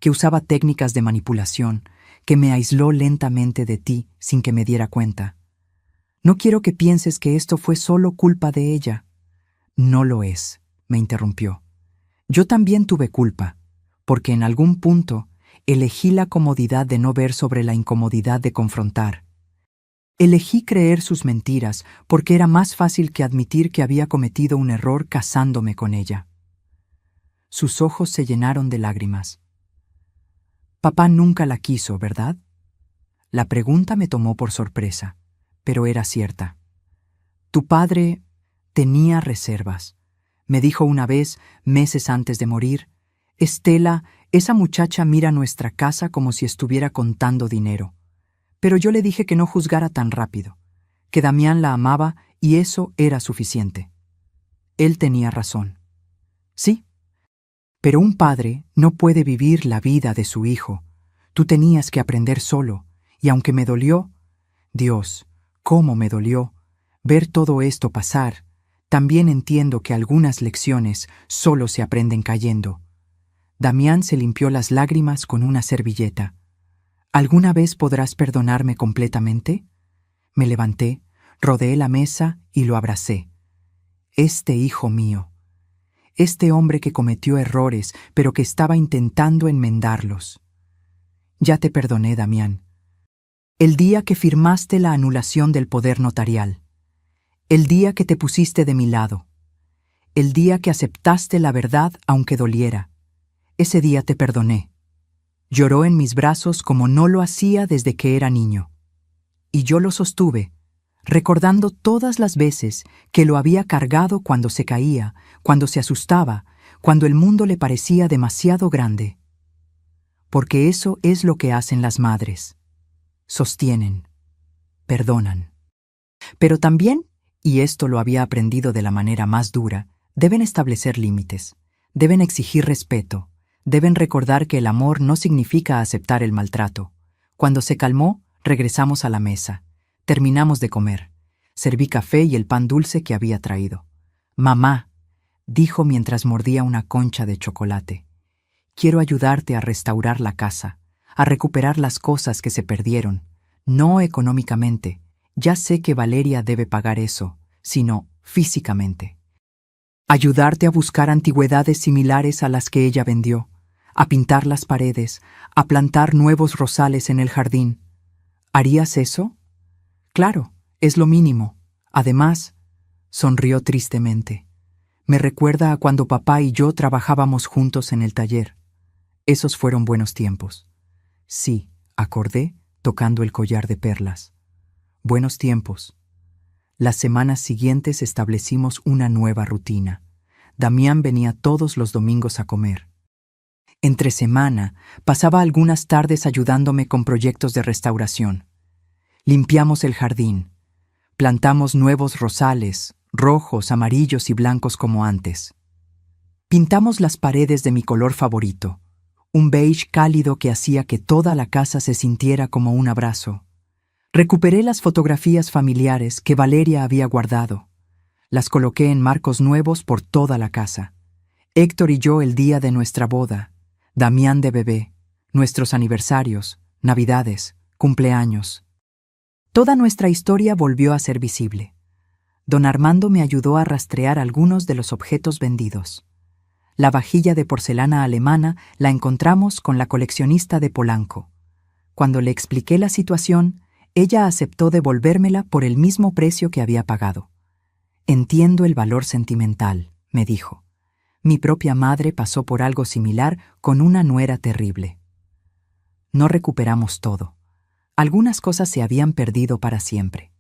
[SPEAKER 1] que usaba técnicas de manipulación, que me aisló lentamente de ti sin que me diera cuenta. No quiero que pienses que esto fue solo culpa de ella». «No lo es», me interrumpió. «Yo también tuve culpa, porque en algún punto elegí la comodidad de no ver sobre la incomodidad de confrontar. Elegí creer sus mentiras porque era más fácil que admitir que había cometido un error casándome con ella. Sus ojos se llenaron de lágrimas. Papá nunca la quiso, ¿verdad? La pregunta me tomó por sorpresa, pero era cierta. Tu padre tenía reservas. Me dijo una vez, meses antes de morir, Estela, esa muchacha mira nuestra casa como si estuviera contando dinero. Pero yo le dije que no juzgara tan rápido, que Damián la amaba y eso era suficiente. Él tenía razón. Sí, pero un padre no puede vivir la vida de su hijo. Tú tenías que aprender solo, y aunque me dolió, Dios, cómo me dolió, ver todo esto pasar, también entiendo que algunas lecciones solo se aprenden cayendo. Damián se limpió las lágrimas con una servilleta. ¿Alguna vez podrás perdonarme completamente? Me levanté, rodeé la mesa y lo abracé. Este hijo mío. Este hombre que cometió errores, pero que estaba intentando enmendarlos. Ya te perdoné, Damián. El día que firmaste la anulación del poder notarial. El día que te pusiste de mi lado. El día que aceptaste la verdad aunque doliera. Ese día te perdoné. Lloró en mis brazos como no lo hacía desde que era niño. Y yo lo sostuve, recordando todas las veces que lo había cargado cuando se caía, cuando se asustaba, cuando el mundo le parecía demasiado grande. Porque eso es lo que hacen las madres. Sostienen, perdonan. Pero también, y esto lo había aprendido de la manera más dura, deben establecer límites, deben exigir respeto, deben recordar que el amor no significa aceptar el maltrato. Cuando se calmó, regresamos a la mesa. Terminamos de comer. Serví café y el pan dulce que había traído. Mamá, dijo mientras mordía una concha de chocolate, quiero ayudarte a restaurar la casa, a recuperar las cosas que se perdieron, no económicamente. Ya sé que Valeria debe pagar eso, sino físicamente. Ayudarte a buscar antigüedades similares a las que ella vendió, a pintar las paredes, a plantar nuevos rosales en el jardín. ¿Harías eso? Claro, es lo mínimo. Además, sonrió tristemente. Me recuerda a cuando papá y yo trabajábamos juntos en el taller. Esos fueron buenos tiempos. Sí, acordé, tocando el collar de perlas. Buenos tiempos. Las semanas siguientes establecimos una nueva rutina. Damián venía todos los domingos a comer. Entre semana, pasaba algunas tardes ayudándome con proyectos de restauración. Limpiamos el jardín. Plantamos nuevos rosales, rojos, amarillos y blancos como antes. Pintamos las paredes de mi color favorito, un beige cálido que hacía que toda la casa se sintiera como un abrazo. Recuperé las fotografías familiares que Valeria había guardado. Las coloqué en marcos nuevos por toda la casa. Héctor y yo el día de nuestra boda, Damián de bebé, nuestros aniversarios, navidades, cumpleaños. Toda nuestra historia volvió a ser visible. Don Armando me ayudó a rastrear algunos de los objetos vendidos. La vajilla de porcelana alemana la encontramos con la coleccionista de Polanco. Cuando le expliqué la situación, ella aceptó devolvérmela por el mismo precio que había pagado. Entiendo el valor sentimental, me dijo. Mi propia madre pasó por algo similar con una nuera terrible. No recuperamos todo. Algunas cosas se habían perdido para siempre.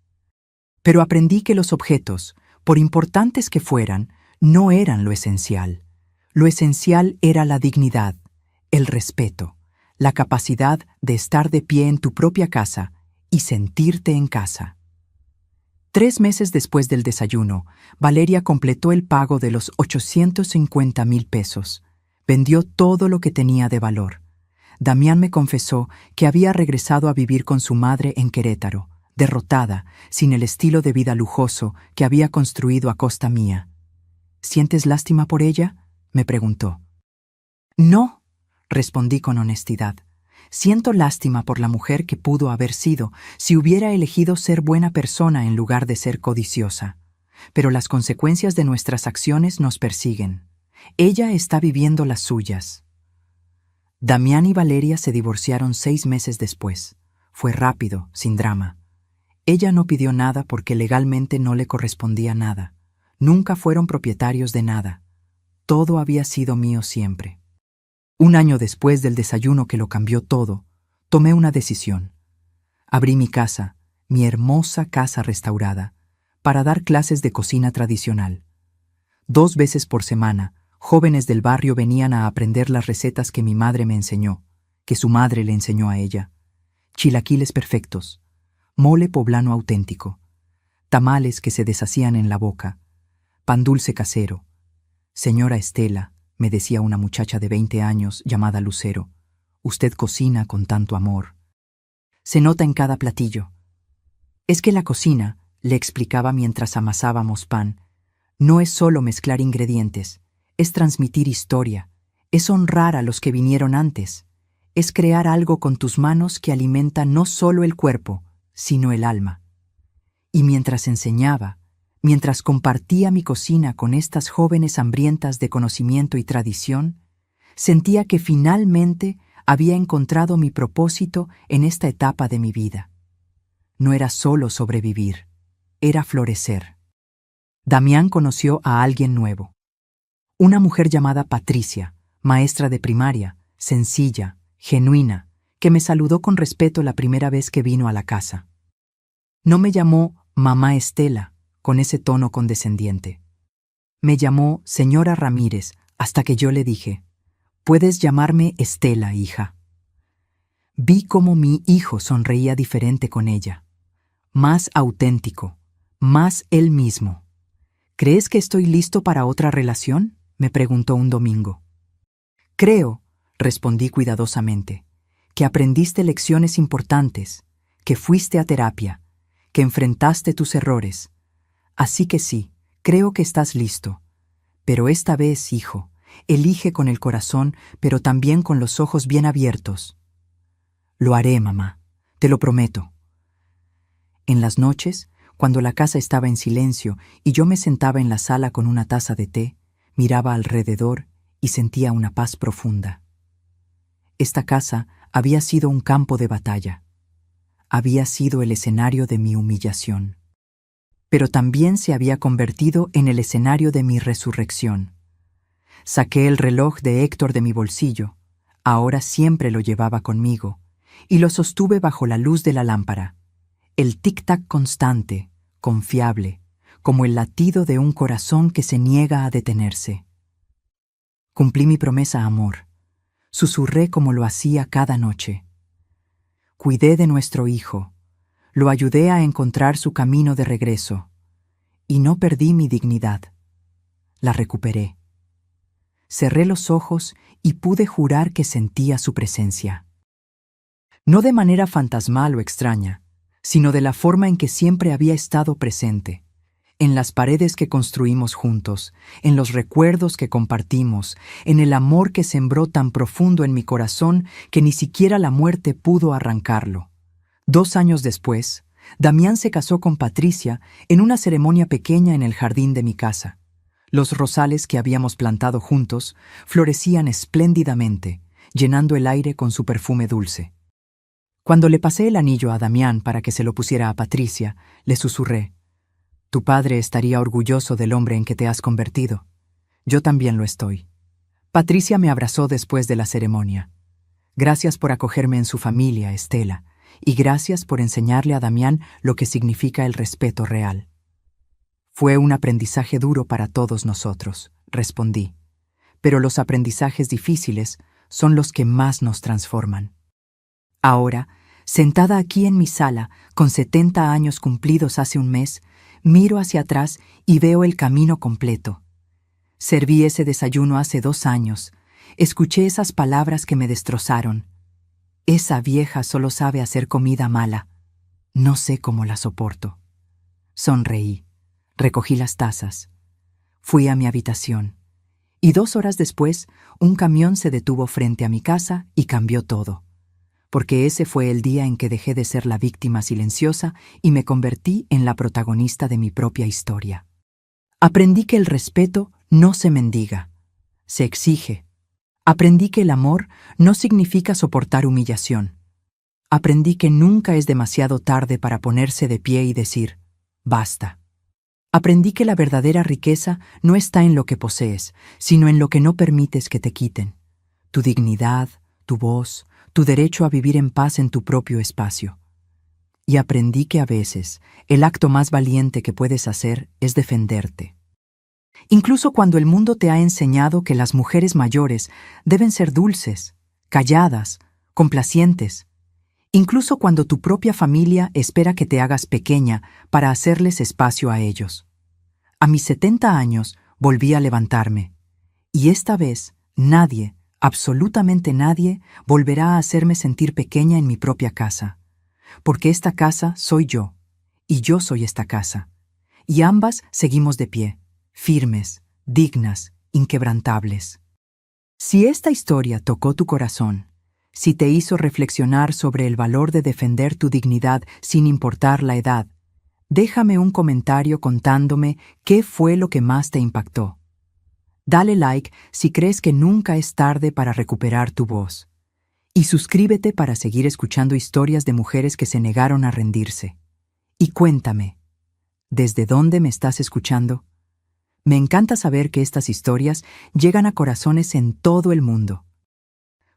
[SPEAKER 1] Pero aprendí que los objetos, por importantes que fueran, no eran lo esencial. Lo esencial era la dignidad, el respeto, la capacidad de estar de pie en tu propia casa y sentirte en casa. 3 meses después del desayuno, Valeria completó el pago de los 850,000 pesos. Vendió todo lo que tenía de valor. Damián me confesó que había regresado a vivir con su madre en Querétaro, derrotada, sin el estilo de vida lujoso que había construido a costa mía. ¿Sientes lástima por ella?, me preguntó. No, respondí con honestidad. Siento lástima por la mujer que pudo haber sido si hubiera elegido ser buena persona en lugar de ser codiciosa. Pero las consecuencias de nuestras acciones nos persiguen. Ella está viviendo las suyas. Damián y Valeria se divorciaron 6 meses después. Fue rápido, sin drama. Ella no pidió nada porque legalmente no le correspondía nada. Nunca fueron propietarios de nada. todo había sido mío siempre. Un año después del desayuno que lo cambió todo, tomé una decisión. Abrí mi casa, mi hermosa casa restaurada, para dar clases de cocina tradicional. 2 veces por semana, jóvenes del barrio venían a aprender las recetas que mi madre me enseñó, que su madre le enseñó a ella. Chilaquiles perfectos, mole poblano auténtico, tamales que se deshacían en la boca, pan dulce casero. Señora Estela, me decía una muchacha de 20 años llamada Lucero, usted cocina con tanto amor. Se nota en cada platillo. Es que la cocina, le explicaba mientras amasábamos pan, no es solo mezclar ingredientes, es transmitir historia, es honrar a los que vinieron antes, es crear algo con tus manos que alimenta no solo el cuerpo, sino el alma. Y mientras enseñaba, mientras compartía mi cocina con estas jóvenes hambrientas de conocimiento y tradición, sentía que finalmente había encontrado mi propósito en esta etapa de mi vida. No era solo sobrevivir, era florecer. Damián conoció a alguien nuevo. Una mujer llamada Patricia, maestra de primaria, sencilla, genuina, que me saludó con respeto la primera vez que vino a la casa. No me llamó mamá Estela, con ese tono condescendiente. Me llamó señora Ramírez, hasta que yo le dije, «Puedes llamarme Estela, hija». Vi cómo mi hijo sonreía diferente con ella, más auténtico, más él mismo. «¿Crees que estoy listo para otra relación?», me preguntó un domingo. «Creo», respondí cuidadosamente, «que aprendiste lecciones importantes, que fuiste a terapia, que enfrentaste tus errores. Así que sí, creo que estás listo. Pero esta vez, hijo, elige con el corazón, pero también con los ojos bien abiertos». «Lo haré, mamá, te lo prometo». En las noches, cuando la casa estaba en silencio y yo me sentaba en la sala con una taza de té, miraba alrededor y sentía una paz profunda. Esta casa había sido un campo de batalla. Había sido el escenario de mi humillación. Pero también se había convertido en el escenario de mi resurrección. Saqué el reloj de Héctor de mi bolsillo, ahora siempre lo llevaba conmigo, y lo sostuve bajo la luz de la lámpara. El tic-tac constante, confiable, como el latido de un corazón que se niega a detenerse. Cumplí mi promesa, amor. Susurré como lo hacía cada noche. Cuidé de nuestro hijo, lo ayudé a encontrar su camino de regreso, y no perdí mi dignidad. La recuperé. Cerré los ojos y pude jurar que sentía su presencia. No de manera fantasmal o extraña, sino de la forma en que siempre había estado presente, en las paredes que construimos juntos, en los recuerdos que compartimos, en el amor que sembró tan profundo en mi corazón que ni siquiera la muerte pudo arrancarlo. 2 años después, Damián se casó con Patricia en una ceremonia pequeña en el jardín de mi casa. Los rosales que habíamos plantado juntos florecían espléndidamente, llenando el aire con su perfume dulce. Cuando le pasé el anillo a Damián para que se lo pusiera a Patricia, le susurré, «Tu padre estaría orgulloso del hombre en que te has convertido. Yo también lo estoy». Patricia me abrazó después de la ceremonia. «Gracias por acogerme en su familia, Estela, y gracias por enseñarle a Damián lo que significa el respeto real». «Fue un aprendizaje duro para todos nosotros», respondí, «pero los aprendizajes difíciles son los que más nos transforman». Ahora, sentada aquí en mi sala, con 70 años cumplidos hace un mes, miro hacia atrás y veo el camino completo. Serví ese desayuno hace 2 años, escuché esas palabras que me destrozaron. Esa vieja solo sabe hacer comida mala. No sé cómo la soporto. Sonreí, recogí las tazas, fui a mi habitación, y 2 horas después, un camión se detuvo frente a mi casa y cambió todo. Porque ese fue el día en que dejé de ser la víctima silenciosa y me convertí en la protagonista de mi propia historia. Aprendí que el respeto no se mendiga, se exige. Aprendí que el amor no significa soportar humillación. Aprendí que nunca es demasiado tarde para ponerse de pie y decir, basta. Aprendí que la verdadera riqueza no está en lo que posees, sino en lo que no permites que te quiten. Tu dignidad, tu voz, tu derecho a vivir en paz en tu propio espacio. Y aprendí que a veces el acto más valiente que puedes hacer es defenderte. Incluso cuando el mundo te ha enseñado que las mujeres mayores deben ser dulces, calladas, complacientes. Incluso cuando tu propia familia espera que te hagas pequeña para hacerles espacio a ellos. A mis 70 años volví a levantarme. Y esta vez nadie, absolutamente nadie, volverá a hacerme sentir pequeña en mi propia casa. Porque esta casa soy yo, y yo soy esta casa. Y ambas seguimos de pie, firmes, dignas, inquebrantables. Si esta historia tocó tu corazón, si te hizo reflexionar sobre el valor de defender tu dignidad sin importar la edad, déjame un comentario contándome qué fue lo que más te impactó. Dale like si crees que nunca es tarde para recuperar tu voz. Y suscríbete para seguir escuchando historias de mujeres que se negaron a rendirse. Y cuéntame, ¿desde dónde me estás escuchando? Me encanta saber que estas historias llegan a corazones en todo el mundo.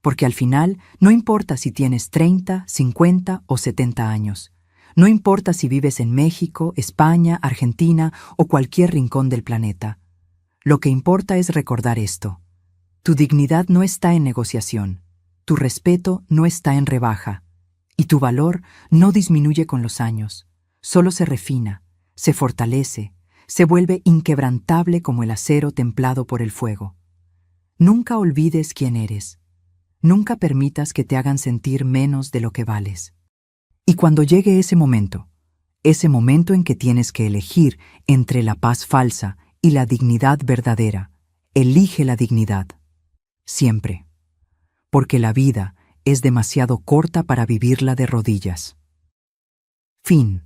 [SPEAKER 1] Porque al final, no importa si tienes 30, 50 o 70 años. No importa si vives en México, España, Argentina o cualquier rincón del planeta. Lo que importa es recordar esto. Tu dignidad no está en negociación. Tu respeto no está en rebaja. Y tu valor no disminuye con los años. Solo se refina, se fortalece, se vuelve inquebrantable como el acero templado por el fuego. Nunca olvides quién eres. Nunca permitas que te hagan sentir menos de lo que vales. Y cuando llegue ese momento en que tienes que elegir entre la paz falsa y la dignidad verdadera, elige la dignidad. Siempre. Porque la vida es demasiado corta para vivirla de rodillas. Fin.